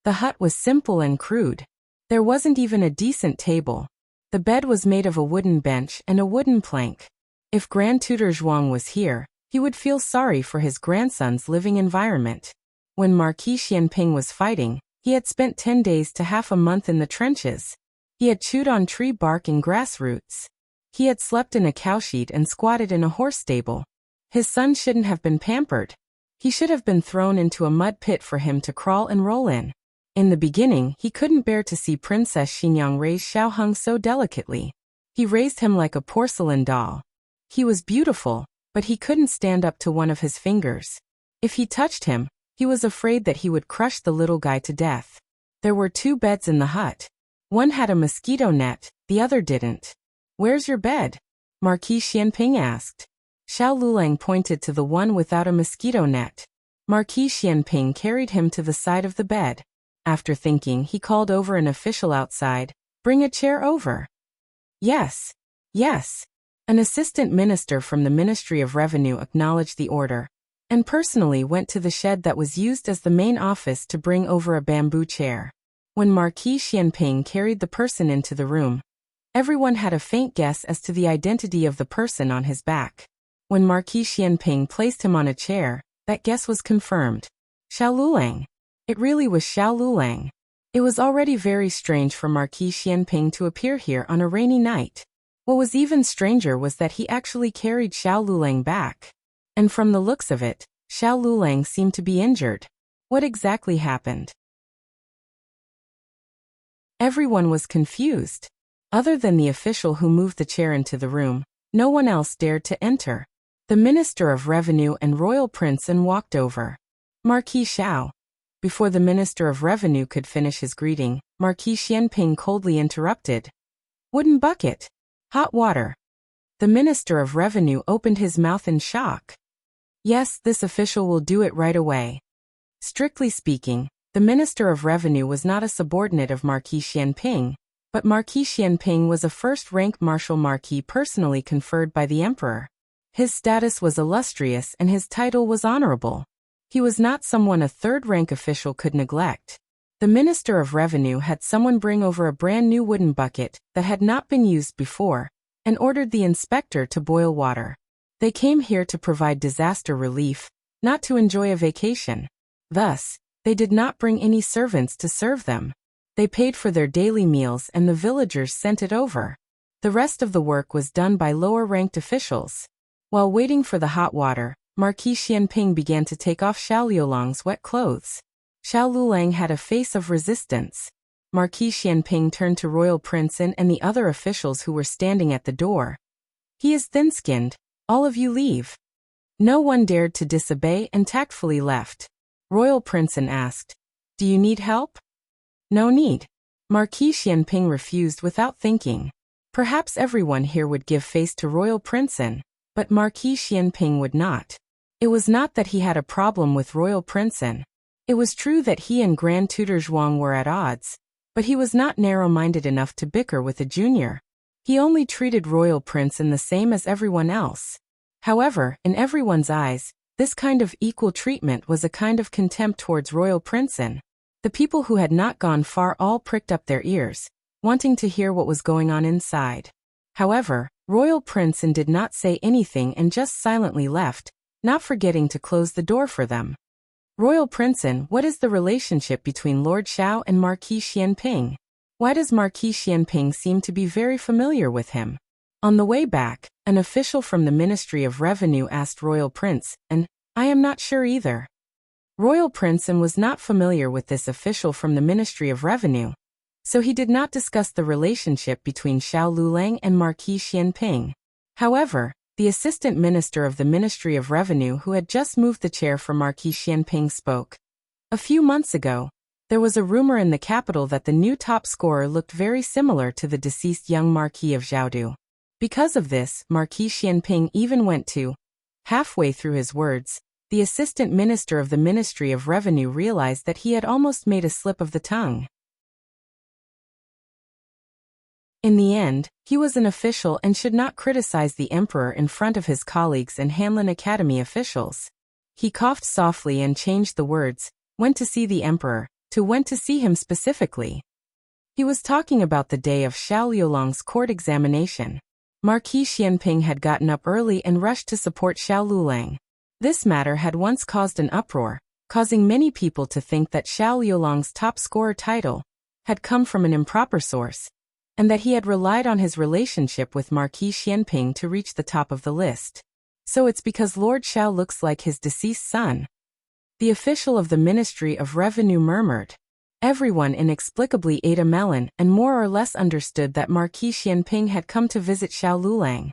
S1: The hut was simple and crude. There wasn't even a decent table. The bed was made of a wooden bench and a wooden plank. If Grand Tutor Zhuang was here, he would feel sorry for his grandson's living environment. When Marquis Xianping was fighting, he had spent 10 days to half a month in the trenches. He had chewed on tree bark and grass roots. He had slept in a cowshed and squatted in a horse stable. His son shouldn't have been pampered. He should have been thrown into a mud pit for him to crawl and roll in. In the beginning, he couldn't bear to see Princess Xingyang raise Xiaoheng so delicately. He raised him like a porcelain doll. He was beautiful, but he couldn't stand up to one of his fingers. If he touched him, he was afraid that he would crush the little guy to death. There were 2 beds in the hut. One had a mosquito net, the other didn't. "Where's your bed?" Marquis Xianping asked. Xiao Liulang pointed to the one without a mosquito net. Marquis Xianping carried him to the side of the bed. After thinking, he called over an official outside. "Bring a chair over." "Yes. Yes." An assistant minister from the Ministry of Revenue acknowledged the order, and personally went to the shed that was used as the main office to bring over a bamboo chair. When Marquis Xianping carried the person into the room, everyone had a faint guess as to the identity of the person on his back. When Marquis Xianping placed him on a chair, that guess was confirmed. Xiao Liulang. It really was Xiao Liulang. It was already very strange for Marquis Xianping to appear here on a rainy night. What was even stranger was that he actually carried Xiao Liulang back. And from the looks of it, Xiao Liulang seemed to be injured. What exactly happened? Everyone was confused. Other than the official who moved the chair into the room, no one else dared to enter. The Minister of Revenue and Royal Prince walked over. "Marquis Xiao." Before the Minister of Revenue could finish his greeting, Marquis Xianping coldly interrupted. "Wooden bucket. Hot water." The Minister of Revenue opened his mouth in shock. "Yes, this official will do it right away." Strictly speaking, the Minister of Revenue was not a subordinate of Marquis Xianping, but Marquis Xianping was a first-rank martial marquis personally conferred by the Emperor. His status was illustrious and his title was honorable. He was not someone a third-rank official could neglect. The Minister of Revenue had someone bring over a brand new wooden bucket that had not been used before, and ordered the inspector to boil water. They came here to provide disaster relief, not to enjoy a vacation. Thus, they did not bring any servants to serve them. They paid for their daily meals and the villagers sent it over. The rest of the work was done by lower-ranked officials. While waiting for the hot water, Marquis Xianping began to take off Xiao Liulang's wet clothes. Xiao Liulang had a face of resistance. Marquis Xianping turned to Royal Princeton and the other officials who were standing at the door. He is thin-skinned. All of you leave. No one dared to disobey and tactfully left. Royal Princeton asked, "Do you need help?" "No need." Marquis Xianping refused without thinking. Perhaps everyone here would give face to Royal Princeton, but Marquis Xianping would not. It was not that he had a problem with Royal Princeton. It was true that he and Grand Tutor Zhuang were at odds, but he was not narrow-minded enough to bicker with a junior. He only treated Royal Princeton the same as everyone else. However, in everyone's eyes, this kind of equal treatment was a kind of contempt towards Royal Princeton. The people who had not gone far all pricked up their ears, wanting to hear what was going on inside. However, Royal Princeton did not say anything and just silently left, not forgetting to close the door for them. Royal Princeton, what is the relationship between Lord Xiao and Marquis Xianping? Why does Marquis Xianping seem to be very familiar with him? On the way back, an official from the Ministry of Revenue asked Royal Prince, and I am not sure either. Royal Princeton was not familiar with this official from the Ministry of Revenue, so he did not discuss the relationship between Xiao Lulang and Marquis Xianping. However, the Assistant Minister of the Ministry of Revenue who had just moved the chair for Marquis Xianping spoke. A few months ago, there was a rumor in the capital that the new top scorer looked very similar to the deceased young Marquis of Zhaodu. Because of this, Marquis Xianping even went to. Halfway through his words, the Assistant Minister of the Ministry of Revenue realized that he had almost made a slip of the tongue. In the end, he was an official and should not criticize the emperor in front of his colleagues and Hanlin Academy officials. He coughed softly and changed the words, went to see the emperor, to went to see him specifically. He was talking about the day of Xiao Liulang's court examination. Marquis Xianping had gotten up early and rushed to support Xiao Lulang. This matter had once caused an uproar, causing many people to think that Xiao Liulang's top scorer title had come from an improper source, and that he had relied on his relationship with Marquis Xianping to reach the top of the list. So it's because Lord Xiao looks like his deceased son. The official of the Ministry of Revenue murmured. Everyone inexplicably ate a melon and more or less understood that Marquis Xianping had come to visit Xiao Lulang.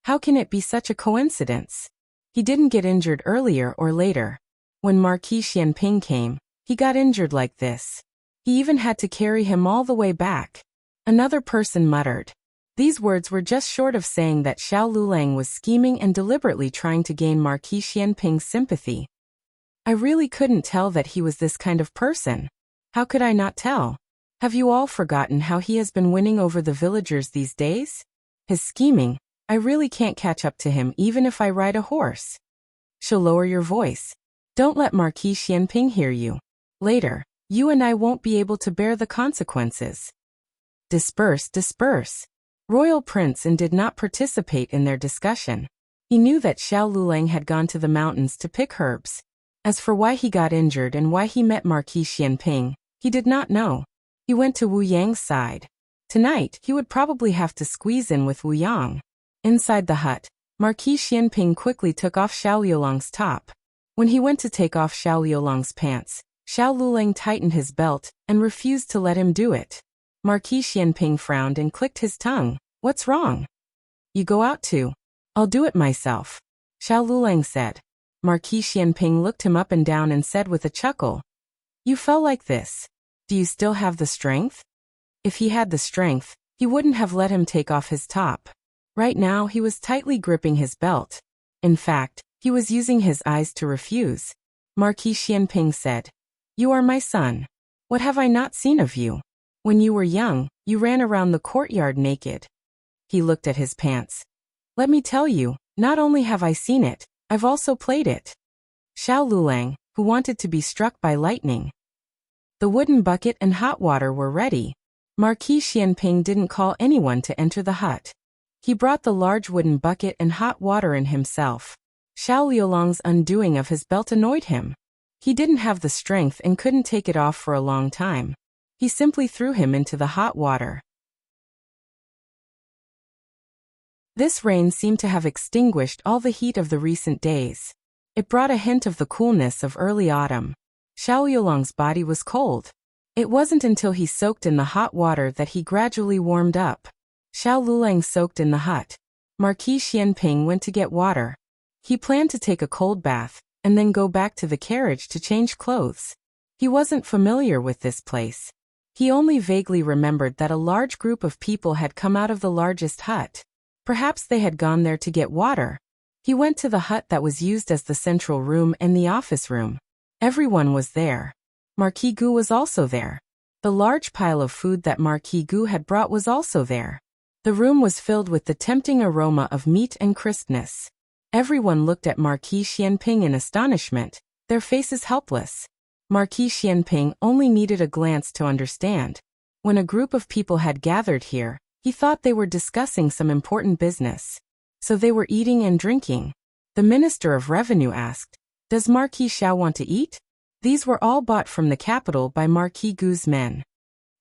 S1: How can it be such a coincidence? He didn't get injured earlier or later. When Marquis Xianping came, he got injured like this. He even had to carry him all the way back. Another person muttered. These words were just short of saying that Xiao Lulang was scheming and deliberately trying to gain Marquis Xianping's sympathy. I really couldn't tell that he was this kind of person. How could I not tell? Have you all forgotten how he has been winning over the villagers these days? His scheming, I really can't catch up to him even if I ride a horse. She'll lower your voice. Don't let Marquis Xianping hear you. Later, you and I won't be able to bear the consequences. Disperse, disperse. Royal Princeton did not participate in their discussion. He knew that Xiao Lulang had gone to the mountains to pick herbs. As for why he got injured and why he met Marquis Xianping, he did not know. He went to Wu Yang's side. Tonight, he would probably have to squeeze in with Wu Yang. Inside the hut, Marquis Xianping quickly took off Xiao Liulang's top. When he went to take off Xiao Liulang's pants, Xiao Lulang tightened his belt and refused to let him do it. Marquis Xianping frowned and clicked his tongue. What's wrong? You go out too. I'll do it myself. Xiao Lulang said. Marquis Xianping looked him up and down and said with a chuckle, You fell like this. Do you still have the strength? If he had the strength, he wouldn't have let him take off his top. Right now he was tightly gripping his belt. In fact, he was using his eyes to refuse. Marquis Xianping said, You are my son. What have I not seen of you? When you were young, you ran around the courtyard naked. He looked at his pants. Let me tell you, not only have I seen it, I've also played it. Xiao Lulang, who wanted to be struck by lightning. The wooden bucket and hot water were ready. Marquis Xianping didn't call anyone to enter the hut. He brought the large wooden bucket and hot water in himself. Xiao Liulang's undoing of his belt annoyed him. He didn't have the strength and couldn't take it off for a long time. He simply threw him into the hot water. This rain seemed to have extinguished all the heat of the recent days. It brought a hint of the coolness of early autumn. Xiao Liulang's body was cold. It wasn't until he soaked in the hot water that he gradually warmed up. Xiao Lulang soaked in the hut. Marquis Xianping went to get water. He planned to take a cold bath, and then go back to the carriage to change clothes. He wasn't familiar with this place. He only vaguely remembered that a large group of people had come out of the largest hut. Perhaps they had gone there to get water. He went to the hut that was used as the central room and the office room. Everyone was there. Marquis Gu was also there. The large pile of food that Marquis Gu had brought was also there. The room was filled with the tempting aroma of meat and crispness. Everyone looked at Marquis Xianping in astonishment, their faces helpless. Marquis Xianping only needed a glance to understand. When a group of people had gathered here, he thought they were discussing some important business. So they were eating and drinking. The Minister of Revenue asked, "Does Marquis Xiao want to eat?" These were all bought from the capital by Marquis Gu's men.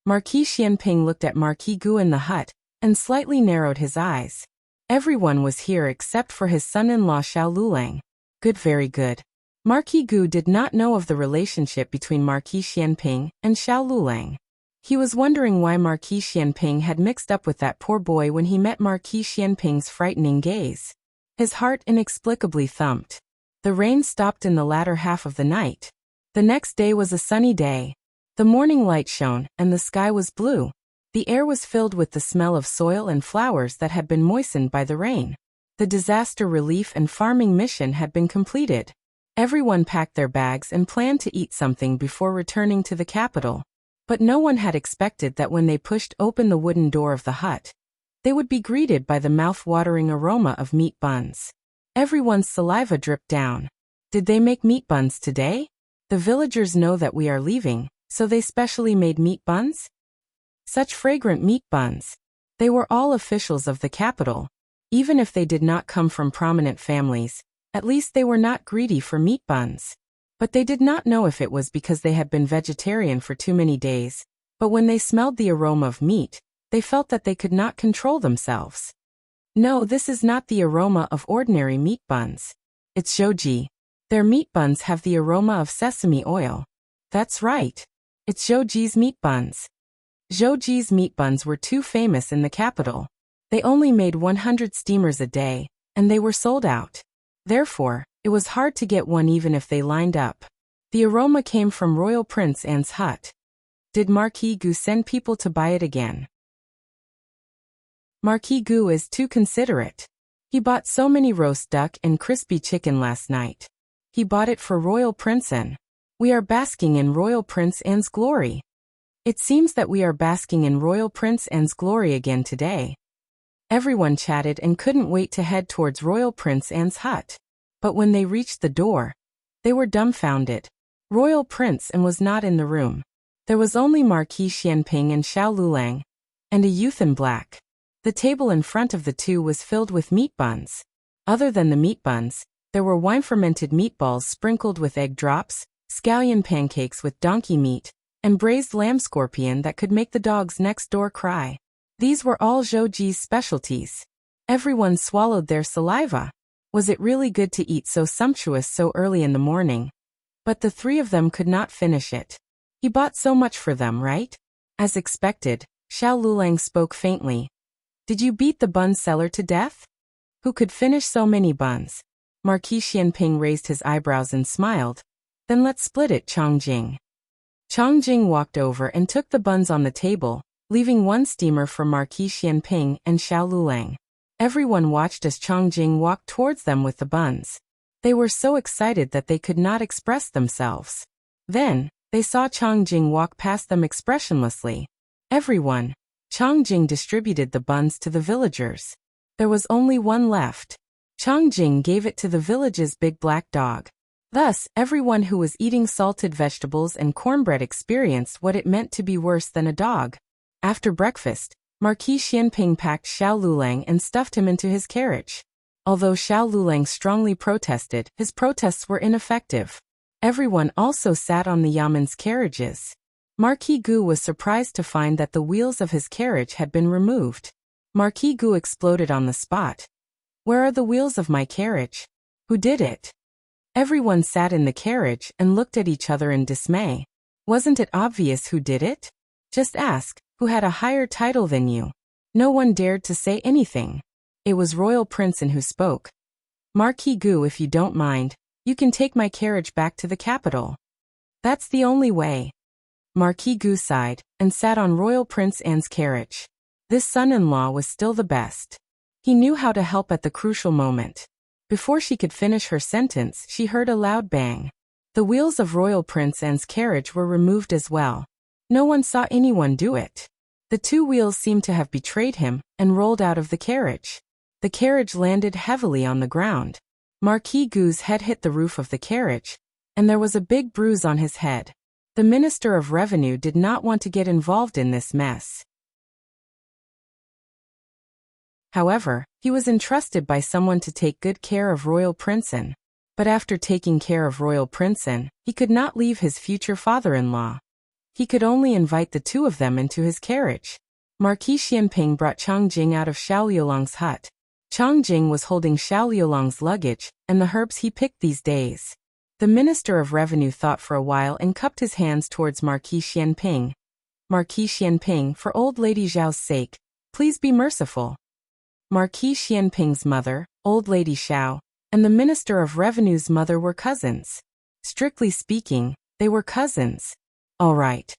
S1: Marquis Xianping looked at Marquis Gu in the hut, and slightly narrowed his eyes. Everyone was here except for his son-in-law Xiao Lulang. Good, very good. Marquis Gu did not know of the relationship between Marquis Xianping and Xiao Lulang. He was wondering why Marquis Xianping had mixed up with that poor boy when he met Marquis Xianping's frightening gaze. His heart inexplicably thumped. The rain stopped in the latter half of the night. The next day was a sunny day. The morning light shone, and the sky was blue. The air was filled with the smell of soil and flowers that had been moistened by the rain. The disaster relief and farming mission had been completed. Everyone packed their bags and planned to eat something before returning to the capital. But no one had expected that when they pushed open the wooden door of the hut, they would be greeted by the mouth-watering aroma of meat buns. Everyone's saliva dripped down. Did they make meat buns today? The villagers know that we are leaving, so they specially made meat buns? Such fragrant meat buns. They were all officials of the capital. Even if they did not come from prominent families, at least they were not greedy for meat buns. But they did not know if it was because they had been vegetarian for too many days, but when they smelled the aroma of meat, they felt that they could not control themselves. No, this is not the aroma of ordinary meat buns. It's zhouji. Their meat buns have the aroma of sesame oil. That's right. It's zhouji's meat buns. Zhouji's meat buns were too famous in the capital. They only made 100 steamers a day, and they were sold out. Therefore, it was hard to get one even if they lined up. The aroma came from Royal Prince Anne's hut. Did Marquis Gu send people to buy it again? Marquis Gu is too considerate. He bought so many roast duck and crispy chicken last night. He bought it for Royal Prince Anne. We are basking in Royal Prince Anne's glory. It seems that we are basking in Royal Prince Anne's glory again today. Everyone chatted and couldn't wait to head towards Royal Prince Anne's hut. But when they reached the door, they were dumbfounded. Royal Prince Anne was not in the room. There was only Marquis Xianping and Xiao Lulang, and a youth in black. The table in front of the two was filled with meat buns. Other than the meat buns, there were wine-fermented meatballs sprinkled with egg drops, scallion pancakes with donkey meat, and braised lamb scorpion that could make the dogs next door cry. These were all zhouji's specialties. Everyone swallowed their saliva. Was it really good to eat so sumptuous so early in the morning? But the three of them could not finish it. He bought so much for them, right? As expected, Xiao Lulang spoke faintly. Did you beat the bun seller to death? Who could finish so many buns? Marquis Xianping raised his eyebrows and smiled. Then let's split it, Chongjing. Chongjing walked over and took the buns on the table, leaving one steamer for Marquis Xianping and Xiao Lulang. Everyone watched as Chongjing walked towards them with the buns. They were so excited that they could not express themselves. Then, they saw Chongjing walk past them expressionlessly. Everyone. Chongjing distributed the buns to the villagers. There was only one left. Chongjing gave it to the village's big black dog. Thus, everyone who was eating salted vegetables and cornbread experienced what it meant to be worse than a dog. After breakfast, Marquis Xianping packed Xiao Lulang and stuffed him into his carriage. Although Xiao Lulang strongly protested, his protests were ineffective. Everyone also sat on the Yaman's carriages. Marquis Gu was surprised to find that the wheels of his carriage had been removed. Marquis Gu exploded on the spot. Where are the wheels of my carriage? Who did it? Everyone sat in the carriage and looked at each other in dismay. Wasn't it obvious who did it? Just ask, who had a higher title than you? No one dared to say anything. It was Royal Princeton who spoke. Marquis Gu, if you don't mind, you can take my carriage back to the capital. That's the only way. Marquis Gu sighed, and sat on Royal Prince Anne's carriage. This son-in-law was still the best. He knew how to help at the crucial moment. Before she could finish her sentence, she heard a loud bang. The wheels of Royal Prince Anne's carriage were removed as well. No one saw anyone do it. The two wheels seemed to have betrayed him, and rolled out of the carriage. The carriage landed heavily on the ground. Marquis Gu's head hit the roof of the carriage, and there was a big bruise on his head. The Minister of Revenue did not want to get involved in this mess. However, he was entrusted by someone to take good care of Royal Princeton. But after taking care of Royal Princeton, he could not leave his future father-in-law. He could only invite the two of them into his carriage. Marquis Xianping brought Chang Jing out of Xiao Liulong's hut. Chang Jing was holding Xiao Liulong's luggage, and the herbs he picked these days. The Minister of Revenue thought for a while and cupped his hands towards Marquis Xianping. Marquis Xianping, for old Lady Zhao's sake, please be merciful. Marquis Xianping's mother, old Lady Xiao, and the Minister of Revenue's mother were cousins. Strictly speaking, they were cousins. All right.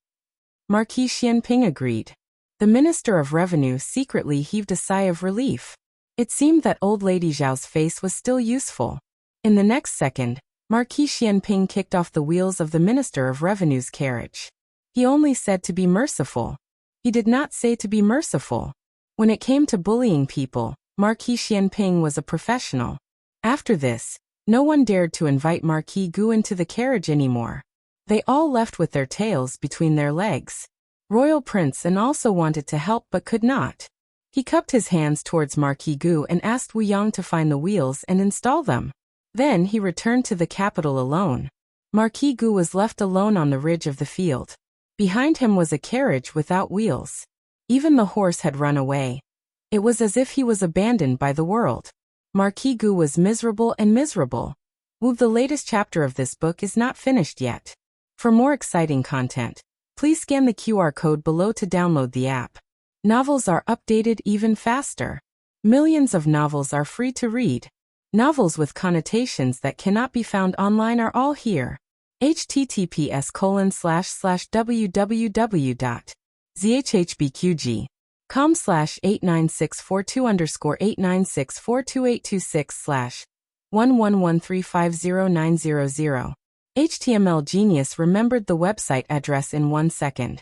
S1: Marquis Xianping agreed. The Minister of Revenue secretly heaved a sigh of relief. It seemed that old Lady Zhao's face was still useful. In the next second, Marquis Xianping kicked off the wheels of the Minister of Revenue's carriage. He only said to be merciful. He did not say to be merciful. When it came to bullying people, Marquis Xianping was a professional. After this, no one dared to invite Marquis Gu into the carriage anymore. They all left with their tails between their legs. Royal Princeton also wanted to help but could not. He cupped his hands towards Marquis Gu and asked Wu Yang to find the wheels and install them. Then he returned to the capital alone. Marquis Gu was left alone on the ridge of the field. Behind him was a carriage without wheels. Even the horse had run away. It was as if he was abandoned by the world. Marquis Gu was miserable and miserable. The latest chapter of this book is not finished yet. For more exciting content, please scan the QR code below to download the app. Novels are updated even faster. Millions of novels are free to read. Novels with connotations that cannot be found online are all here. https://www.zhhbqg.com/89642_8964282/111350900. HTML Genius remembered the website address in 1 second.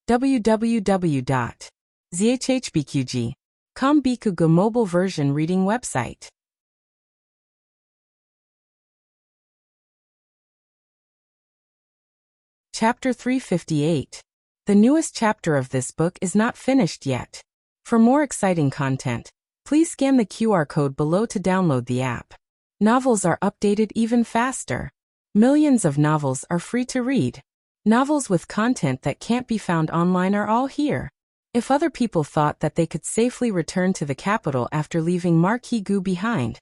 S1: www.zhhbqg.com Bikugo mobile version reading website. Chapter 358. The newest chapter of this book is not finished yet. For more exciting content, please scan the QR code below to download the app. Novels are updated even faster. Millions of novels are free to read. Novels with content that can't be found online are all here. If other people thought that they could safely return to the capital after leaving Marquis Gu behind,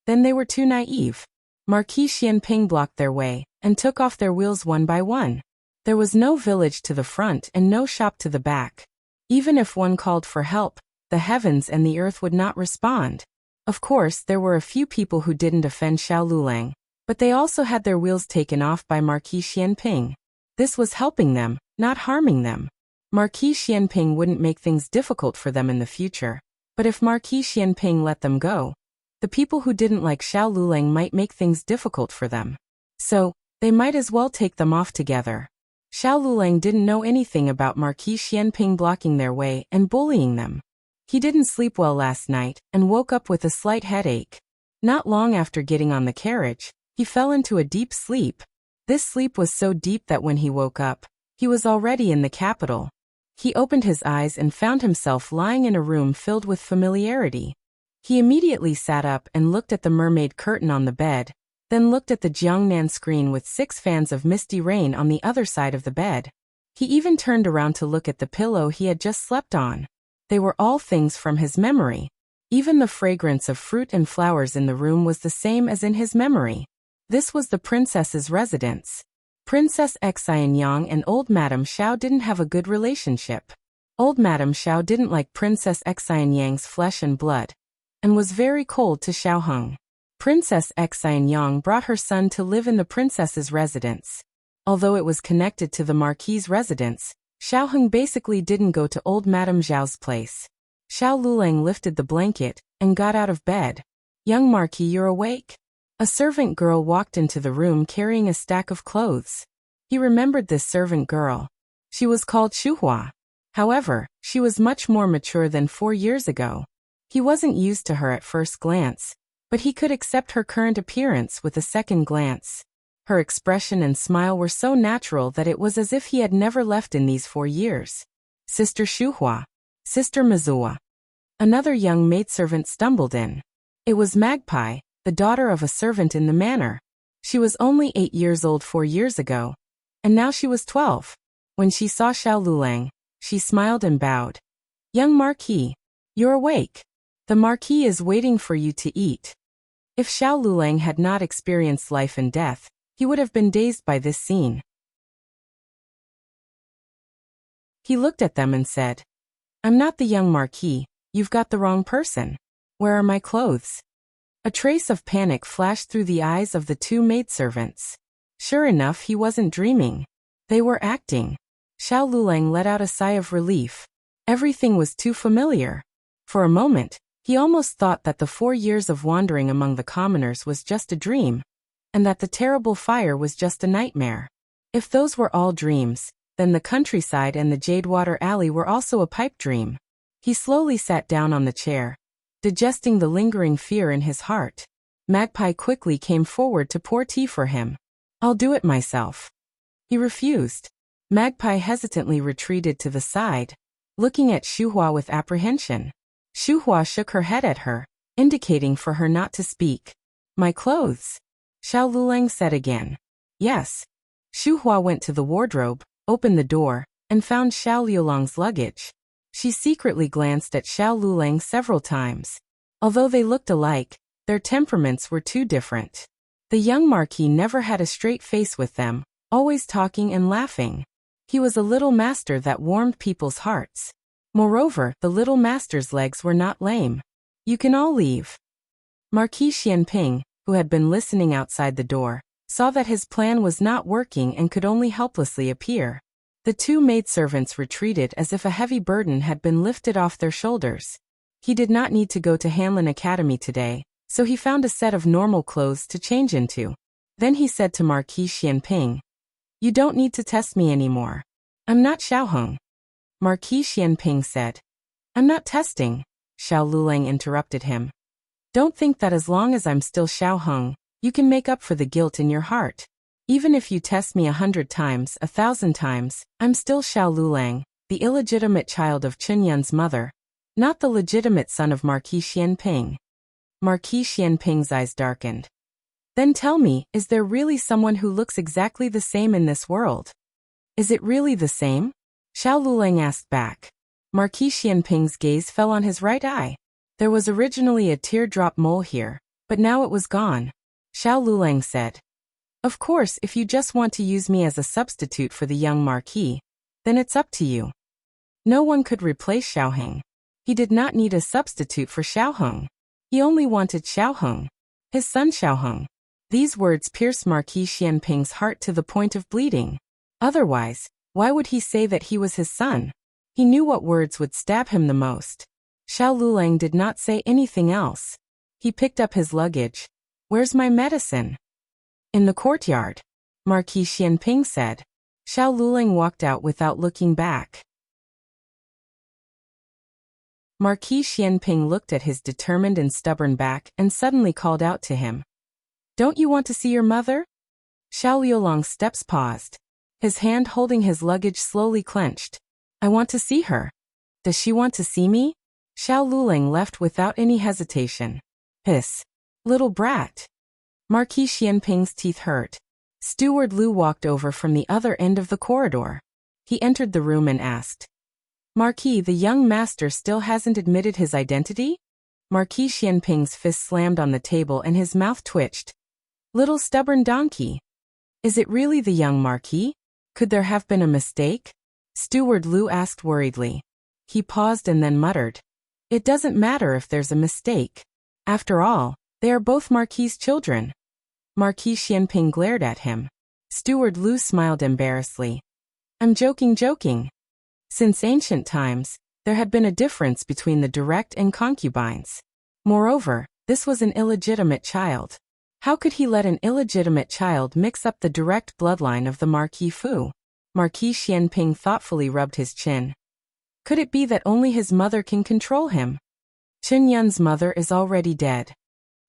S1: then they were too naive. Marquis Xianping blocked their way, and took off their wheels one by one. There was no village to the front and no shop to the back. Even if one called for help, the heavens and the earth would not respond. Of course, there were a few people who didn't offend Xiao Lulang, but they also had their wheels taken off by Marquis Xianping. This was helping them, not harming them. Marquis Xianping wouldn't make things difficult for them in the future, but if Marquis Xianping let them go, the people who didn't like Xiao Lulang might make things difficult for them. So, they might as well take them off together. Xiao Lulang didn't know anything about Marquis Xianping blocking their way and bullying them. He didn't sleep well last night and woke up with a slight headache. Not long after getting on the carriage, he fell into a deep sleep. This sleep was so deep that when he woke up, he was already in the capital. He opened his eyes and found himself lying in a room filled with familiarity. He immediately sat up and looked at the mermaid curtain on the bed, then looked at the Jiangnan screen with 6 fans of misty rain on the other side of the bed. He even turned around to look at the pillow he had just slept on. They were all things from his memory. Even the fragrance of fruit and flowers in the room was the same as in his memory. This was the princess's residence. Princess Xianyang and old Madame Xiao didn't have a good relationship. Old Madame Xiao didn't like Princess Xianyang's flesh and blood, and was very cold to Xiaoheng. Princess Xianyang brought her son to live in the princess's residence. Although it was connected to the Marquis's residence, Xiaoheng basically didn't go to old Madame Zhao's place. Xiao Lulang lifted the blanket and got out of bed. "Young Marquis, you're awake?" A servant girl walked into the room carrying a stack of clothes. He remembered this servant girl. She was called Shuhua. However, she was much more mature than 4 years ago. He wasn't used to her at first glance, but he could accept her current appearance with a second glance. Her expression and smile were so natural that it was as if he had never left in these 4 years. "Sister Shuhua. Sister Mizuwa." Another young maidservant stumbled in. It was Magpie, the daughter of a servant in the manor. She was only 8 years old 4 years ago, and now she was 12. When she saw Xiao Lulang, she smiled and bowed. "Young Marquis, you're awake. The Marquis is waiting for you to eat." If Xiao Lulang had not experienced life and death, he would have been dazed by this scene. He looked at them and said, "I'm not the young Marquis, you've got the wrong person. Where are my clothes?" A trace of panic flashed through the eyes of the 2 maidservants. Sure enough, he wasn't dreaming. They were acting. Xiao Lulang let out a sigh of relief. Everything was too familiar. For a moment, he almost thought that the 4 years of wandering among the commoners was just a dream, and that the terrible fire was just a nightmare. If those were all dreams, then the countryside and the Jadewater Alley were also a pipe dream. He slowly sat down on the chair, digesting the lingering fear in his heart. Magpie quickly came forward to pour tea for him. "I'll do it myself." He refused. Magpie hesitantly retreated to the side, looking at Shuhua with apprehension. Shuhua shook her head at her, indicating for her not to speak. "My clothes?" Xiao Lulang said again. "Yes." Shuhua went to the wardrobe, opened the door, and found Xiao Liulang's luggage. She secretly glanced at Xiao Lulang several times. Although they looked alike, their temperaments were too different. The young Marquis never had a straight face with them, always talking and laughing. He was a little master that warmed people's hearts. Moreover, the little master's legs were not lame. "You can all leave." Marquis Xianping, who had been listening outside the door, saw that his plan was not working and could only helplessly appear. The 2 maidservants retreated as if a heavy burden had been lifted off their shoulders. He did not need to go to Hanlin Academy today, so he found a set of normal clothes to change into. Then he said to Marquis Xianping, "You don't need to test me anymore. I'm not Xiaoheng." Marquis Xianping said, "I'm not testing." Xiao Lulang interrupted him. "Don't think that as long as I'm still Xiaoheng, you can make up for the guilt in your heart. Even if you test me 100 times, 1,000 times, I'm still Xiao Lulang, the illegitimate child of Chunyun's mother, not the legitimate son of Marquis Xianping." Marquis Xianping's eyes darkened. "Then tell me, is there really someone who looks exactly the same in this world?" "Is it really the same?" Xiao Lulang asked back. Marquis Xianping's gaze fell on his right eye. There was originally a teardrop mole here, but now it was gone. Xiao Lulang said, "Of course, if you just want to use me as a substitute for the young Marquis, then it's up to you." No one could replace Xiaoheng. He did not need a substitute for Xiaoheng. He only wanted Xiaoheng, his son Xiaoheng. These words pierced Marquis Xianping's heart to the point of bleeding. Otherwise, why would he say that he was his son? He knew what words would stab him the most. Xiao Lulang did not say anything else. He picked up his luggage. "Where's my medicine?" "In the courtyard," Marquis Xianping said. Xiao Lulang walked out without looking back. Marquis Xianping looked at his determined and stubborn back and suddenly called out to him, "Don't you want to see your mother?" Xiao Liulang's steps paused. His hand holding his luggage slowly clenched. "I want to see her." "Does she want to see me?" Xiao Lulang left without any hesitation. "Hiss. Little brat." Marquis Xianping's teeth hurt. Steward Lu walked over from the other end of the corridor. He entered the room and asked, "Marquis, the young master still hasn't admitted his identity?" Marquis Xianping's fist slammed on the table and his mouth twitched. "Little stubborn donkey. Is it really the young Marquis? Could there have been a mistake? Steward Lu asked worriedly. He paused and then muttered. It doesn't matter if there's a mistake. After all, they are both Marquis' children. Marquis Xianping glared at him. Steward Lu smiled embarrassedly. I'm joking. Since ancient times, there had been a difference between the direct and concubines. Moreover, this was an illegitimate child. How could he let an illegitimate child mix up the direct bloodline of the Marquis Fu? Marquis Xianping thoughtfully rubbed his chin. Could it be that only his mother can control him? Chen Yun's mother is already dead.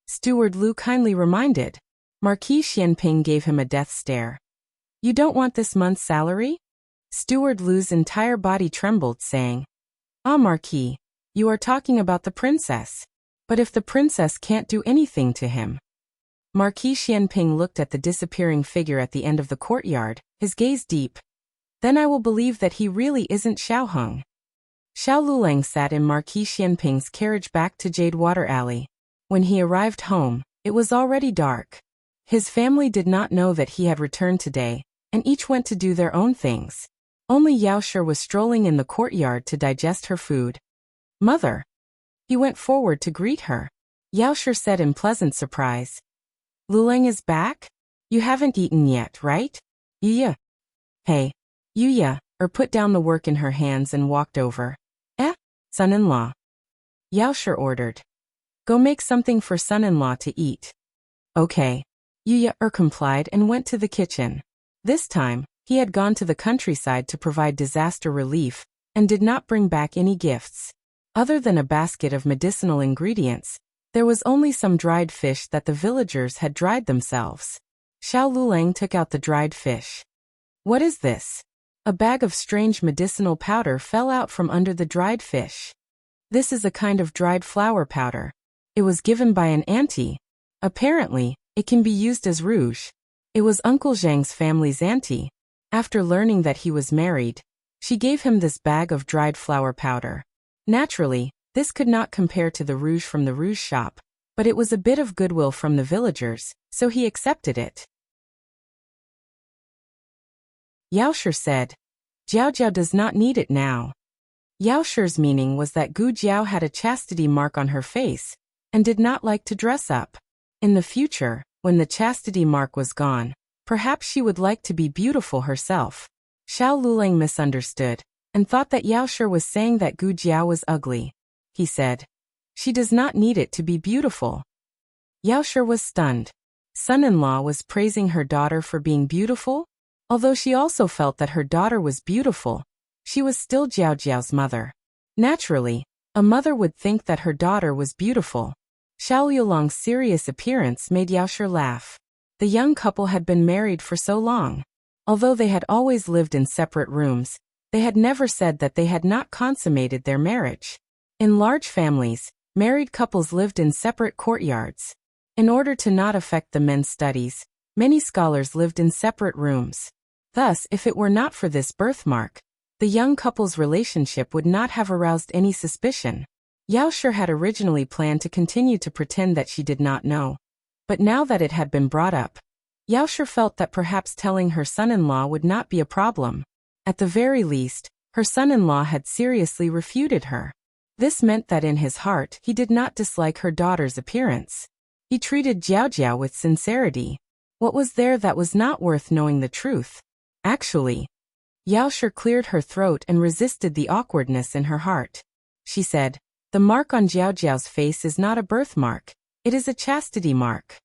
S1: Steward Lu kindly reminded. Marquis Xianping gave him a death stare. You don't want this month's salary? Steward Lu's entire body trembled, saying, Ah, Marquis, you are talking about the princess. But if the princess can't do anything to him. Marquis Xianping looked at the disappearing figure at the end of the courtyard, his gaze deep. Then I will believe that he really isn't Xiao Heng. Xiao Lulang sat in Marquis Xianping's carriage back to Jadewater Alley. When he arrived home, it was already dark. His family did not know that he had returned today, and each went to do their own things. Only Yao Shi was strolling in the courtyard to digest her food. Mother. He went forward to greet her. Yao Shi said in pleasant surprise. Lulang is back? You haven't eaten yet, right? Yuya. Hey. Yuya, put down the work in her hands and walked over. Son-in-law. Yao Shi ordered. Go make something for son-in-law to eat. Okay. Yuya complied and went to the kitchen. This time, he had gone to the countryside to provide disaster relief, and did not bring back any gifts. Other than a basket of medicinal ingredients, there was only some dried fish that the villagers had dried themselves. Xiao Lulang took out the dried fish. What is this? A bag of strange medicinal powder fell out from under the dried fish. This is a kind of dried flower powder. It was given by an auntie. Apparently, it can be used as rouge. It was Uncle Zhang's family's auntie. After learning that he was married, she gave him this bag of dried flower powder. Naturally, this could not compare to the rouge from the rouge shop, but it was a bit of goodwill from the villagers, so he accepted it. Yao Shi said, Jiao Jiao does not need it now. Yao Shi's meaning was that Gu Jiao had a chastity mark on her face, and did not like to dress up. In the future, when the chastity mark was gone, perhaps she would like to be beautiful herself. Xiao Lulang misunderstood, and thought that Yao Shi was saying that Gu Jiao was ugly. He said, she does not need it to be beautiful. Yao Shi was stunned. Son-in-law was praising her daughter for being beautiful? Although she also felt that her daughter was beautiful, she was still Jiao Jiao's mother. Naturally, a mother would think that her daughter was beautiful. Xiao Yulong's serious appearance made Yao Shi laugh. The young couple had been married for so long. Although they had always lived in separate rooms, they had never said that they had not consummated their marriage. In large families, married couples lived in separate courtyards. In order to not affect the men's studies, many scholars lived in separate rooms. Thus, if it were not for this birthmark, the young couple's relationship would not have aroused any suspicion. Yao Shi had originally planned to continue to pretend that she did not know. But now that it had been brought up, Yao Shi felt that perhaps telling her son-in-law would not be a problem. At the very least, her son-in-law had seriously refuted her. This meant that in his heart he did not dislike her daughter's appearance. He treated Jiao Jiao with sincerity. What was there that was not worth knowing the truth? Actually, Yao Shi cleared her throat and resisted the awkwardness in her heart. She said, the mark on Jiao Jiao's face is not a birthmark, it is a chastity mark.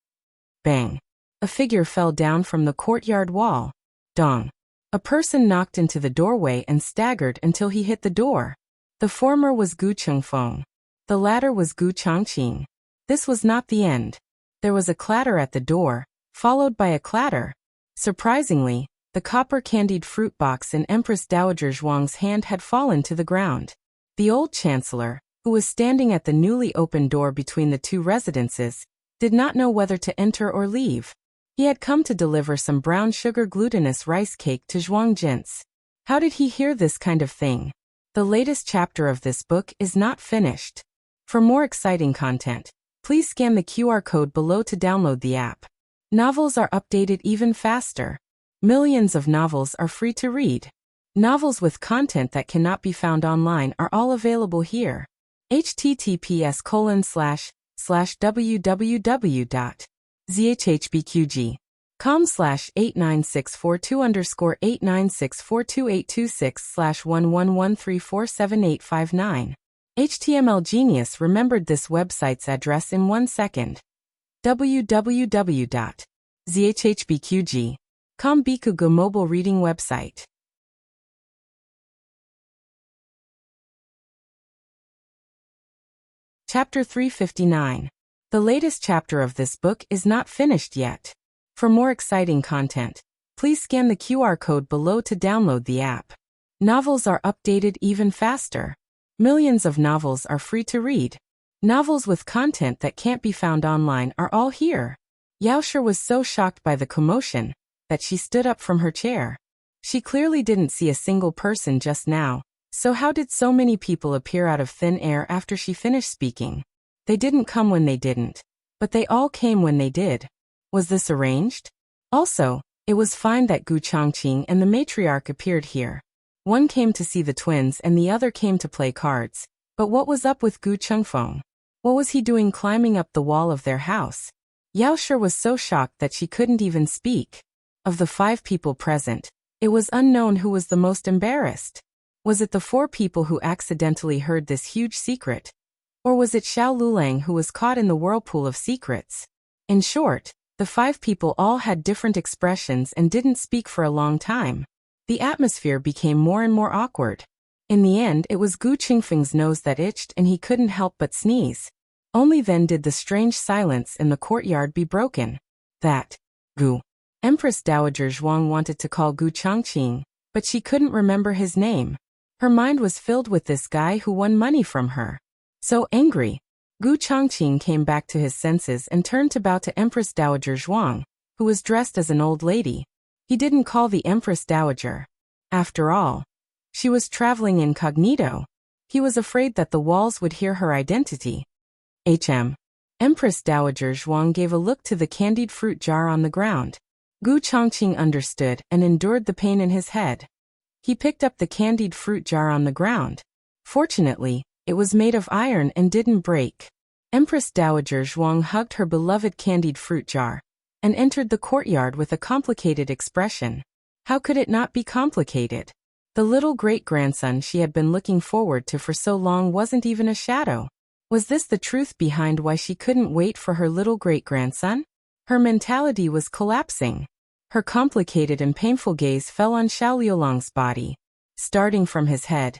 S1: Bang! A figure fell down from the courtyard wall. Dong! A person knocked into the doorway and staggered until he hit the door. The former was Gu Chengfeng. The latter was Gu Changqing. This was not the end. There was a clatter at the door, followed by a clatter. Surprisingly, the copper-candied fruit box in Empress Dowager Zhuang's hand had fallen to the ground. The old chancellor, who was standing at the newly opened door between the two residences, did not know whether to enter or leave. He had come to deliver some brown sugar glutinous rice cake to Zhuang Jin's. How did he hear this kind of thing? The latest chapter of this book is not finished. For more exciting content, please scan the QR code below to download the app. Novels are updated even faster. Millions of novels are free to read. Novels with content that cannot be found online are all available here. https://www.zhbqg.com/89642_896422826/111347859. HTML Genius remembered this website's address in 1 second. www.zhbqg.com Bikugo mobile reading website. Chapter 359. The latest chapter of this book is not finished yet. For more exciting content, please scan the QR code below to download the app. Novels are updated even faster. Millions of novels are free to read. Novels with content that can't be found online are all here. Yaosher was so shocked by the commotion that she stood up from her chair. She clearly didn't see a single person just now, so how did so many people appear out of thin air after she finished speaking? They didn't come when they didn't, but they all came when they did. Was this arranged? Also, it was fine that Gu Chongqing and the matriarch appeared here. One came to see the twins and the other came to play cards. But what was up with Gu Chengfeng? What was he doing climbing up the wall of their house? Yaosher was so shocked that she couldn't even speak. Of the 5 people present, it was unknown who was the most embarrassed. Was it the 4 people who accidentally heard this huge secret? Or was it Xiao Lulang who was caught in the whirlpool of secrets? In short, the 5 people all had different expressions and didn't speak for a long time. The atmosphere became more and more awkward. In the end, it was Gu Qingfeng's nose that itched and he couldn't help but sneeze. Only then did the strange silence in the courtyard be broken. That Gu. Empress Dowager Zhuang wanted to call Gu Chongqing, but she couldn't remember his name. Her mind was filled with this guy who won money from her. So angry, Gu Chongqing came back to his senses and turned to bow to Empress Dowager Zhuang, who was dressed as an old lady. He didn't call the Empress Dowager. After all, she was traveling incognito. He was afraid that the walls would hear her identity. Empress Dowager Zhuang gave a look to the candied fruit jar on the ground. Gu Chongqing understood and endured the pain in his head. He picked up the candied fruit jar on the ground. Fortunately, it was made of iron and didn't break. Empress Dowager Zhuang hugged her beloved candied fruit jar and entered the courtyard with a complicated expression. How could it not be complicated? The little great-grandson she had been looking forward to for so long wasn't even a shadow. Was this the truth behind why she couldn't wait for her little great-grandson? Her mentality was collapsing. Her complicated and painful gaze fell on Xiao Liulang's body. Starting from his head,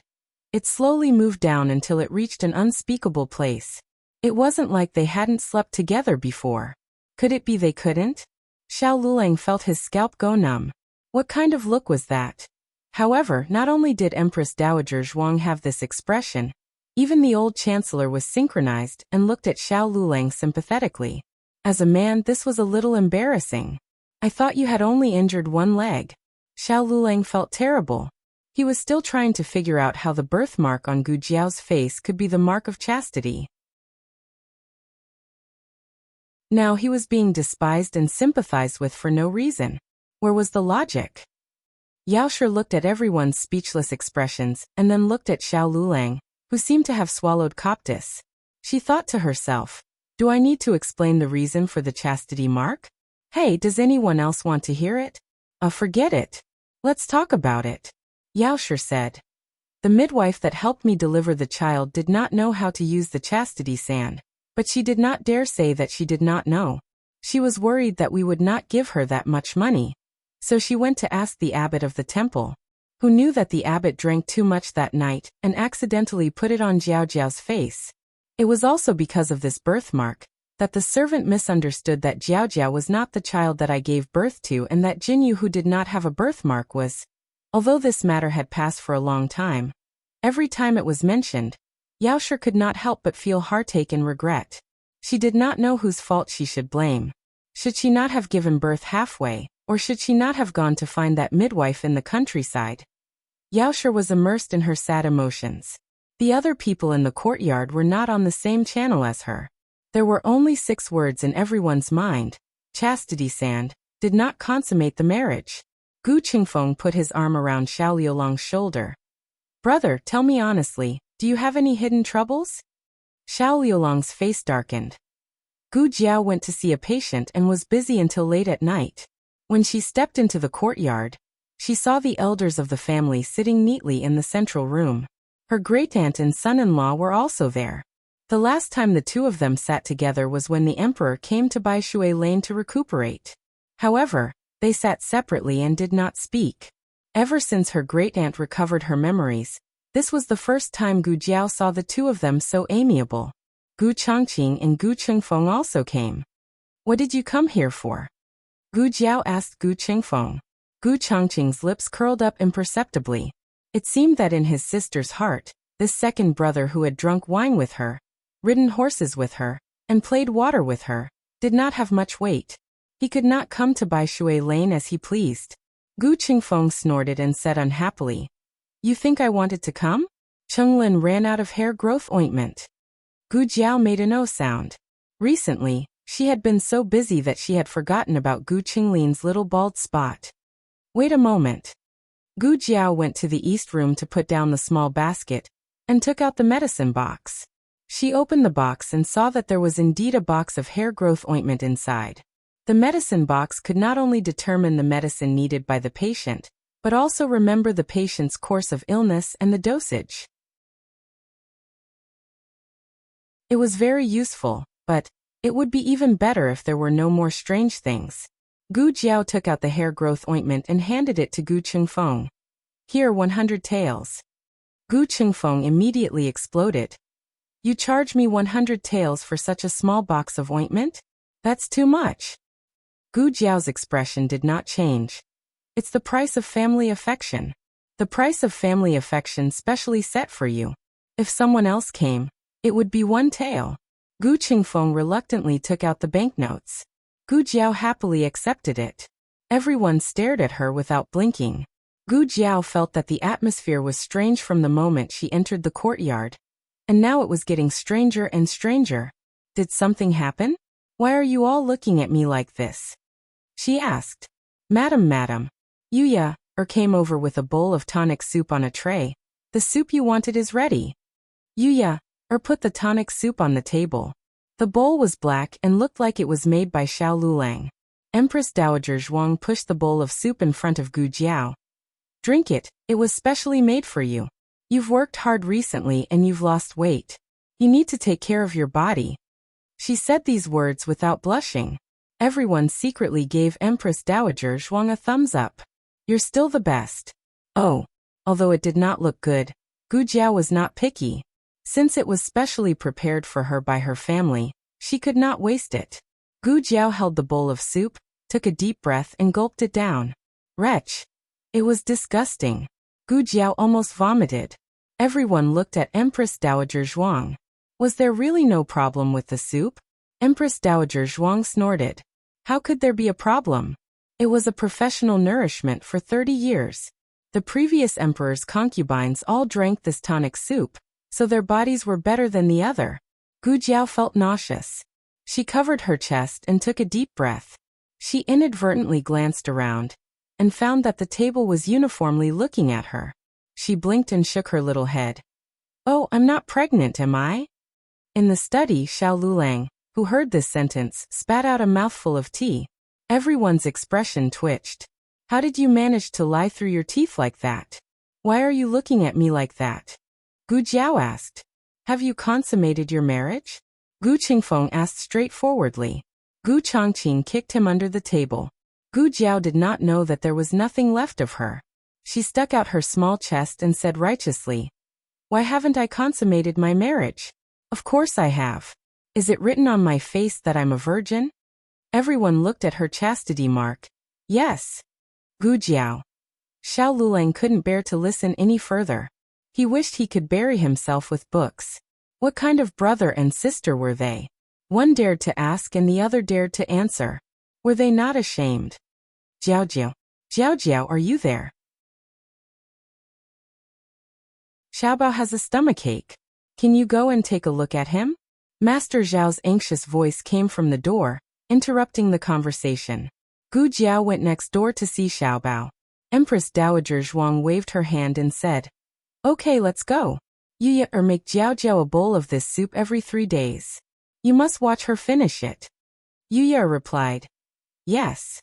S1: it slowly moved down until it reached an unspeakable place. It wasn't like they hadn't slept together before. Could it be they couldn't? Xiao Lulang felt his scalp go numb. What kind of look was that? However, not only did Empress Dowager Zhuang have this expression, even the old chancellor was synchronized and looked at Xiao Lulang sympathetically. As a man, this was a little embarrassing. I thought you had only injured one leg. Xiao Lulang felt terrible. He was still trying to figure out how the birthmark on Gu Jiao's face could be the mark of chastity. Now he was being despised and sympathized with for no reason. Where was the logic? Yaosher looked at everyone's speechless expressions and then looked at Xiao Lulang, who seemed to have swallowed Coptis. She thought to herself, do I need to explain the reason for the chastity mark? Hey, does anyone else want to hear it? Forget it. Let's talk about it. Yaosher said. The midwife that helped me deliver the child did not know how to use the chastity sand, but she did not dare say that she did not know. She was worried that we would not give her that much money. So she went to ask the abbot of the temple, who knew that the abbot drank too much that night and accidentally put it on Jiao Jiao's face. It was also because of this birthmark that the servant misunderstood that Jiao Jiao was not the child that I gave birth to and that Jinyu who did not have a birthmark was. Although this matter had passed for a long time, every time it was mentioned, Yaosher could not help but feel heartache and regret. She did not know whose fault she should blame. Should she not have given birth halfway, or should she not have gone to find that midwife in the countryside? Yaosher was immersed in her sad emotions. The other people in the courtyard were not on the same channel as her. There were only 6 words in everyone's mind. Chastity sand did not consummate the marriage. Gu Qingfeng put his arm around Xiao Liulang's shoulder. Brother, tell me honestly, do you have any hidden troubles? Xiao Liulang's face darkened. Gu Jiao went to see a patient and was busy until late at night. When she stepped into the courtyard, she saw the elders of the family sitting neatly in the central room. Her great-aunt and son-in-law were also there. The last time the two of them sat together was when the emperor came to Baishui Lane to recuperate. However, they sat separately and did not speak. Ever since her great-aunt recovered her memories, this was the first time Gu Jiao saw the two of them so amiable. Gu Changqing and Gu Qingfeng also came. What did you come here for? Gu Jiao asked Gu Qingfeng. Gu Changqing's lips curled up imperceptibly. It seemed that in his sister's heart, this second brother who had drunk wine with her, ridden horses with her, and played water with her, did not have much weight. He could not come to Baishui Lane as he pleased. Gu Qingfeng snorted and said unhappily, You think I wanted to come? Chenglin ran out of hair growth ointment. Gu Jiao made a no sound. Recently, she had been so busy that she had forgotten about Gu Qinglin's little bald spot. Wait a moment. Gu Jiao went to the east room to put down the small basket, and took out the medicine box. She opened the box and saw that there was indeed a box of hair growth ointment inside. The medicine box could not only determine the medicine needed by the patient, but also remember the patient's course of illness and the dosage. It was very useful, but it would be even better if there were no more strange things. Gu Jiao took out the hair growth ointment and handed it to Gu Qingfeng. Here 100 taels. Gu Qingfeng immediately exploded. You charge me 100 taels for such a small box of ointment? That's too much. Gu Jiao's expression did not change. It's the price of family affection. The price of family affection specially set for you. If someone else came, it would be 1 tael. Gu Qingfeng reluctantly took out the banknotes. Gu Jiao happily accepted it. Everyone stared at her without blinking. Gu Jiao felt that the atmosphere was strange from the moment she entered the courtyard. And now it was getting stranger and stranger. Did something happen? Why are you all looking at me like this? She asked. Madam, Yuya, came over with a bowl of tonic soup on a tray. The soup you wanted is ready. Yuya, put the tonic soup on the table. The bowl was black and looked like it was made by Xiao Lulang. Empress Dowager Zhuang pushed the bowl of soup in front of Gu Jiao. Drink it, it was specially made for you. You've worked hard recently and you've lost weight. You need to take care of your body. She said these words without blushing. Everyone secretly gave Empress Dowager Zhuang a thumbs up. You're still the best. Oh. Although it did not look good, Gu Jiao was not picky. Since it was specially prepared for her by her family, she could not waste it. Gu Jiao held the bowl of soup, took a deep breath and gulped it down. Wretch. It was disgusting. Gu Jiao almost vomited. Everyone looked at Empress Dowager Zhuang. Was there really no problem with the soup? Empress Dowager Zhuang snorted. How could there be a problem? It was a professional nourishment for 30 years. The previous emperor's concubines all drank this tonic soup, so their bodies were better than the other. Gu Jiao felt nauseous. She covered her chest and took a deep breath. She inadvertently glanced around and found that the table was uniformly looking at her. She blinked and shook her little head. Oh, I'm not pregnant, am I? In the study, Xiao Lulang, who heard this sentence, spat out a mouthful of tea. Everyone's expression twitched. How did you manage to lie through your teeth like that? Why are you looking at me like that? Gu Jiao asked. Have you consummated your marriage? Gu Qingfeng asked straightforwardly. Gu Changqing kicked him under the table. Gu Jiao did not know that there was nothing left of her. She stuck out her small chest and said righteously, Why haven't I consummated my marriage? Of course I have. Is it written on my face that I'm a virgin? Everyone looked at her chastity mark. Yes. Gu Jiao. Xiao Lulang couldn't bear to listen any further. He wished he could bury himself with books. What kind of brother and sister were they? One dared to ask and the other dared to answer. Were they not ashamed? Jiao Jiao, are you there? Xiaobao has a stomachache. Can you go and take a look at him? Master Zhao's anxious voice came from the door, interrupting the conversation. Gu Jiao went next door to see Xiaobao. Empress Dowager Zhuang waved her hand and said, "Okay, let's go. You make Jiao Jiao a bowl of this soup every 3 days. You must watch her finish it." Yu replied, "Yes."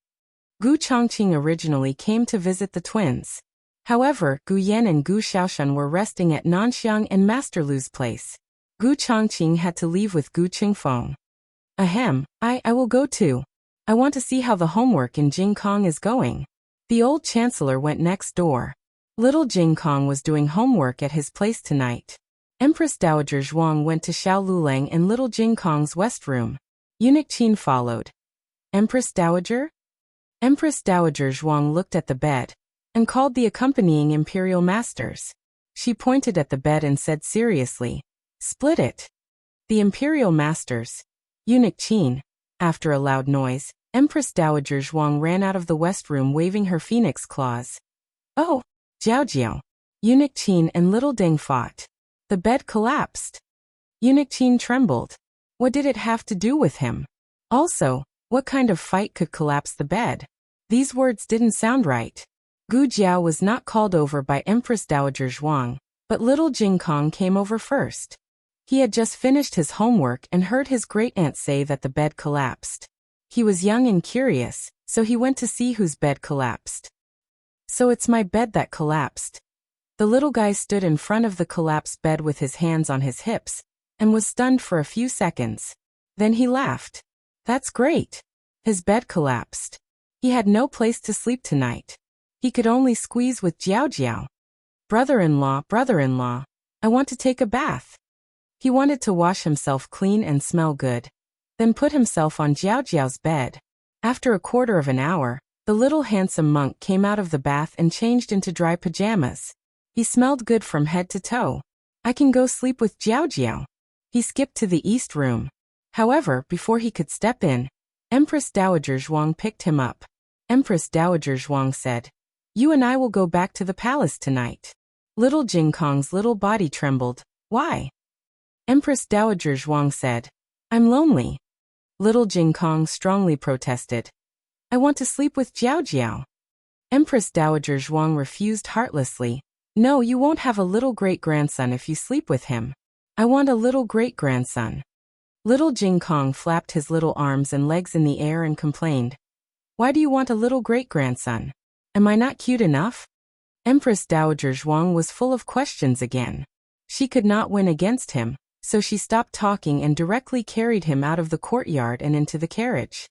S1: Gu Chongqing originally came to visit the twins. However, Gu Yan and Gu Xiaoshan were resting at Nanxiang and Master Lu's place. Gu Chongqing had to leave with Gu Qingfeng. "Ahem, I will go too. I want to see how the homework in Jingkong is going." The old chancellor went next door. Little Jingkong was doing homework at his place tonight. Empress Dowager Zhuang went to Xiao Lulang and little Jingkong's west room. Eunuch Qin followed. "Empress Dowager?" Empress Dowager Zhuang looked at the bed and called the accompanying imperial masters. She pointed at the bed and said seriously, "Split it." The imperial masters, Eunuch Qin. After a loud noise, Empress Dowager Zhuang ran out of the west room waving her phoenix claws. "Oh, Jiao Jiao." Eunuch Qin and little Deng fought. The bed collapsed. Eunuch Qin trembled. What did it have to do with him? Also, what kind of fight could collapse the bed? These words didn't sound right. Gu Jiao was not called over by Empress Dowager Zhuang, but little Jingkong came over first. He had just finished his homework and heard his great-aunt say that the bed collapsed. He was young and curious, so he went to see whose bed collapsed. "So it's my bed that collapsed." The little guy stood in front of the collapsed bed with his hands on his hips, and was stunned for a few seconds. Then he laughed. "That's great. His bed collapsed. He had no place to sleep tonight. He could only squeeze with Jiao Jiao. Brother-in-law, I want to take a bath." He wanted to wash himself clean and smell good, then put himself on Jiao Jiao's bed. After a quarter of an hour, the little handsome monk came out of the bath and changed into dry pajamas. He smelled good from head to toe. "I can go sleep with Jiao Jiao." He skipped to the east room. However, before he could step in, Empress Dowager Zhuang picked him up. Empress Dowager Zhuang said, "You and I will go back to the palace tonight." Little Jingkong's little body trembled. "Why?" Empress Dowager Zhuang said, "I'm lonely." Little Jingkong strongly protested. "I want to sleep with Jiao Jiao." Empress Dowager Zhuang refused heartlessly. "No, you won't have a little great-grandson if you sleep with him. I want a little great-grandson." Little Jingkong flapped his little arms and legs in the air and complained, "Why do you want a little great-grandson? Am I not cute enough?" Empress Dowager Zhuang was full of questions again. She could not win against him, so she stopped talking and directly carried him out of the courtyard and into the carriage.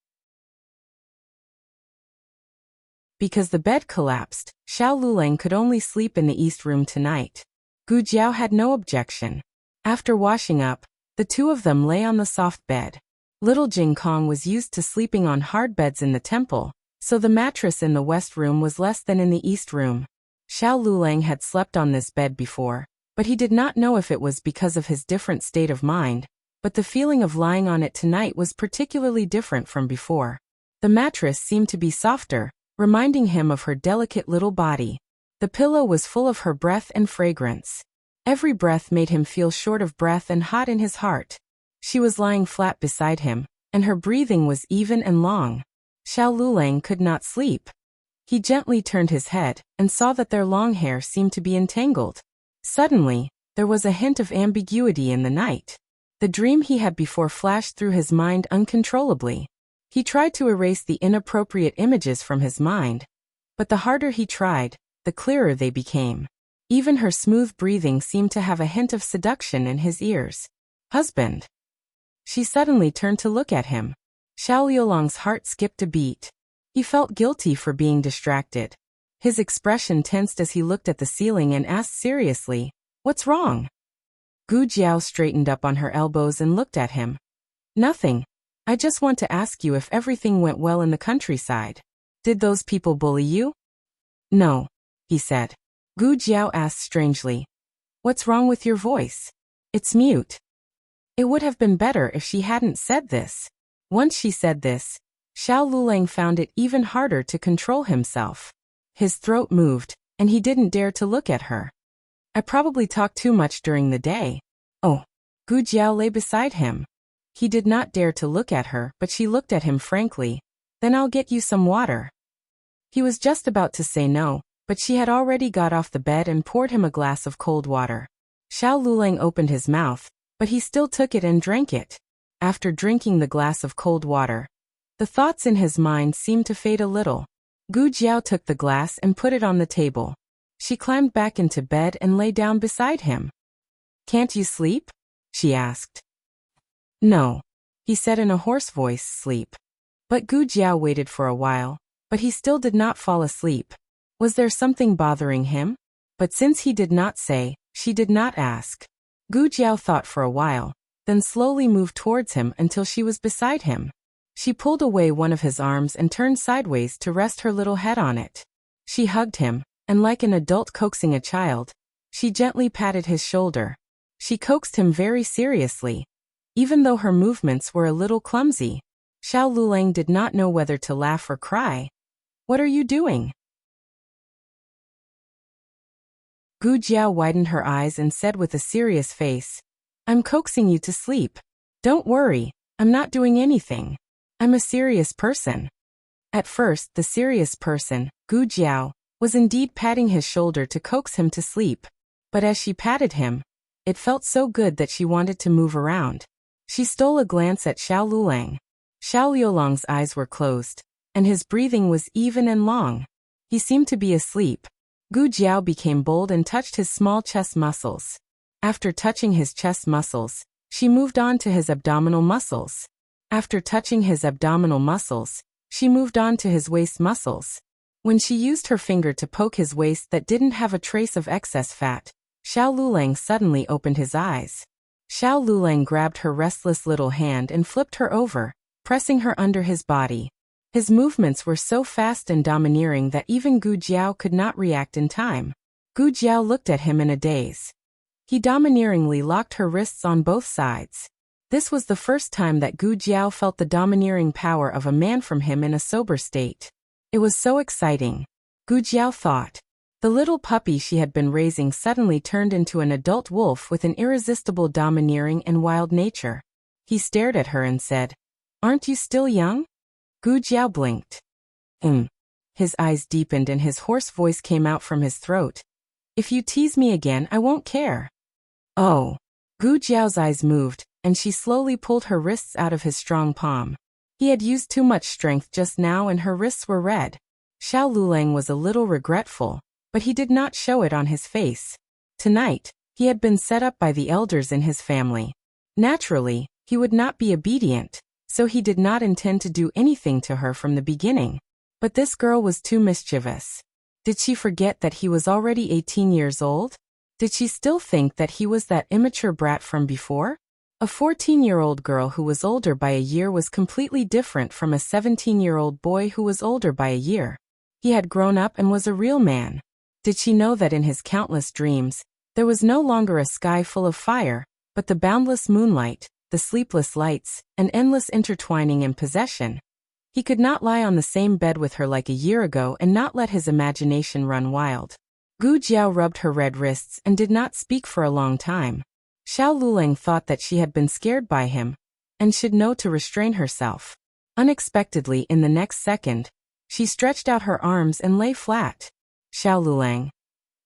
S1: Because the bed collapsed, Xiao Lulang could only sleep in the east room tonight. Gu Jiao had no objection. After washing up, the two of them lay on the soft bed. Little Jingkong was used to sleeping on hard beds in the temple, so the mattress in the west room was less than in the east room. Xiao Lulang had slept on this bed before, but he did not know if it was because of his different state of mind, but the feeling of lying on it tonight was particularly different from before. The mattress seemed to be softer, reminding him of her delicate little body. The pillow was full of her breath and fragrance. Every breath made him feel short of breath and hot in his heart. She was lying flat beside him, and her breathing was even and long. Xiao Lulang could not sleep. He gently turned his head, and saw that their long hair seemed to be entangled. Suddenly, there was a hint of ambiguity in the night. The dream he had before flashed through his mind uncontrollably. He tried to erase the inappropriate images from his mind, but the harder he tried, the clearer they became. Even her smooth breathing seemed to have a hint of seduction in his ears. "Husband." She suddenly turned to look at him. Xiao Liulang's heart skipped a beat. He felt guilty for being distracted. His expression tensed as he looked at the ceiling and asked seriously, "What's wrong?" Gu Jiao straightened up on her elbows and looked at him. "Nothing. I just want to ask you if everything went well in the countryside. Did those people bully you?" "No," he said. Gu Jiao asked strangely, "What's wrong with your voice? It's mute." It would have been better if she hadn't said this. Once she said this, Xiao Lulang found it even harder to control himself. His throat moved, and he didn't dare to look at her. "I probably talked too much during the day." "Oh." Gu Jiao lay beside him. He did not dare to look at her, but she looked at him frankly. "Then I'll get you some water." He was just about to say no, but she had already got off the bed and poured him a glass of cold water. Xiao Lulang opened his mouth, but he still took it and drank it. After drinking the glass of cold water, the thoughts in his mind seemed to fade a little. Gu Jiao took the glass and put it on the table. She climbed back into bed and lay down beside him. "Can't you sleep?" she asked. "No," he said in a hoarse voice, "sleep." But Gu Jiao waited for a while, but he still did not fall asleep. Was there something bothering him? But since he did not say, she did not ask. Gu Jiao thought for a while, then slowly moved towards him until she was beside him. She pulled away one of his arms and turned sideways to rest her little head on it. She hugged him, and like an adult coaxing a child, she gently patted his shoulder. She coaxed him very seriously, even though her movements were a little clumsy. Xiao Lulang did not know whether to laugh or cry. "What are you doing?" Gu Jiao widened her eyes and said with a serious face, "I'm coaxing you to sleep. Don't worry, I'm not doing anything. I'm a serious person." At first, the serious person, Gu Jiao, was indeed patting his shoulder to coax him to sleep. But as she patted him, it felt so good that she wanted to move around. She stole a glance at Xiao Lulang. Xiao Liulang's eyes were closed, and his breathing was even and long. He seemed to be asleep. Gu Jiao became bold and touched his small chest muscles. After touching his chest muscles, she moved on to his abdominal muscles. After touching his abdominal muscles, she moved on to his waist muscles. When she used her finger to poke his waist that didn't have a trace of excess fat, Xiao Lulang suddenly opened his eyes. Xiao Lulang grabbed her restless little hand and flipped her over, pressing her under his body. His movements were so fast and domineering that even Gu Jiao could not react in time. Gu Jiao looked at him in a daze. He domineeringly locked her wrists on both sides. This was the first time that Gu Jiao felt the domineering power of a man from him in a sober state. It was so exciting. Gu Jiao thought. The little puppy she had been raising suddenly turned into an adult wolf with an irresistible domineering and wild nature. He stared at her and said, "Aren't you still young?" Gu Jiao blinked. His eyes deepened and his hoarse voice came out from his throat. "If you tease me again, I won't care." "Oh." Gu Jiao's eyes moved, and she slowly pulled her wrists out of his strong palm. He had used too much strength just now and her wrists were red. Xiao Lulang was a little regretful, but he did not show it on his face. Tonight, he had been set up by the elders in his family. Naturally, he would not be obedient, so he did not intend to do anything to her from the beginning. But this girl was too mischievous. Did she forget that he was already 18 years old? Did she still think that he was that immature brat from before? A 14-year-old girl who was older by a year was completely different from a 17-year-old boy who was older by a year. He had grown up and was a real man. Did she know that in his countless dreams, there was no longer a sky full of fire, but the boundless moonlight, the sleepless lights, and endless intertwining and possession? He could not lie on the same bed with her like a year ago and not let his imagination run wild. Gu Jiao rubbed her red wrists and did not speak for a long time. Xiao Lulang thought that she had been scared by him, and should know to restrain herself. Unexpectedly in the next second, she stretched out her arms and lay flat. Xiao Lulang.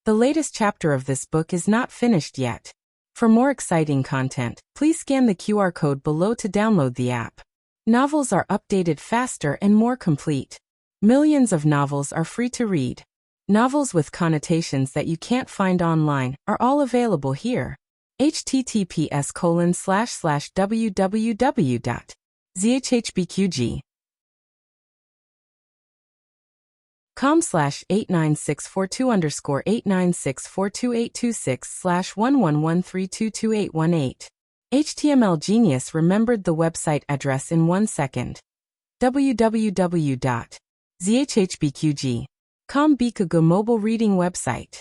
S1: The latest chapter of this book is not finished yet. For more exciting content, please scan the QR code below to download the app. Novels are updated faster and more complete. Millions of novels are free to read. Novels with connotations that you can't find online are all available here. https://www.zhbqg.com/89642_896422826/111322818. HTML Genius remembered the website address in 1 second. www.zhbqg.com Bikago mobile reading website.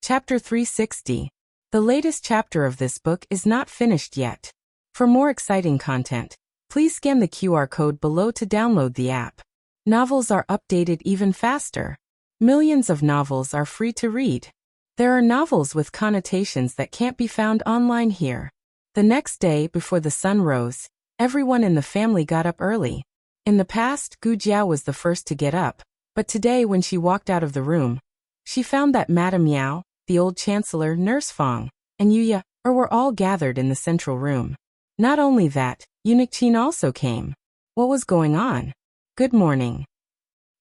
S1: Chapter 360. The latest chapter of this book is not finished yet. For more exciting content, please scan the QR code below to download the app. Novels are updated even faster. Millions of novels are free to read. There are novels with connotations that can't be found online here. The next day before the sun rose, Everyone in the family got up early. In the past, Gu Jiao was the first to get up, but today when she walked out of the room, she found that Madame Yao, the old chancellor, Nurse Fang, and Yuya were all gathered in the central room. Not only that, Eunuch Qin also came. What was going on? Good morning.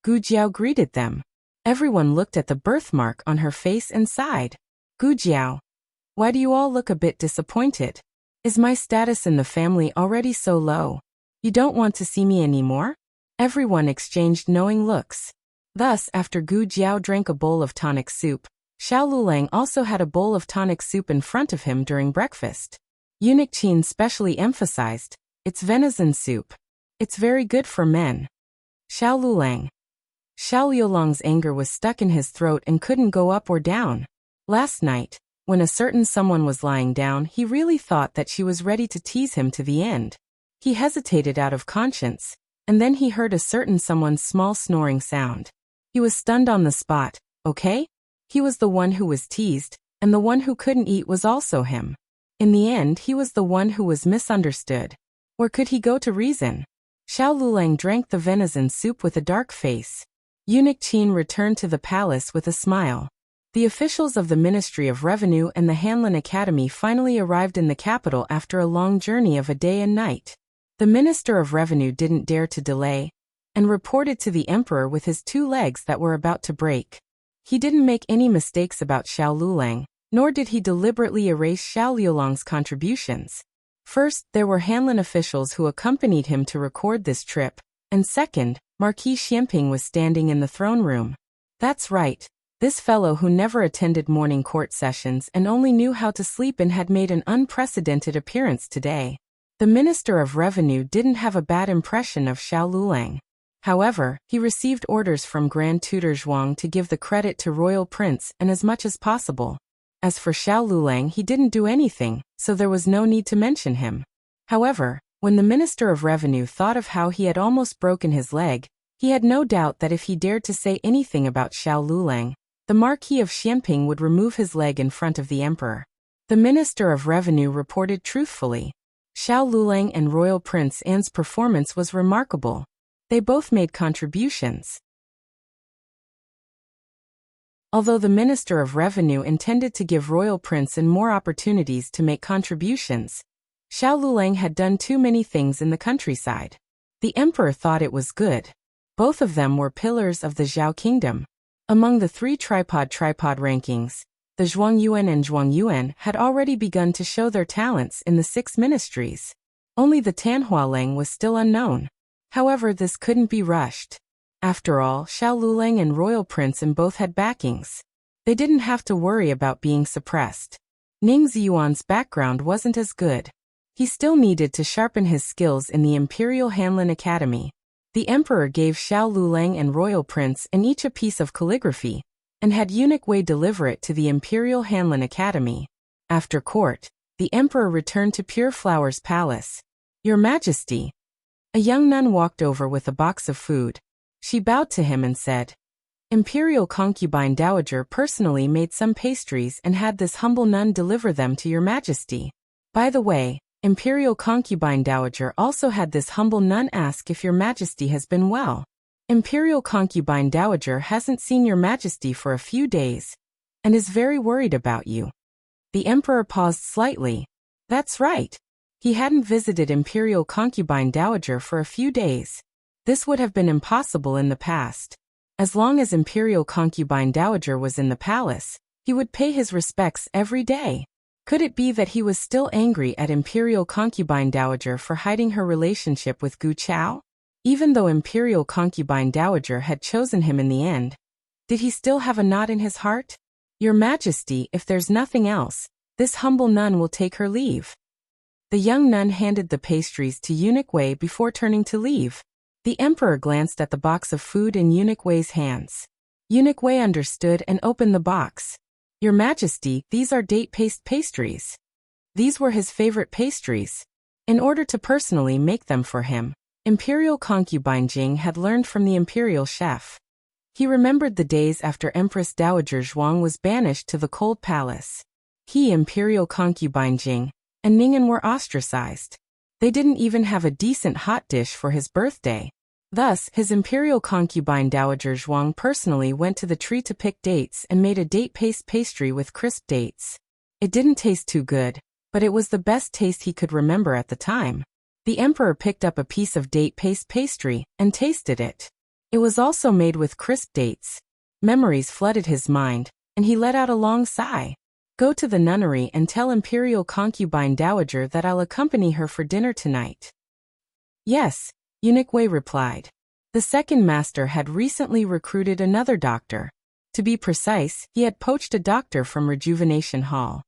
S1: Gu Jiao greeted them. Everyone looked at the birthmark on her face and sighed. Gu Jiao, why do you all look a bit disappointed? Is my status in the family already so low? You don't want to see me anymore? Everyone exchanged knowing looks. Thus, after Gu Jiao drank a bowl of tonic soup, Xiao Lulang also had a bowl of tonic soup in front of him during breakfast. Eunuch Qin specially emphasized, it's venison soup. It's very good for men. Xiao Lulang. Xiao Liulang's anger was stuck in his throat and couldn't go up or down. Last night, when a certain someone was lying down, he really thought that she was ready to tease him to the end. He hesitated out of conscience, and then he heard a certain someone's small snoring sound. He was stunned on the spot, okay? He was the one who was teased, and the one who couldn't eat was also him. In the end, he was the one who was misunderstood. Where could he go to reason? Xiao Lulang drank the venison soup with a dark face. Eunuch Qin returned to the palace with a smile. The officials of the Ministry of Revenue and the Hanlin Academy finally arrived in the capital after a long journey of a day and night. The Minister of Revenue didn't dare to delay, and reported to the emperor with his 2 legs that were about to break. He didn't make any mistakes about Xiao Lulang, nor did he deliberately erase Xiao Liulang's contributions. First, there were Hanlin officials who accompanied him to record this trip, and second, Marquis Xianping was standing in the throne room. That's right, this fellow who never attended morning court sessions and only knew how to sleep in had made an unprecedented appearance today. The Minister of Revenue didn't have a bad impression of Xiao Lulang. However, he received orders from Grand Tutor Zhuang to give the credit to Royal Prince and as much as possible. As for Xiao Lulang, he didn't do anything, so there was no need to mention him. However, when the Minister of Revenue thought of how he had almost broken his leg, he had no doubt that if he dared to say anything about Xiao Lulang, the Marquis of Xianping would remove his leg in front of the emperor. The Minister of Revenue reported truthfully. Xiao Lulang and Royal Prince An's performance was remarkable. They both made contributions. Although the Minister of Revenue intended to give Royal Prince An more opportunities to make contributions, Xiao Lulang had done too many things in the countryside. The emperor thought it was good. Both of them were pillars of the Zhao kingdom. Among the 3 tripod rankings, the Zhuang Yuan and Zhuang Yuan had already begun to show their talents in the 6 ministries. Only the Tanhua Lang was still unknown. However, this couldn't be rushed. After all, Xiao Lulang and Royal Prince An both had backings. They didn't have to worry about being suppressed. Ning Ziyuan's background wasn't as good. He still needed to sharpen his skills in the Imperial Hanlin Academy. The emperor gave Xiao Lulang and Royal Prince An each a piece of calligraphy, and had Eunuch Wei deliver it to the Imperial Hanlin Academy. After court, the emperor returned to Pure Flower's palace. Your Majesty. A young nun walked over with a box of food. She bowed to him and said, Imperial concubine dowager personally made some pastries and had this humble nun deliver them to your Majesty. By the way, Imperial concubine dowager also had this humble nun ask if your Majesty has been well. Imperial concubine dowager hasn't seen your Majesty for a few days, and is very worried about you. The emperor paused slightly. That's right. He hadn't visited Imperial concubine dowager for a few days. This would have been impossible in the past. As long as Imperial concubine dowager was in the palace, he would pay his respects every day. Could it be that he was still angry at Imperial concubine dowager for hiding her relationship with Gu Chao? Even though Imperial concubine dowager had chosen him in the end, did he still have a knot in his heart? Your Majesty, if there's nothing else, this humble nun will take her leave. The young nun handed the pastries to Eunuch Wei before turning to leave. The emperor glanced at the box of food in Eunuch Wei's hands. Eunuch Wei understood and opened the box. Your Majesty, these are date paste pastries. These were his favorite pastries. In order to personally make them for him, Imperial concubine Jing had learned from the imperial chef. He remembered the days after Empress Dowager Zhuang was banished to the cold palace. He, Imperial concubine Jing, and Ningen were ostracized. They didn't even have a decent hot dish for his birthday. Thus, his imperial concubine Dowager Zhuang personally went to the tree to pick dates and made a date paste pastry with crisp dates. It didn't taste too good, but it was the best taste he could remember at the time. The emperor picked up a piece of date paste pastry and tasted it. It was also made with crisp dates. Memories flooded his mind, and he let out a long sigh. Go to the nunnery and tell imperial concubine Dowager that I'll accompany her for dinner tonight. Yes, Eunuch Wei replied. The second master had recently recruited another doctor. To be precise, he had poached a doctor from Rejuvenation Hall.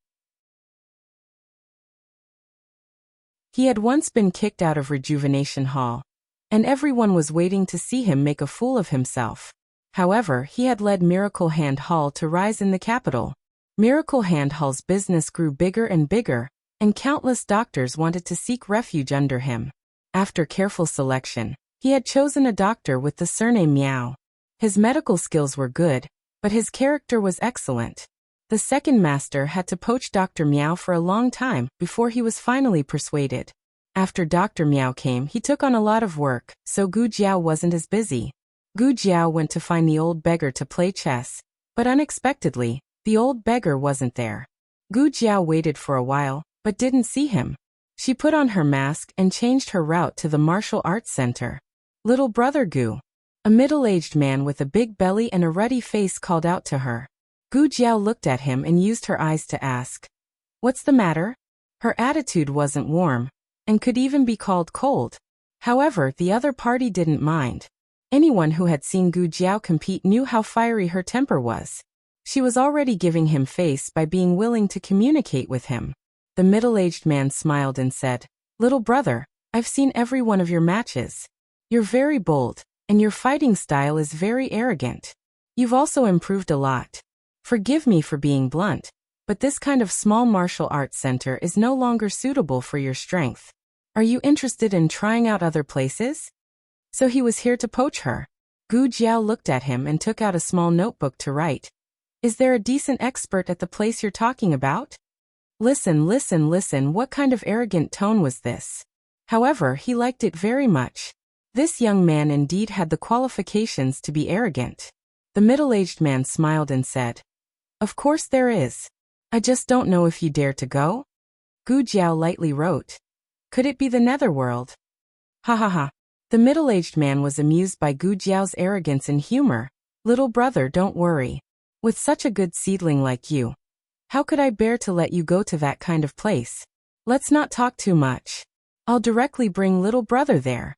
S1: He had once been kicked out of Rejuvenation Hall, and everyone was waiting to see him make a fool of himself. However, he had led Miracle Hand Hall to rise in the capital. Miracle Hand Hall's business grew bigger and bigger, and countless doctors wanted to seek refuge under him. After careful selection, he had chosen a doctor with the surname Miao. His medical skills were good, but his character was excellent. The second master had to poach Dr. Miao for a long time before he was finally persuaded. After Dr. Miao came, he took on a lot of work, so Gu Jiao wasn't as busy. Gu Jiao went to find the old beggar to play chess, but unexpectedly, the old beggar wasn't there. Gu Jiao waited for a while, but didn't see him. She put on her mask and changed her route to the martial arts center. Little brother Gu. A middle-aged man with a big belly and a ruddy face called out to her. Gu Jiao looked at him and used her eyes to ask, "What's the matter?" Her attitude wasn't warm, and could even be called cold. However, the other party didn't mind. Anyone who had seen Gu Jiao compete knew how fiery her temper was. She was already giving him face by being willing to communicate with him. The middle-aged man smiled and said, "Little brother, I've seen every one of your matches. You're very bold, and your fighting style is very arrogant. You've also improved a lot. Forgive me for being blunt, but this kind of small martial arts center is no longer suitable for your strength. Are you interested in trying out other places?" So he was here to poach her. Gu Jiao looked at him and took out a small notebook to write. "Is there a decent expert at the place you're talking about?" Listen, what kind of arrogant tone was this? However, he liked it very much. This young man indeed had the qualifications to be arrogant. The middle-aged man smiled and said, "Of course there is. I just don't know if you dare to go?" Gu Jiao lightly wrote, "Could it be the Netherworld?" Ha ha ha. The middle-aged man was amused by Gu Jiao's arrogance and humor. "Little brother, don't worry. With such a good seedling like you, how could I bear to let you go to that kind of place? Let's not talk too much. I'll directly bring little brother there."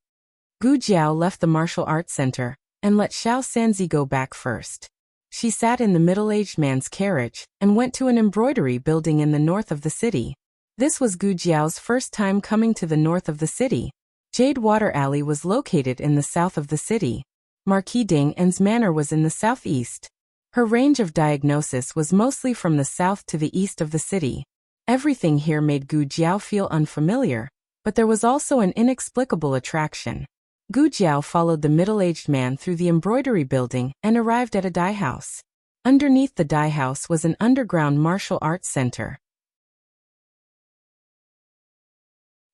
S1: Gu Jiao left the martial arts center and let Xiao Sanzi go back first. She sat in the middle-aged man's carriage and went to an embroidery building in the north of the city. This was Gu Jiao's first time coming to the north of the city. Jade Water Alley was located in the south of the city. Marquis Ding En's manor was in the southeast. Her range of diagnosis was mostly from the south to the east of the city. Everything here made Gu Jiao feel unfamiliar, but there was also an inexplicable attraction. Gu Jiao followed the middle-aged man through the embroidery building and arrived at a dye house. Underneath the dye house was an underground martial arts center.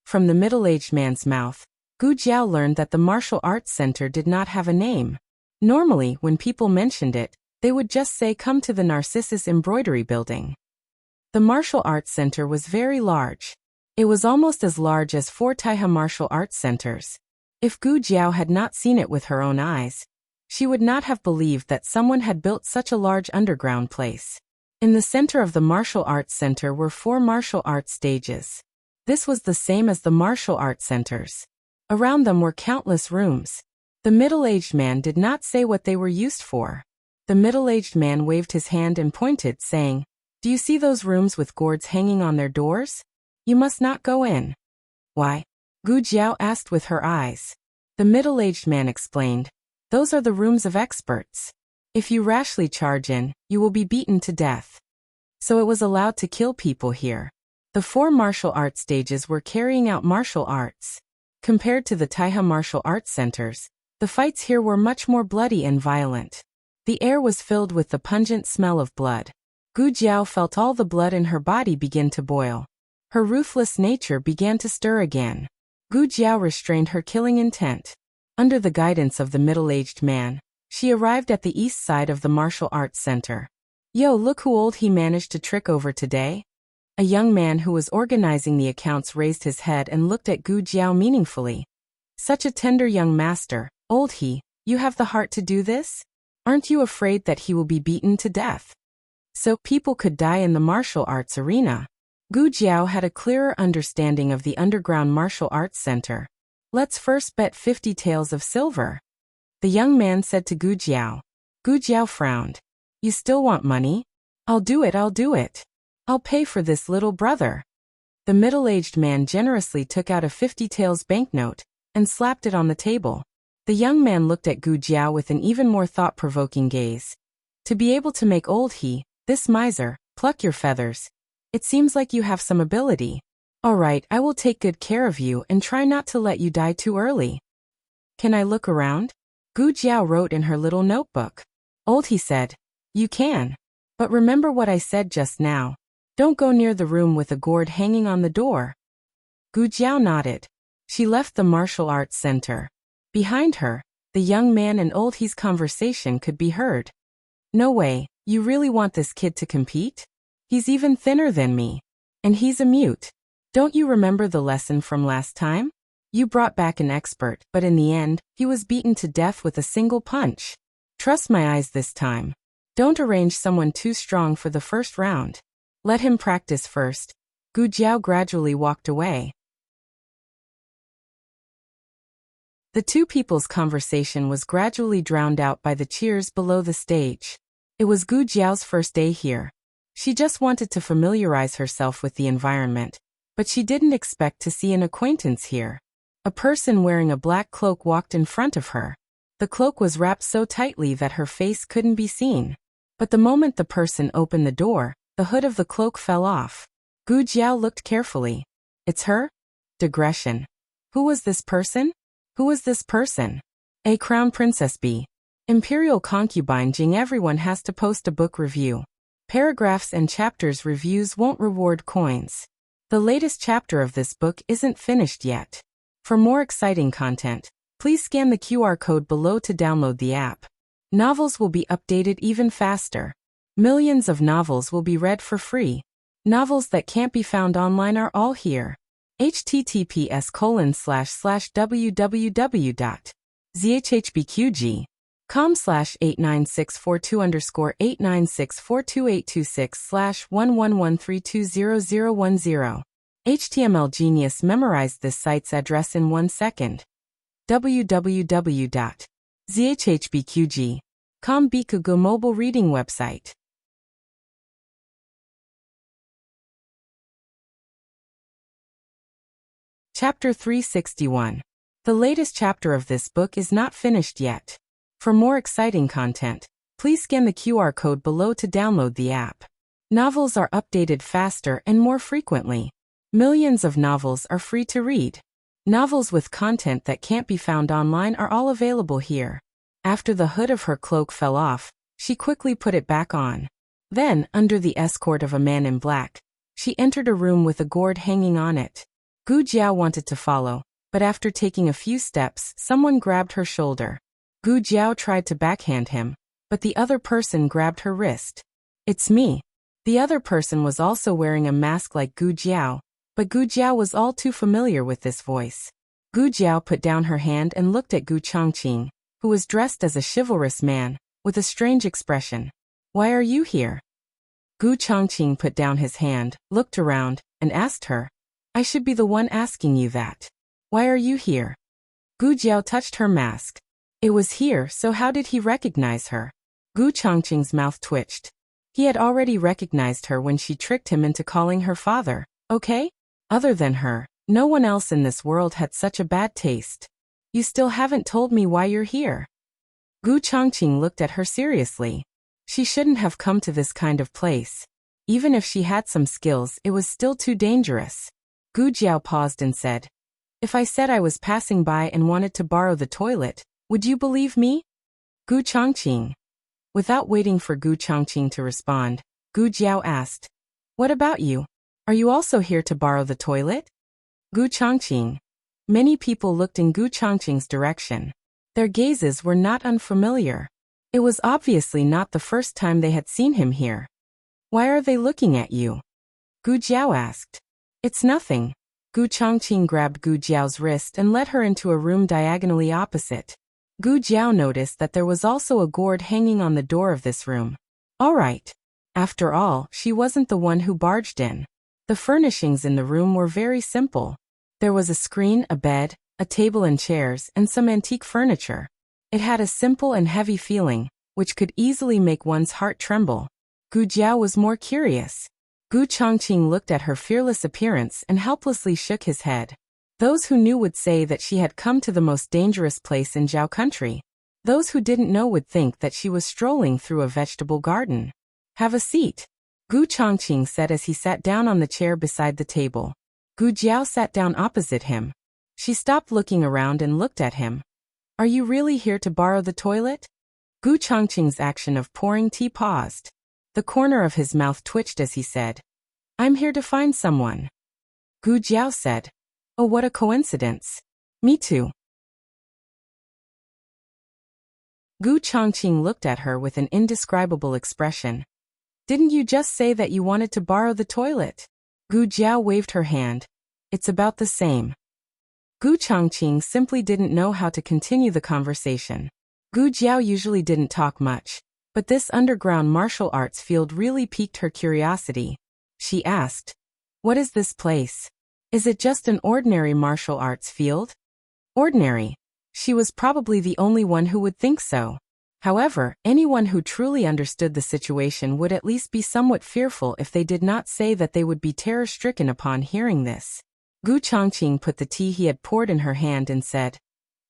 S1: From the middle-aged man's mouth, Gu Jiao learned that the martial arts center did not have a name. Normally, when people mentioned it, they would just say, "Come to the Narcissus Embroidery Building." The martial arts center was very large. It was almost as large as 4 Taihe martial arts centers. If Gu Jiao had not seen it with her own eyes, she would not have believed that someone had built such a large underground place. In the center of the martial arts center were 4 martial arts stages. This was the same as the martial arts centers. Around them were countless rooms. The middle-aged man did not say what they were used for. The middle-aged man waved his hand and pointed, saying, "Do you see those rooms with gourds hanging on their doors? You must not go in." "Why?" Gu Jiao asked with her eyes. The middle-aged man explained, "Those are the rooms of experts. If you rashly charge in, you will be beaten to death." So it was allowed to kill people here. The 4 martial arts stages were carrying out martial arts. Compared to the Taihe martial arts centers, the fights here were much more bloody and violent. The air was filled with the pungent smell of blood. Gu Jiao felt all the blood in her body begin to boil. Her ruthless nature began to stir again. Gu Jiao restrained her killing intent. Under the guidance of the middle-aged man, she arrived at the east side of the martial arts center. Yo, look who old he managed to trick over today. A young man who was organizing the accounts raised his head and looked at Gu Jiao meaningfully. Such a tender young master, old he, you have the heart to do this? Aren't you afraid that he will be beaten to death? So people could die in the martial arts arena. Gu Jiao had a clearer understanding of the underground martial arts center. Let's first bet 50 taels of silver, the young man said to Gu Jiao. Gu Jiao frowned. You still want money? I'll do it. I'll pay for this little brother. The middle-aged man generously took out a 50 taels banknote and slapped it on the table. The young man looked at Gu Jiao with an even more thought-provoking gaze. To be able to make old he, this miser, pluck your feathers. It seems like you have some ability. All right, I will take good care of you and try not to let you die too early. Can I look around? Gu Jiao wrote in her little notebook. Old he said, you can. But remember what I said just now. Don't go near the room with a gourd hanging on the door. Gu Jiao nodded. She left the martial arts center. Behind her, the young man and old he's conversation could be heard. No way, you really want this kid to compete? He's even thinner than me. And he's a mute. Don't you remember the lesson from last time? You brought back an expert, but in the end, he was beaten to death with a single punch. Trust my eyes this time. Don't arrange someone too strong for the first round. Let him practice first. Gu Jiao gradually walked away. The two people's conversation was gradually drowned out by the cheers below the stage. It was Gu Jiao's first day here. She just wanted to familiarize herself with the environment, but she didn't expect to see an acquaintance here. A person wearing a black cloak walked in front of her. The cloak was wrapped so tightly that her face couldn't be seen. But the moment the person opened the door, the hood of the cloak fell off. Gu Jiao looked carefully. It's her? Digression. Who was this person? A crown princess B. Imperial concubine Jing. Everyone has to post a book review. Paragraphs and chapters reviews won't reward coins. The latest chapter of this book isn't finished yet. For more exciting content, please scan the QR code below to download the app. Novels will be updated even faster. Millions of novels will be read for free. Novels that can't be found online are all here. https://www.zhhbqg.com/89642_8964286/111320010. HTML Genius memorized this site's address in 1 second. www.zhhbqg.com Bikugo mobile reading website. Chapter 361. The latest chapter of this book is not finished yet. For more exciting content, please scan the QR code below to download the app. Novels are updated faster and more frequently. Millions of novels are free to read. Novels with content that can't be found online are all available here. After the hood of her cloak fell off, she quickly put it back on. Then, under the escort of a man in black, she entered a room with a gourd hanging on it. Gu Jiao wanted to follow, but after taking a few steps, someone grabbed her shoulder. Gu Jiao tried to backhand him, but the other person grabbed her wrist. It's me. The other person was also wearing a mask like Gu Jiao, but Gu Jiao was all too familiar with this voice. Gu Jiao put down her hand and looked at Gu Chongqing, who was dressed as a chivalrous man, with a strange expression. Why are you here? Gu Chongqing put down his hand, looked around, and asked her. I should be the one asking you that. Why are you here? Gu Jiao touched her mask. It was here, so how did he recognize her? Gu Chongqing's mouth twitched. He had already recognized her when she tricked him into calling her father, okay? Other than her, no one else in this world had such a bad taste. You still haven't told me why you're here. Gu Chongqing looked at her seriously. She shouldn't have come to this kind of place. Even if she had some skills, it was still too dangerous. Gu Jiao paused and said, If I said I was passing by and wanted to borrow the toilet, would you believe me? Gu Chongqing. Without waiting for Gu Chongqing to respond, Gu Jiao asked, What about you? Are you also here to borrow the toilet? Gu Chongqing. Many people looked in Gu Chongqing's direction. Their gazes were not unfamiliar. It was obviously not the first time they had seen him here. Why are they looking at you? Gu Jiao asked. It's nothing. Gu Chongqing grabbed Gu Jiao's wrist and led her into a room diagonally opposite. Gu Jiao noticed that there was also a gourd hanging on the door of this room. All right. After all, she wasn't the one who barged in. The furnishings in the room were very simple. There was a screen, a bed, a table and chairs, and some antique furniture. It had a simple and heavy feeling, which could easily make one's heart tremble. Gu Jiao was more curious. Gu Chongqing looked at her fearless appearance and helplessly shook his head. Those who knew would say that she had come to the most dangerous place in Zhao country. Those who didn't know would think that she was strolling through a vegetable garden. Have a seat, Gu Chongqing said as he sat down on the chair beside the table. Gu Jiao sat down opposite him. She stopped looking around and looked at him. Are you really here to borrow the toilet? Gu Chongqing's action of pouring tea paused. The corner of his mouth twitched as he said, I'm here to find someone. Gu Jiao said, Oh, what a coincidence. Me too. Gu Chongqing looked at her with an indescribable expression. Didn't you just say that you wanted to borrow the toilet? Gu Jiao waved her hand. It's about the same. Gu Chongqing simply didn't know how to continue the conversation. Gu Jiao usually didn't talk much, but this underground martial arts field really piqued her curiosity. She asked, What is this place? Is it just an ordinary martial arts field? Ordinary. She was probably the only one who would think so. However, anyone who truly understood the situation would at least be somewhat fearful if they did not say that they would be terror-stricken upon hearing this. Gu Chongqing put the tea he had poured in her hand and said,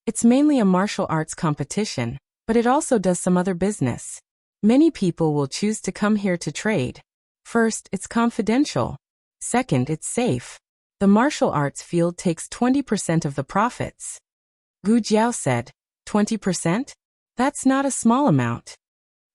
S1: It's mainly a martial arts competition, but it also does some other business. Many people will choose to come here to trade. First, it's confidential. Second, it's safe. The martial arts field takes 20% of the profits. Gu Jiao said, 20%? That's not a small amount.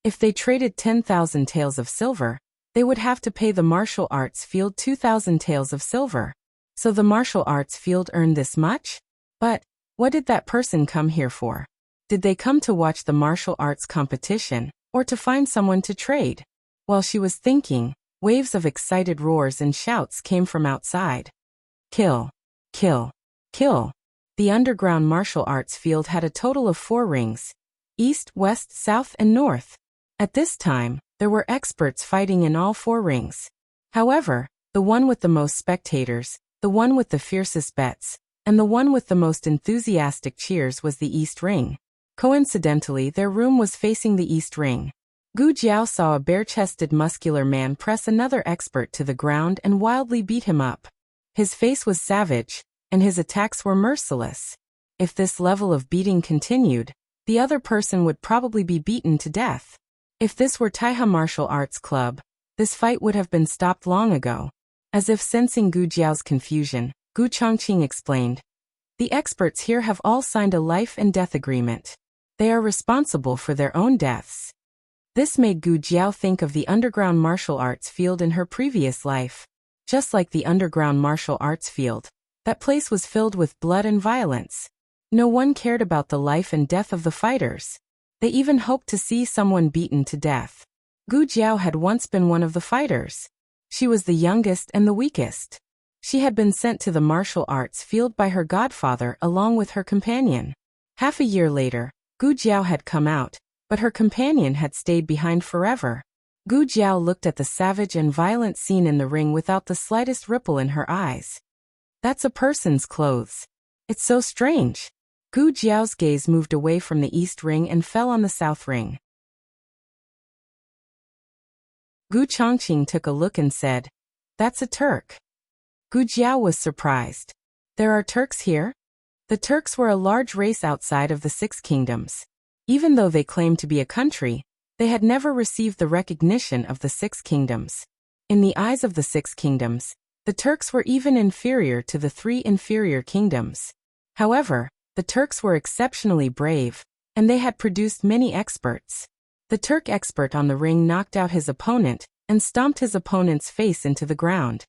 S1: If they traded 10,000 taels of silver, they would have to pay the martial arts field 2,000 taels of silver. So the martial arts field earned this much? But, what did that person come here for? Did they come to watch the martial arts competition, or to find someone to trade? While she was thinking, waves of excited roars and shouts came from outside. Kill! Kill! Kill! The underground martial arts field had a total of 4 rings. East, west, south, and north. At this time, there were experts fighting in all 4 rings. However, the one with the most spectators, the one with the fiercest bets, and the one with the most enthusiastic cheers was the East Ring. Coincidentally, their room was facing the East Ring. Gu Jiao saw a bare-chested muscular man press another expert to the ground and wildly beat him up. His face was savage, and his attacks were merciless. If this level of beating continued, the other person would probably be beaten to death. If this were Taiha Martial Arts Club, this fight would have been stopped long ago. As if sensing Gu Jiao's confusion, Gu Chongqing explained, The experts here have all signed a life and death agreement. They are responsible for their own deaths. This made Gu Jiao think of the underground martial arts field in her previous life. Just like the underground martial arts field, that place was filled with blood and violence. No one cared about the life and death of the fighters. They even hoped to see someone beaten to death. Gu Jiao had once been one of the fighters. She was the youngest and the weakest. She had been sent to the martial arts field by her godfather along with her companion. Half a year later, Gu Jiao had come out, but her companion had stayed behind forever. Gu Jiao looked at the savage and violent scene in the ring without the slightest ripple in her eyes. That's a person's clothes. It's so strange. Gu Jiao's gaze moved away from the East Ring and fell on the South Ring. Gu Chongqing took a look and said, That's a Turk. Gu Jiao was surprised. There are Turks here? The Turks were a large race outside of the 6 kingdoms. Even though they claimed to be a country, they had never received the recognition of the 6 kingdoms. In the eyes of the 6 kingdoms, the Turks were even inferior to the 3 inferior kingdoms. However, the Turks were exceptionally brave, and they had produced many experts. The Turk expert on the ring knocked out his opponent and stomped his opponent's face into the ground.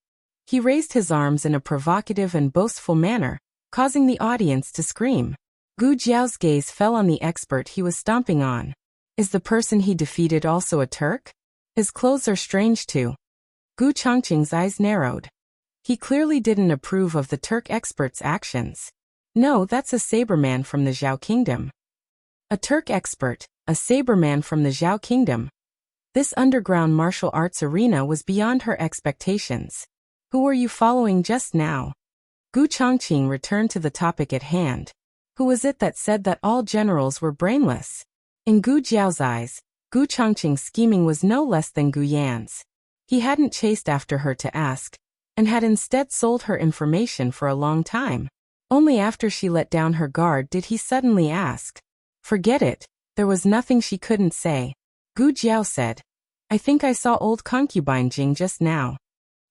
S1: He raised his arms in a provocative and boastful manner, causing the audience to scream. Gu Jiao's gaze fell on the expert he was stomping on. Is the person he defeated also a Turk? His clothes are strange too. Gu Chongqing's eyes narrowed. He clearly didn't approve of the Turk expert's actions. No, that's a saberman from the Zhao kingdom. A Turk expert, a saberman from the Zhao kingdom. This underground martial arts arena was beyond her expectations. Who were you following just now? Gu Chongqing returned to the topic at hand. Who was it that said that all generals were brainless? In Gu Jiao's eyes, Gu Chongqing's scheming was no less than Gu Yan's. He hadn't chased after her to ask, and had instead sold her information for a long time. Only after she let down her guard did he suddenly ask. Forget it, there was nothing she couldn't say. Gu Jiao said. I think I saw old concubine Jing just now.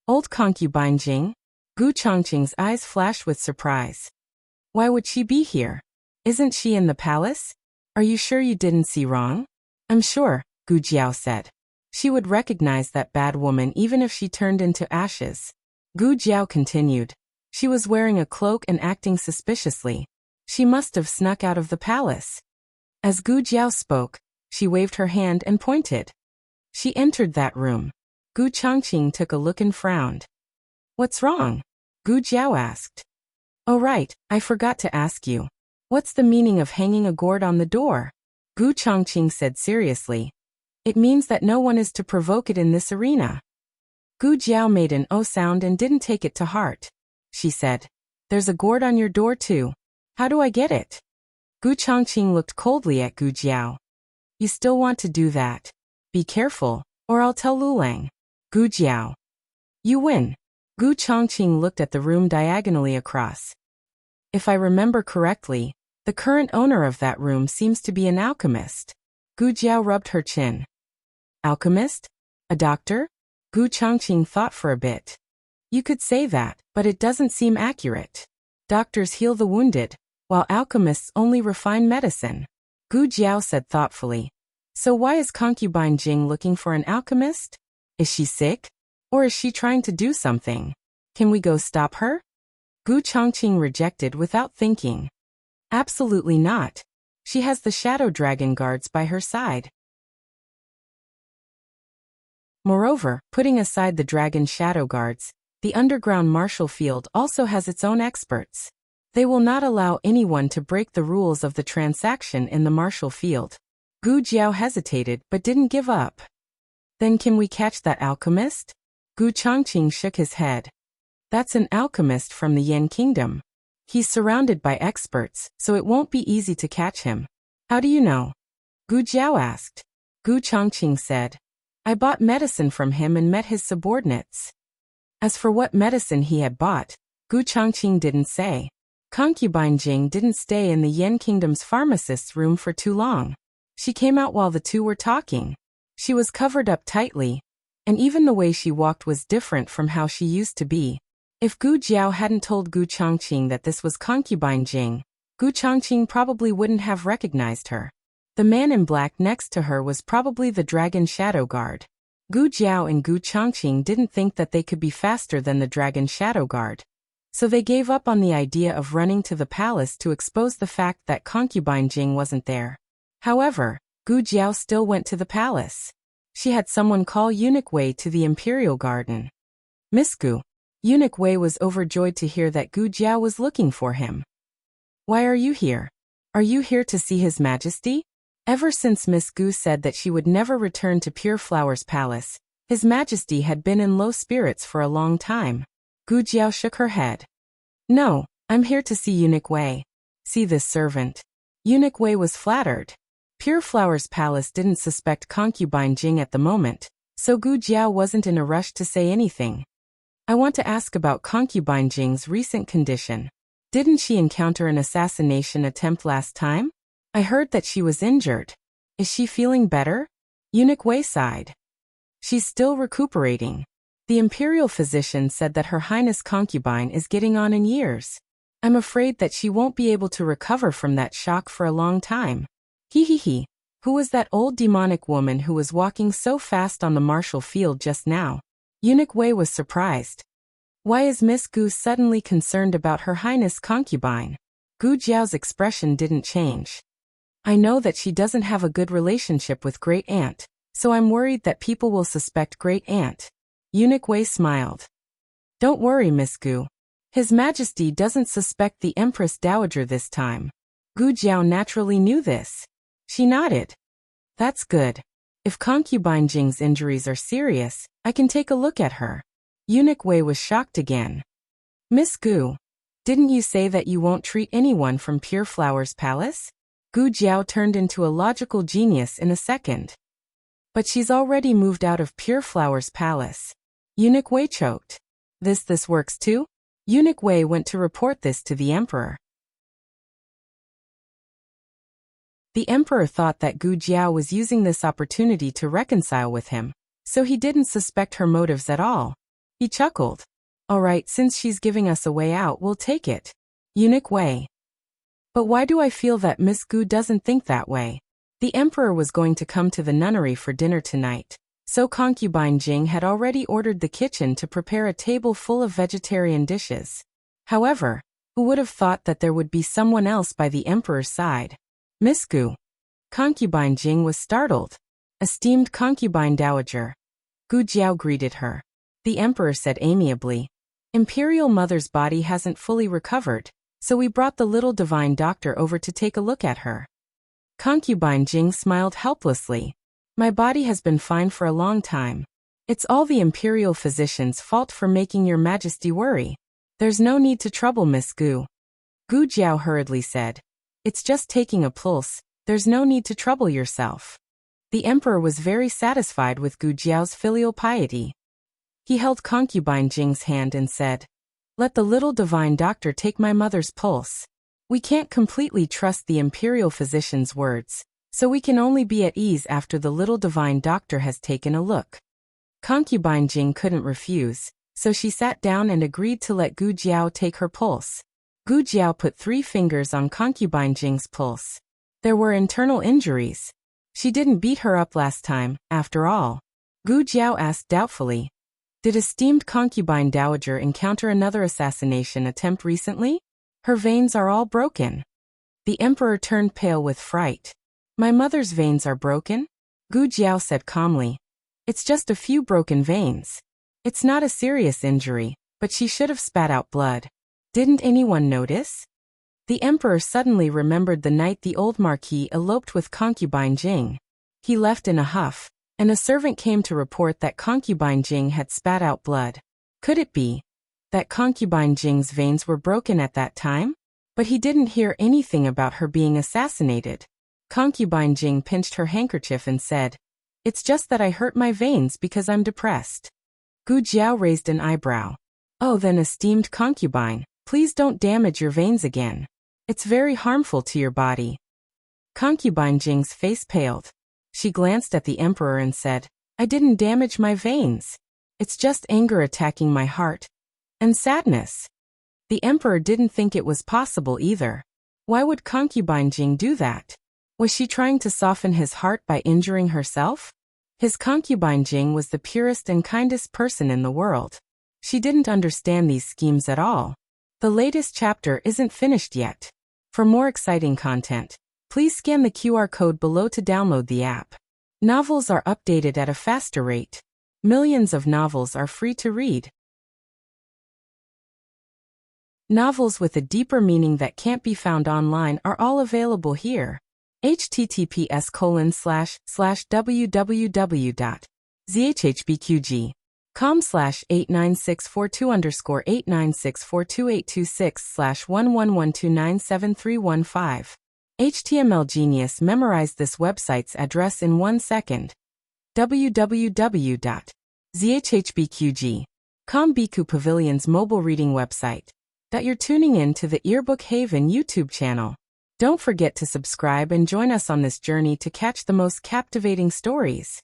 S1: Old concubine Jing? Gu Chongqing's eyes flashed with surprise. Why would she be here? Isn't she in the palace? Are you sure you didn't see wrong? I'm sure, Gu Jiao said. She would recognize that bad woman even if she turned into ashes. Gu Jiao continued. She was wearing a cloak and acting suspiciously. She must have snuck out of the palace. As Gu Jiao spoke, she waved her hand and pointed. She entered that room. Gu Chongqing took a look and frowned. What's wrong? Gu Jiao asked. Oh right, I forgot to ask you. What's the meaning of hanging a gourd on the door? Gu Chongqing said seriously. It means that no one is to provoke it in this arena. Gu Jiao made an "oh" sound and didn't take it to heart. She said, there's a gourd on your door too. How do I get it? Gu Chongqing looked coldly at Gu Jiao. You still want to do that? Be careful, or I'll tell Lulang. Gu Jiao. You win. Gu Chongqing looked at the room diagonally across. If I remember correctly, the current owner of that room seems to be an alchemist. Gu Jiao rubbed her chin. Alchemist? A doctor? Gu Chongqing thought for a bit. You could say that, but it doesn't seem accurate. Doctors heal the wounded, while alchemists only refine medicine. Gu Jiao said thoughtfully. So why is concubine Jing looking for an alchemist? Is she sick? Or is she trying to do something? Can we go stop her? Gu Chongqing rejected without thinking. Absolutely not. She has the shadow dragon guards by her side. Moreover, putting aside the dragon shadow guards, the underground martial field also has its own experts. They will not allow anyone to break the rules of the transaction in the martial field. Gu Jiao hesitated but didn't give up. Then can we catch that alchemist? Gu Chongqing shook his head. That's an alchemist from the Yan kingdom. He's surrounded by experts, so it won't be easy to catch him. How do you know? Gu Jiao asked. Gu Chongqing said. I bought medicine from him and met his subordinates. As for what medicine he had bought, Gu Chongqing didn't say. Concubine Jing didn't stay in the Yan kingdom's pharmacist's room for too long. She came out while the two were talking. She was covered up tightly, and even the way she walked was different from how she used to be. If Gu Jiao hadn't told Gu Chongqing that this was concubine Jing, Gu Chongqing probably wouldn't have recognized her. The man in black next to her was probably the dragon shadow guard. Gu Jiao and Gu Chongqing didn't think that they could be faster than the dragon shadow guard. So they gave up on the idea of running to the palace to expose the fact that concubine Jing wasn't there. However, Gu Jiao still went to the palace. She had someone call Eunuch Wei to the imperial garden. Miss Gu. Eunuch Wei was overjoyed to hear that Gu Jiao was looking for him. Why are you here? Are you here to see His Majesty? Ever since Miss Gu said that she would never return to Pure Flower's palace, His Majesty had been in low spirits for a long time. Gu Jiao shook her head. No, I'm here to see Eunuch Wei. See this servant. Eunuch Wei was flattered. Pure Flower's palace didn't suspect concubine Jing at the moment, so Gu Jiao wasn't in a rush to say anything. I want to ask about concubine Jing's recent condition. Didn't she encounter an assassination attempt last time? I heard that she was injured. Is she feeling better? Eunuch Wei sighed. She's still recuperating. The imperial physician said that Her Highness concubine is getting on in years. I'm afraid that she won't be able to recover from that shock for a long time. He. Who was that old demonic woman who was walking so fast on the martial field just now? Eunuch Wei was surprised. Why is Miss Gu suddenly concerned about Her Highness concubine? Gu Jiao's expression didn't change. I know that she doesn't have a good relationship with Great Aunt, so I'm worried that people will suspect Great Aunt. Eunuch Wei smiled. Don't worry, Miss Gu. His Majesty doesn't suspect the Empress Dowager this time. Gu Jiao naturally knew this. She nodded. That's good. If concubine Jing's injuries are serious, I can take a look at her. Eunuch Wei was shocked again. Miss Gu, didn't you say that you won't treat anyone from Pure Flower's palace? Gu Jiao turned into a logical genius in a second. But she's already moved out of Pure Flower's palace. Eunuch Wei choked. This works too? Eunuch Wei went to report this to the emperor. The emperor thought that Gu Jiao was using this opportunity to reconcile with him, so he didn't suspect her motives at all. He chuckled. All right, since she's giving us a way out, we'll take it. Eunuch Wei. But why do I feel that Miss Gu doesn't think that way? The emperor was going to come to the nunnery for dinner tonight, so concubine Jing had already ordered the kitchen to prepare a table full of vegetarian dishes. However, who would have thought that there would be someone else by the emperor's side? Miss Gu. Concubine Jing was startled. Esteemed concubine dowager. Gu Jiao greeted her. The emperor said amiably, Imperial Mother's body hasn't fully recovered, so we brought the little divine doctor over to take a look at her. Concubine Jing smiled helplessly. My body has been fine for a long time. It's all the imperial physician's fault for making your majesty worry. There's no need to trouble Miss Gu. Gu Jiao hurriedly said. It's just taking a pulse, there's no need to trouble yourself. The emperor was very satisfied with Gu Jiao's filial piety. He held concubine Jing's hand and said, Let the little divine doctor take my mother's pulse. We can't completely trust the imperial physician's words, so we can only be at ease after the little divine doctor has taken a look. Concubine Jing couldn't refuse, so she sat down and agreed to let Gu Jiao take her pulse. Gu Jiao put 3 fingers on concubine Jing's pulse. There were internal injuries. She didn't beat her up last time, after all. Gu Jiao asked doubtfully. Did esteemed concubine dowager encounter another assassination attempt recently? Her veins are all broken. The emperor turned pale with fright. My mother's veins are broken? Gu Jiao said calmly. It's just a few broken veins. It's not a serious injury, but she should have spat out blood. Didn't anyone notice? The emperor suddenly remembered the night the old marquis eloped with concubine Jing. He left in a huff, and a servant came to report that concubine Jing had spat out blood. Could it be that concubine Jing's veins were broken at that time? But he didn't hear anything about her being assassinated. Concubine Jing pinched her handkerchief and said, It's just that I hurt my veins because I'm depressed. Gu Jiao raised an eyebrow. Oh, then esteemed concubine, please don't damage your veins again. It's very harmful to your body. Concubine Jing's face paled. She glanced at the emperor and said, I didn't damage my veins. It's just anger attacking my heart. And sadness. The emperor didn't think it was possible either. Why would concubine Jing do that? Was she trying to soften his heart by injuring herself? His concubine Jing was the purest and kindest person in the world. She didn't understand these schemes at all. The latest chapter isn't finished yet. For more exciting content, please scan the QR code below to download the app. Novels are updated at a faster rate. Millions of novels are free to read. Novels with a deeper meaning that can't be found online are all available here. https://www.zhhbqg.com/89642_8964286/1112973115. HTML Genius memorized this website's address in 1 second. www.zhhbqg.com Biku Pavilion's mobile reading website. You're tuning in to the Earbook Haven YouTube channel. Don't forget to subscribe and join us on this journey to catch the most captivating stories.